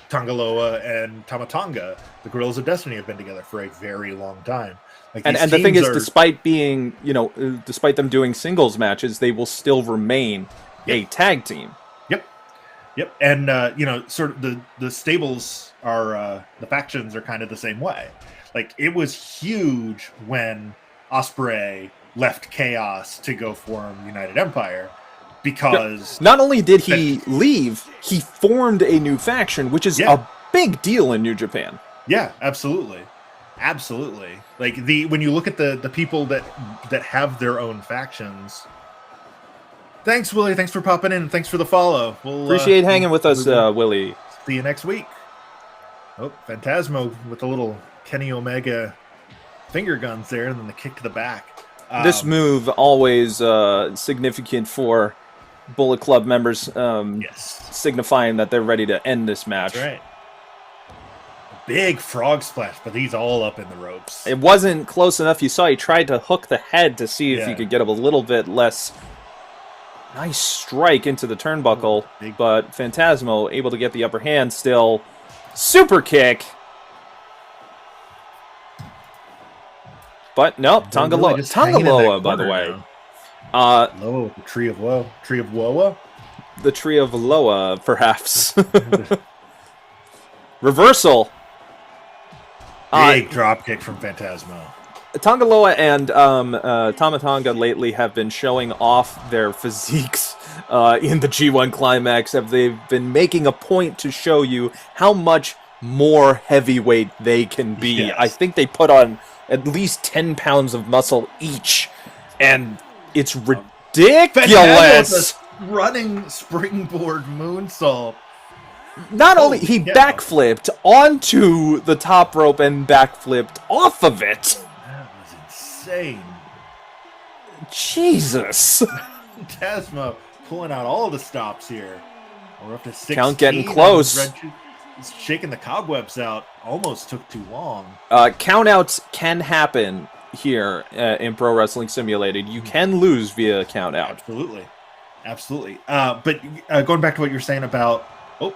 Tongaloa and Tamatonga, the Gorillas of Destiny, have been together for a very long time. And the thing is, despite being, despite them doing singles matches, they will still remain a tag team. Yep. Yep, and sort of the stables are the factions are kind of the same way. Like it was huge when Ospreay left Chaos to go form United Empire, because not only did he leave, he formed a new faction, which is a big deal in New Japan. Yeah, absolutely. Like when you look at the people that have their own factions. Thanks, Willie. Thanks for popping in. Thanks for the follow. We'll appreciate hanging with us, Willie. See you next week. Oh, Phantasmo with a little Kenny Omega finger guns there, and then the kick to the back. This move always significant for Bullet Club members, signifying that they're ready to end this match. That's right. Big frog splash, but he's all up in the ropes. It wasn't close enough. You saw he tried to hook the head to see if he could get a little bit less. Nice strike into the turnbuckle, but Phantasmo able to get the upper hand still. Super kick. But nope, Tongaloa, by the way. Loa, the Tree of Woe. Tree of Woa? The Tree of Loa, perhaps. Reversal. Big drop kick from Phantasmo. Tongaloa and Tamatonga lately have been showing off their physiques in the G1 Climax. They've been making a point to show you how much more heavyweight they can be. Yes. I think they put on at least 10 pounds of muscle each, and it's ridiculous. Running springboard moonsault. Not only he backflipped onto the top rope and backflipped off of it. That was insane. Jesus. Tasmo pulling out all the stops here. We're up to 16. Count getting close. He's shaking the cobwebs out. Almost took too long. Countouts can happen here in Pro Wrestling Simulated. You can lose via countout. Absolutely. But going back to what you're saying about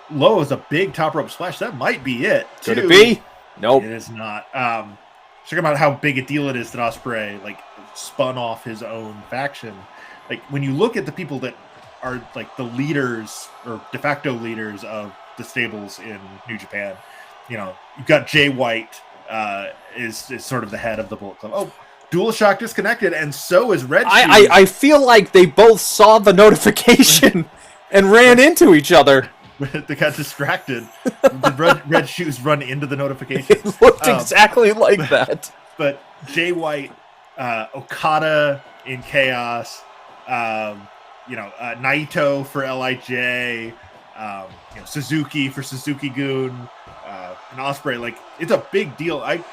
Low is a big top rope splash. That might be it. Could it be? Nope. It is not. Talking about how big a deal it is that Ospreay spun off his own faction. Like when you look at the people that are like the leaders or de facto leaders of the stables in New Japan, you've got Jay White is sort of the head of the Bullet Club. Oh, DualShock disconnected, and so is Red Shoes. I feel like they both saw the notification and ran into each other. They got distracted. The red Shoes run into the notification. It looked exactly like that. But Jay White, Okada in Chaos, Naito for LIJ, Suzuki for Suzuki-gun, and Ospreay. It's a big deal. And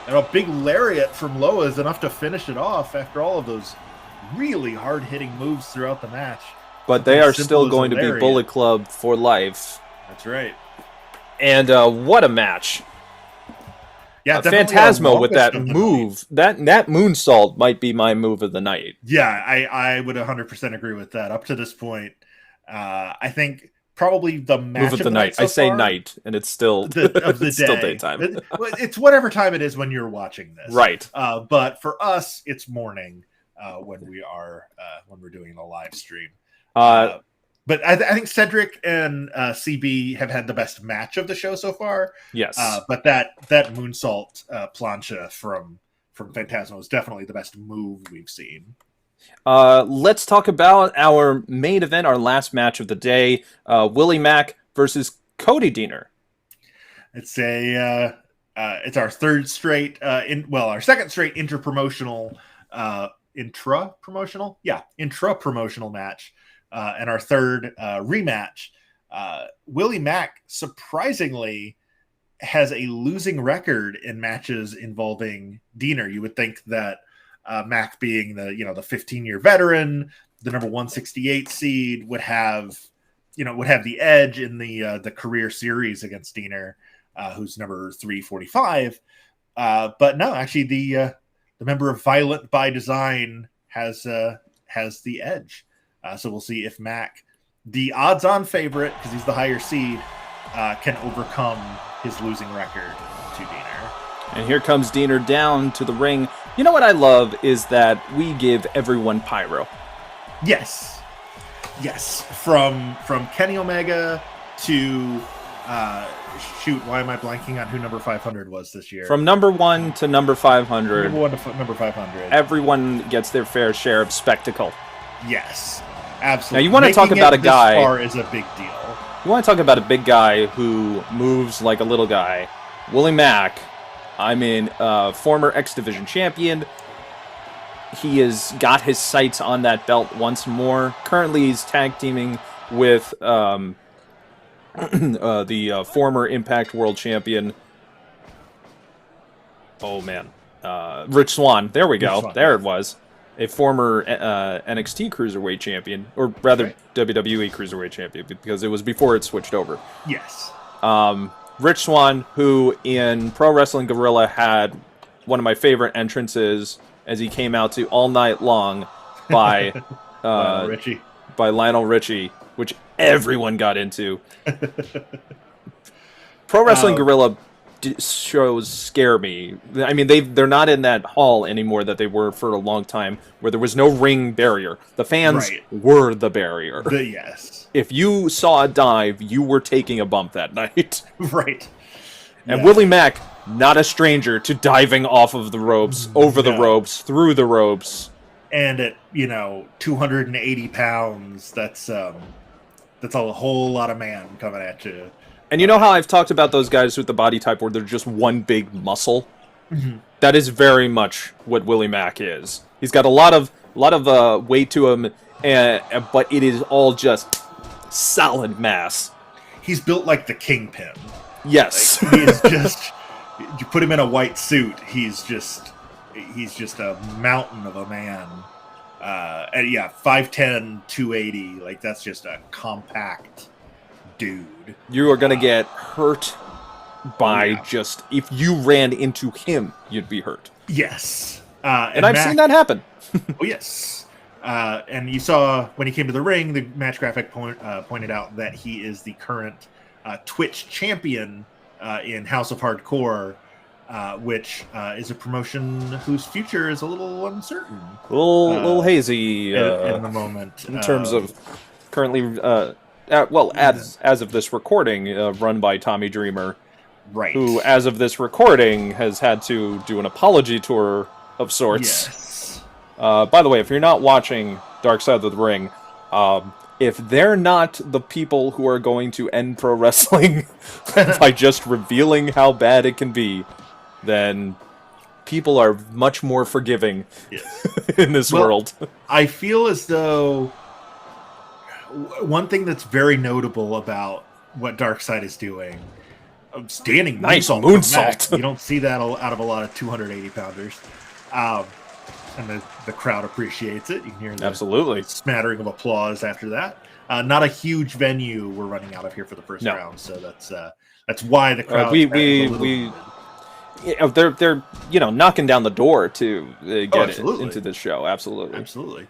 a big lariat from Loa is enough to finish it off after all of those really hard-hitting moves throughout the match. But they are still going to be Bullet Club for life. That's right. And what a match. Yeah, Phantasmo with that move. That moonsault might be my move of the night. Yeah, I would 100% agree with that. Up to this point, I think probably the match move of the night. I say night, and it's still of the day. Still daytime. It's whatever time it is when you're watching this, right? But for us, it's morning when we're doing the live stream. But I think Cedric and CB have had the best match of the show so far. Yes. But that moonsault plancha from Phantasmo is definitely the best move we've seen. Let's talk about our main event, our last match of the day. Willie Mack versus Cody Diener. It's it's our third straight our second straight intra-promotional match. And our third rematch. Willie Mack surprisingly has a losing record in matches involving Diener. You would think that Mack, being the 15-year veteran, the number 168 seed, would have the edge in the career series against Diener, who's number 345. But no, actually the member of Violent by Design has the edge. So we'll see if Mack, the odds-on favorite, because he's the higher seed, can overcome his losing record to Diener. And here comes Diener down to the ring. You know what I love is that we give everyone pyro. Yes. Yes, from Kenny Omega to shoot, why am I blanking on who number 500 was this year? From number 1 to number 500. Number 1 to number 500. Everyone gets their fair share of spectacle. Yes, absolutely. Now you want to talk about a guy. This far is a big deal. You want to talk about a big guy who moves like a little guy. Willie Mack, former X Division champion. He has got his sights on that belt once more. Currently, he's tag teaming with the former Impact World Champion. Oh man, Rich Swan. There we go. There it was. A former NXT Cruiserweight Champion, or rather WWE Cruiserweight Champion, because it was before it switched over. Yes. Rich Swan, who in Pro Wrestling Guerrilla had one of my favorite entrances as he came out to All Night Long by Lionel Richie, which everyone got into. Pro Wrestling Guerrilla shows scare me. I mean, they're not in that hall anymore that they were for a long time, where there was no ring barrier. The fans were the barrier. Yes. If you saw a dive, you were taking a bump that night. Right. And Willie Mack, not a stranger to diving off of the ropes, over the ropes, through the ropes. And at, 280 pounds, that's a whole lot of man coming at you. And you know how I've talked about those guys with the body type where they're just one big muscle? Mm-hmm. That is very much what Willie Mack is. He's got a lot of weight to him, but it is all just solid mass. He's built like the Kingpin. Yes. Like, he is just, you put him in a white suit, he's just a mountain of a man. And 5'10", 280, like that's just a compact dude. You are going to get hurt by just, if you ran into him, you'd be hurt. Yes. And I've seen that happen. Oh, yes. And you saw when he came to the ring, the match graphic pointed out that he is the current Twitch champion in House of Hardcore, which is a promotion whose future is a little uncertain. A little hazy in the moment. In terms of currently, as of this recording, run by Tommy Dreamer. Right. Who, as of this recording, has had to do an apology tour of sorts. Yes. By the way, if you're not watching Dark Side of the Ring, if they're not the people who are going to end pro wrestling by just revealing how bad it can be, then people are much more forgiving in this world. I feel as though one thing that's very notable about what Darkseid is doing, standing moonsault. You don't see that out of a lot of 280-pounders. And the crowd appreciates it. You can hear the smattering of applause after that. Not a huge venue we're running out of here for the first round, so that's why the crowd. They're knocking down the door to get into this show. Absolutely.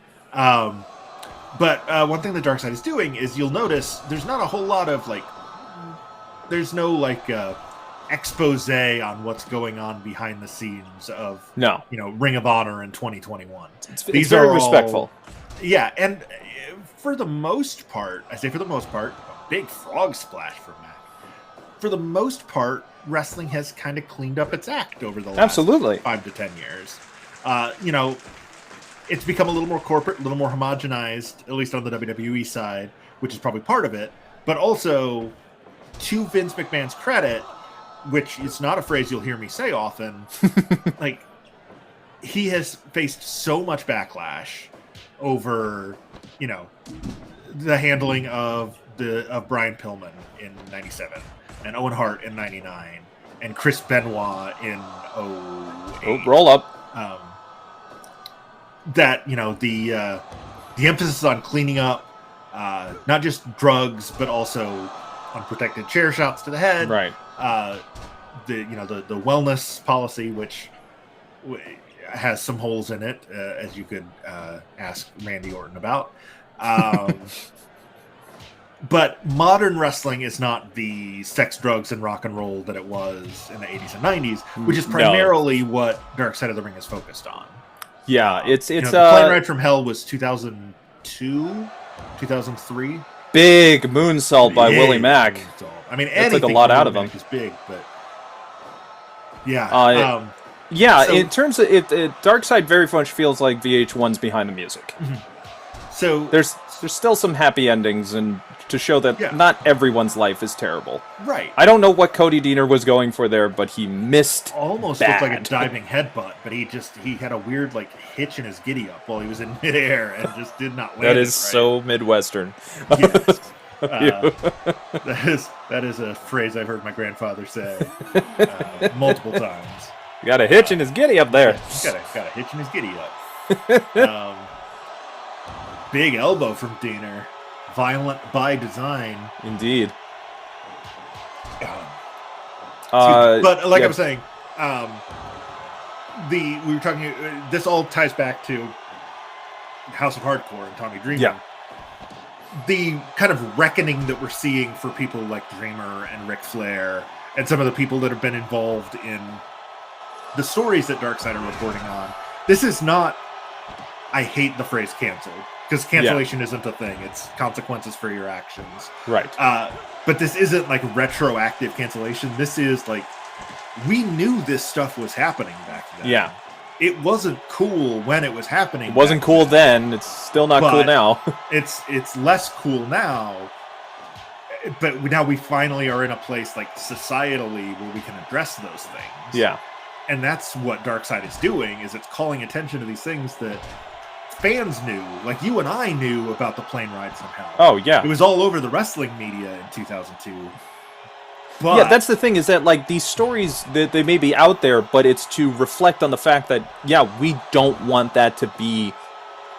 But one thing that Darkseid is doing is you'll notice there's not a whole lot of there's no expose on what's going on behind the scenes of Ring of Honor in 2021. These are very respectful. Yeah, and for the most part, big frog splash for Mack. For the most part, wrestling has kind of cleaned up its act over the last 5 to 10 years. It's become a little more corporate, a little more homogenized, at least on the WWE side, which is probably part of it. But also, to Vince McMahon's credit, which is not a phrase you'll hear me say often, he has faced so much backlash over, the handling of Brian Pillman in '97 and Owen Hart in '99 and Chris Benoit in '08. Roll up. That the emphasis on cleaning up, not just drugs, but also unprotected chair shots to the head. Right. The wellness policy, which has some holes in it, as you could ask Randy Orton about. But modern wrestling is not the sex, drugs, and rock and roll that it was in the 80s and 90s, which is primarily what Dark Side of the Ring is focused on. Yeah, it's the Plane Ride from Hell was 2002, 2003. Big moonsault by Willie Mack. Moonsault. I mean, that took a lot out of him. Is big, but yeah. So, in terms of it, Darkseid very much feels like VH1's behind the music. So there's still some happy endings, and to show that not everyone's life is terrible. Right. I don't know what Cody Diener was going for there, but he missed. Almost bad. looked like a diving headbutt, but he had a weird hitch in his giddy up while he was in midair and just did not land. That is so Midwestern. Yes. That is a phrase I've heard my grandfather say multiple times. You got a hitch in his giddy up there. Got a hitch in his giddy up. Big elbow from Diener. Violent by design. Indeed. But like I was saying, we were talking. This all ties back to House of Hardcore and Tommy Dreamer. Yeah. The kind of reckoning that we're seeing for people like Dreamer and Ric Flair and some of the people that have been involved in the stories that Darkseid are reporting on. This is not, I hate the phrase canceled, because cancellation isn't a thing. It's consequences for your actions. Right. But this isn't like retroactive cancellation. This is like, we knew this stuff was happening back then. Yeah. It wasn't cool when it was happening. It wasn't cool then. It's still not cool now. it's less cool now. But now we finally are in a place like societally where we can address those things. Yeah. And that's what Darkseid is doing, is it's calling attention to these things that fans knew. Like you and I knew about the plane ride somehow. Oh, yeah. It was all over the wrestling media in 2002. But, yeah, that's the thing, is that like these stories, they may be out there, but it's to reflect on the fact that, we don't want that to be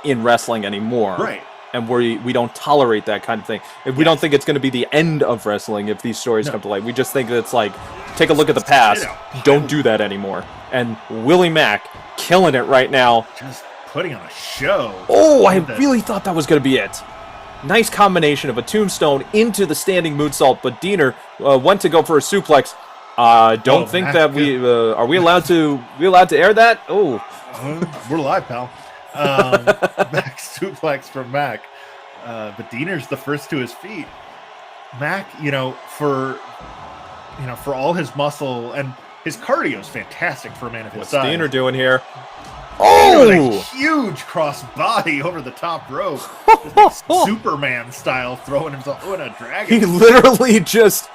in wrestling anymore. Right. And we don't tolerate that kind of thing. We don't think it's going to be the end of wrestling if these stories come to light. We just think that it's like, take a look at the past, don't do that anymore. And Willie Mack, killing it right now. Just putting on a show. Oh, I really thought that was going to be it. Nice combination of a tombstone into the standing moonsault, but Diener went to go for a suplex. Don't think that are we allowed to air that? Oh, we're live, pal. Back suplex from Mack, but Diener's the first to his feet. Mack, for all his muscle and his cardio is fantastic for a man of his size. What's Diener doing here? Oh, a huge cross body over the top rope. Superman style, throwing himself in a dragon. He literally just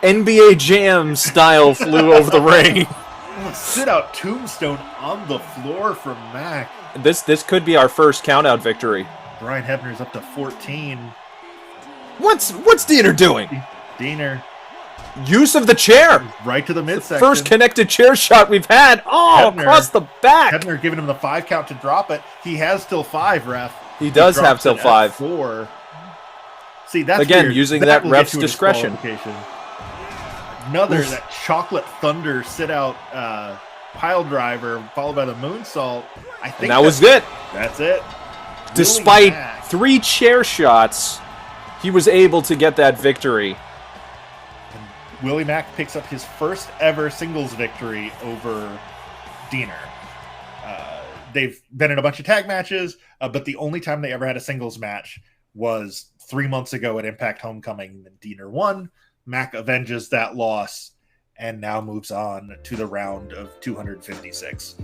NBA Jam style flew over the ring. Sit out tombstone on the floor from Mack. This could be our first countout victory. Brian Hebner's up to 14. What's Diener doing? Diener. Use of the chair. Right to the midsection. First connected chair shot we've had. Oh, Hebner, across the back. Hebner giving him the 5 count to drop it. He has till 5, ref. He does have till 5. 4. See, that's again weird. Using that ref's discretion. Another that chocolate thunder sit out pile driver followed by the moonsault. I think that was it. That's it. Despite 3 chair shots, he was able to get that victory. Willie Mack picks up his first ever singles victory over Diener. They've been in a bunch of tag matches, but the only time they ever had a singles match was 3 months ago at Impact Homecoming. And Diener won. Mack avenges that loss and now moves on to the round of 256,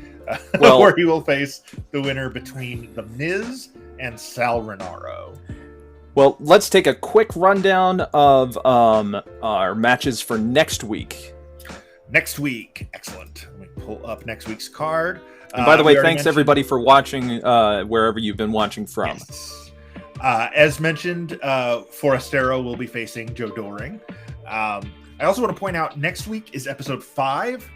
where he will face the winner between The Miz and Sal Rinauro. Well, let's take a quick rundown of our matches for next week. Next week. Excellent. Let me pull up next week's card. And by the way, thanks everybody for watching wherever you've been watching from. Yes. As mentioned, Forastero will be facing Joe Doring. I also want to point out next week is episode 5.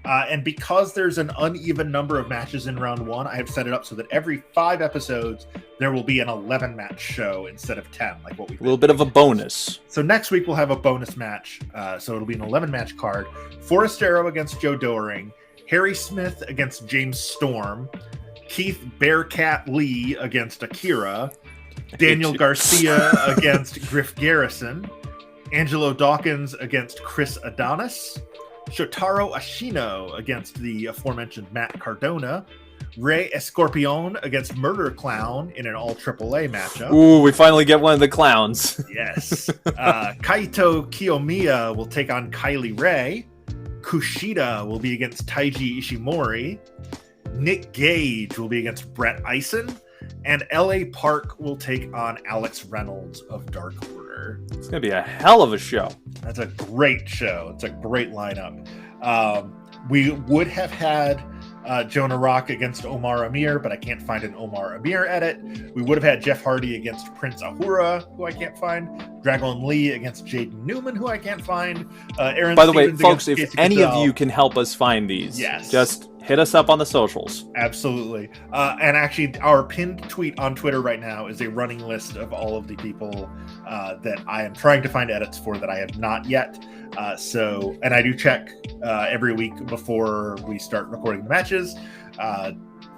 And because there's an uneven number of matches in round 1, I have set it up so that every 5 episodes, there will be an 11-match show instead of 10, like what we've A little bit of a bonus. So next week, we'll have a bonus match. So it'll be an 11-match card. Forastero against Joe Doring, Harry Smith against James Storm, Keith Bearcat Lee against Akira, Daniel Garcia against Griff Garrison, Angelo Dawkins against Chris Adonis, Shotaro Ashino against the aforementioned Matt Cardona, Rey Escorpion against Murder Clown in an all AAA matchup. Ooh, we finally get one of the clowns. Yes. Kaito Kiyomiya will take on Kylie Ray. Kushida will be against Taiji Ishimori. Nick Gage will be against Brett Eisen. And L.A. Park will take on Alex Reynolds of Dark Order. It's going to be a hell of a show. That's a great show. It's a great lineup. We would have had Jonah Rock against Omar Amir, but I can't find an Omar Amir edit. We would have had Jeff Hardy against Prince Ahura, who I can't find. Dragon Lee against Jaden Newman, who I can't find. Aaron By the way, Stevens folks, against if Casey any Cattell. of you can help us find these, Yes. just hit us up on the socials. Absolutely. And actually, our pinned tweet on Twitter right now is a running list of all of the people that I am trying to find edits for that I have not yet. And I do check every week before we start recording the matches.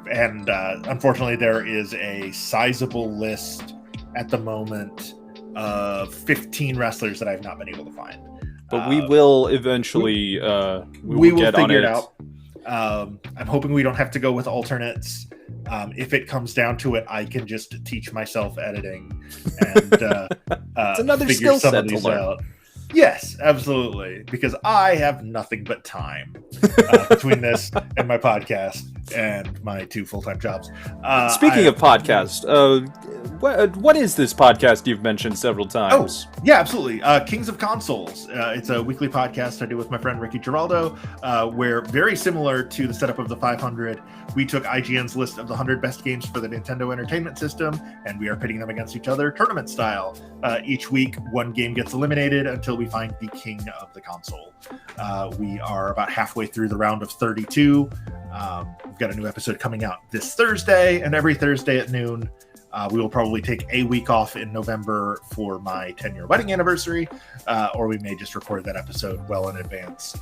Unfortunately, there is a sizable list at the moment of 15 wrestlers that I've not been able to find. But we will eventually we will get figure on it out. I'm hoping we don't have to go with alternates. If it comes down to it, I can just teach myself editing and it's another figure skill some set of to these learn. out. Yes, absolutely. Because I have nothing but time between this and my podcast and my 2 full-time jobs. Speaking of podcast, what is this podcast you've mentioned several times? Oh, yeah, absolutely. Kings of Consoles. It's a weekly podcast I do with my friend Ricky Giraldo, where very similar to the setup of the 500, we took IGN's list of the 100 best games for the Nintendo Entertainment System, and we are pitting them against each other tournament style. Each week, one game gets eliminated until we find the king of the console. We are about halfway through the round of 32. We've got a new episode coming out this Thursday, and every Thursday at noon, we will probably take a week off in November for my 10-year wedding anniversary, or we may just record that episode well in advance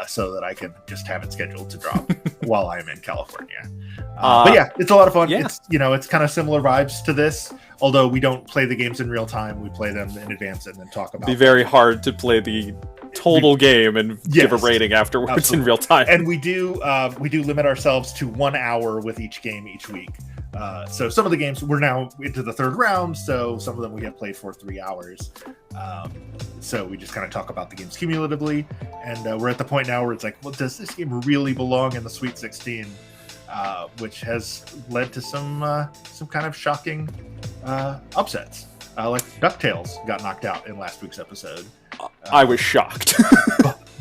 so that I can just have it scheduled to drop while I'm in California. But yeah, it's a lot of fun. Yeah. It's kind of similar vibes to this, although we don't play the games in real time. We play them in advance and then talk about It'd be very hard to play the total game and give a rating afterwards absolutely. in real time. And we do limit ourselves to 1 hour with each game each week. So some of the games, we're now into the 3rd round, so some of them we have played for 3 hours. So we just kind of talk about the games cumulatively, and we're at the point now where it's like, well, does this game really belong in the Sweet 16? Which has led to some kind of shocking upsets. Like DuckTales got knocked out in last week's episode. I was shocked.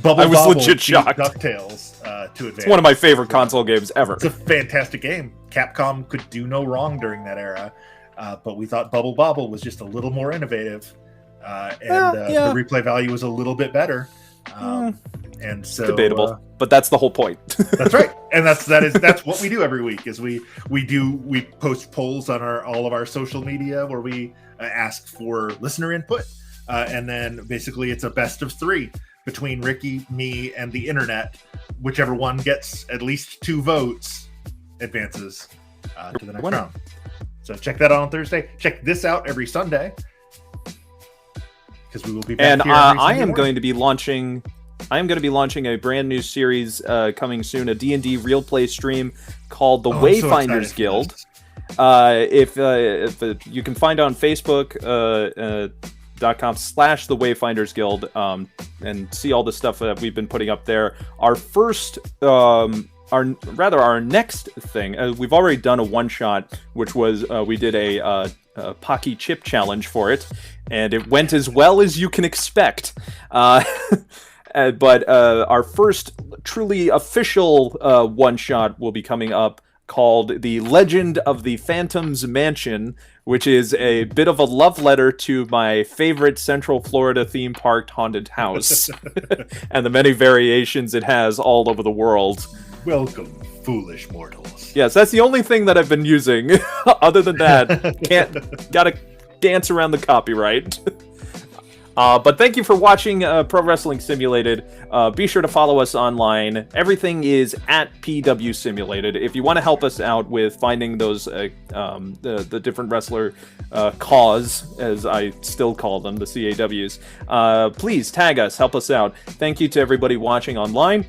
Bubble I was Bobble legit beat shocked. DuckTales to advance. It's one of my favorite console games ever. It's a fantastic game. Capcom could do no wrong during that era, but we thought Bubble Bobble was just a little more innovative, the replay value was a little bit better. And so debatable, but that's the whole point. That's right, and that's what we do every week. Is we post polls on all of our social media where we ask for listener input, and then basically it's a best of 3 between Ricky, me, and the internet. Whichever one gets at least 2 votes advances to the next round. So check that out on Thursday. Check this out every Sunday, because we will be back and here every I Sunday am morning. going to be launching a brand new series coming soon, a D&D real play stream called the Wayfinders so Guild. If you can find it on Facebook .com/the Wayfinders Guild and see all the stuff that we've been putting up there. Our first our next thing, we've already done a one-shot, which was we did a Pocky Chip challenge for it, and it went as well as you can expect. But our first truly official one-shot will be coming up, called The Legend of the Phantom's Mansion, which is a bit of a love letter to my favorite Central Florida theme park haunted house and the many variations it has all over the world. Welcome, foolish mortals. Yes, that's the only thing that I've been using. Other than that, gotta dance around the copyright. But thank you for watching Pro Wrestling Simulated. Be sure to follow us online. Everything is at PW Simulated. If you want to help us out with finding those the different wrestler cause, as I still call them, the CAWs, please tag us, help us out. Thank you to everybody watching online.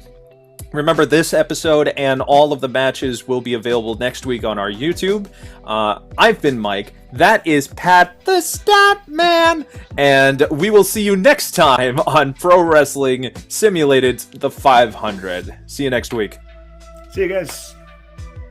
Remember, this episode and all of the matches will be available next week on our YouTube. I've been Mike. That is Pat the Stat Man. And we will see you next time on Pro Wrestling Simulated the 500. See you next week. See you guys.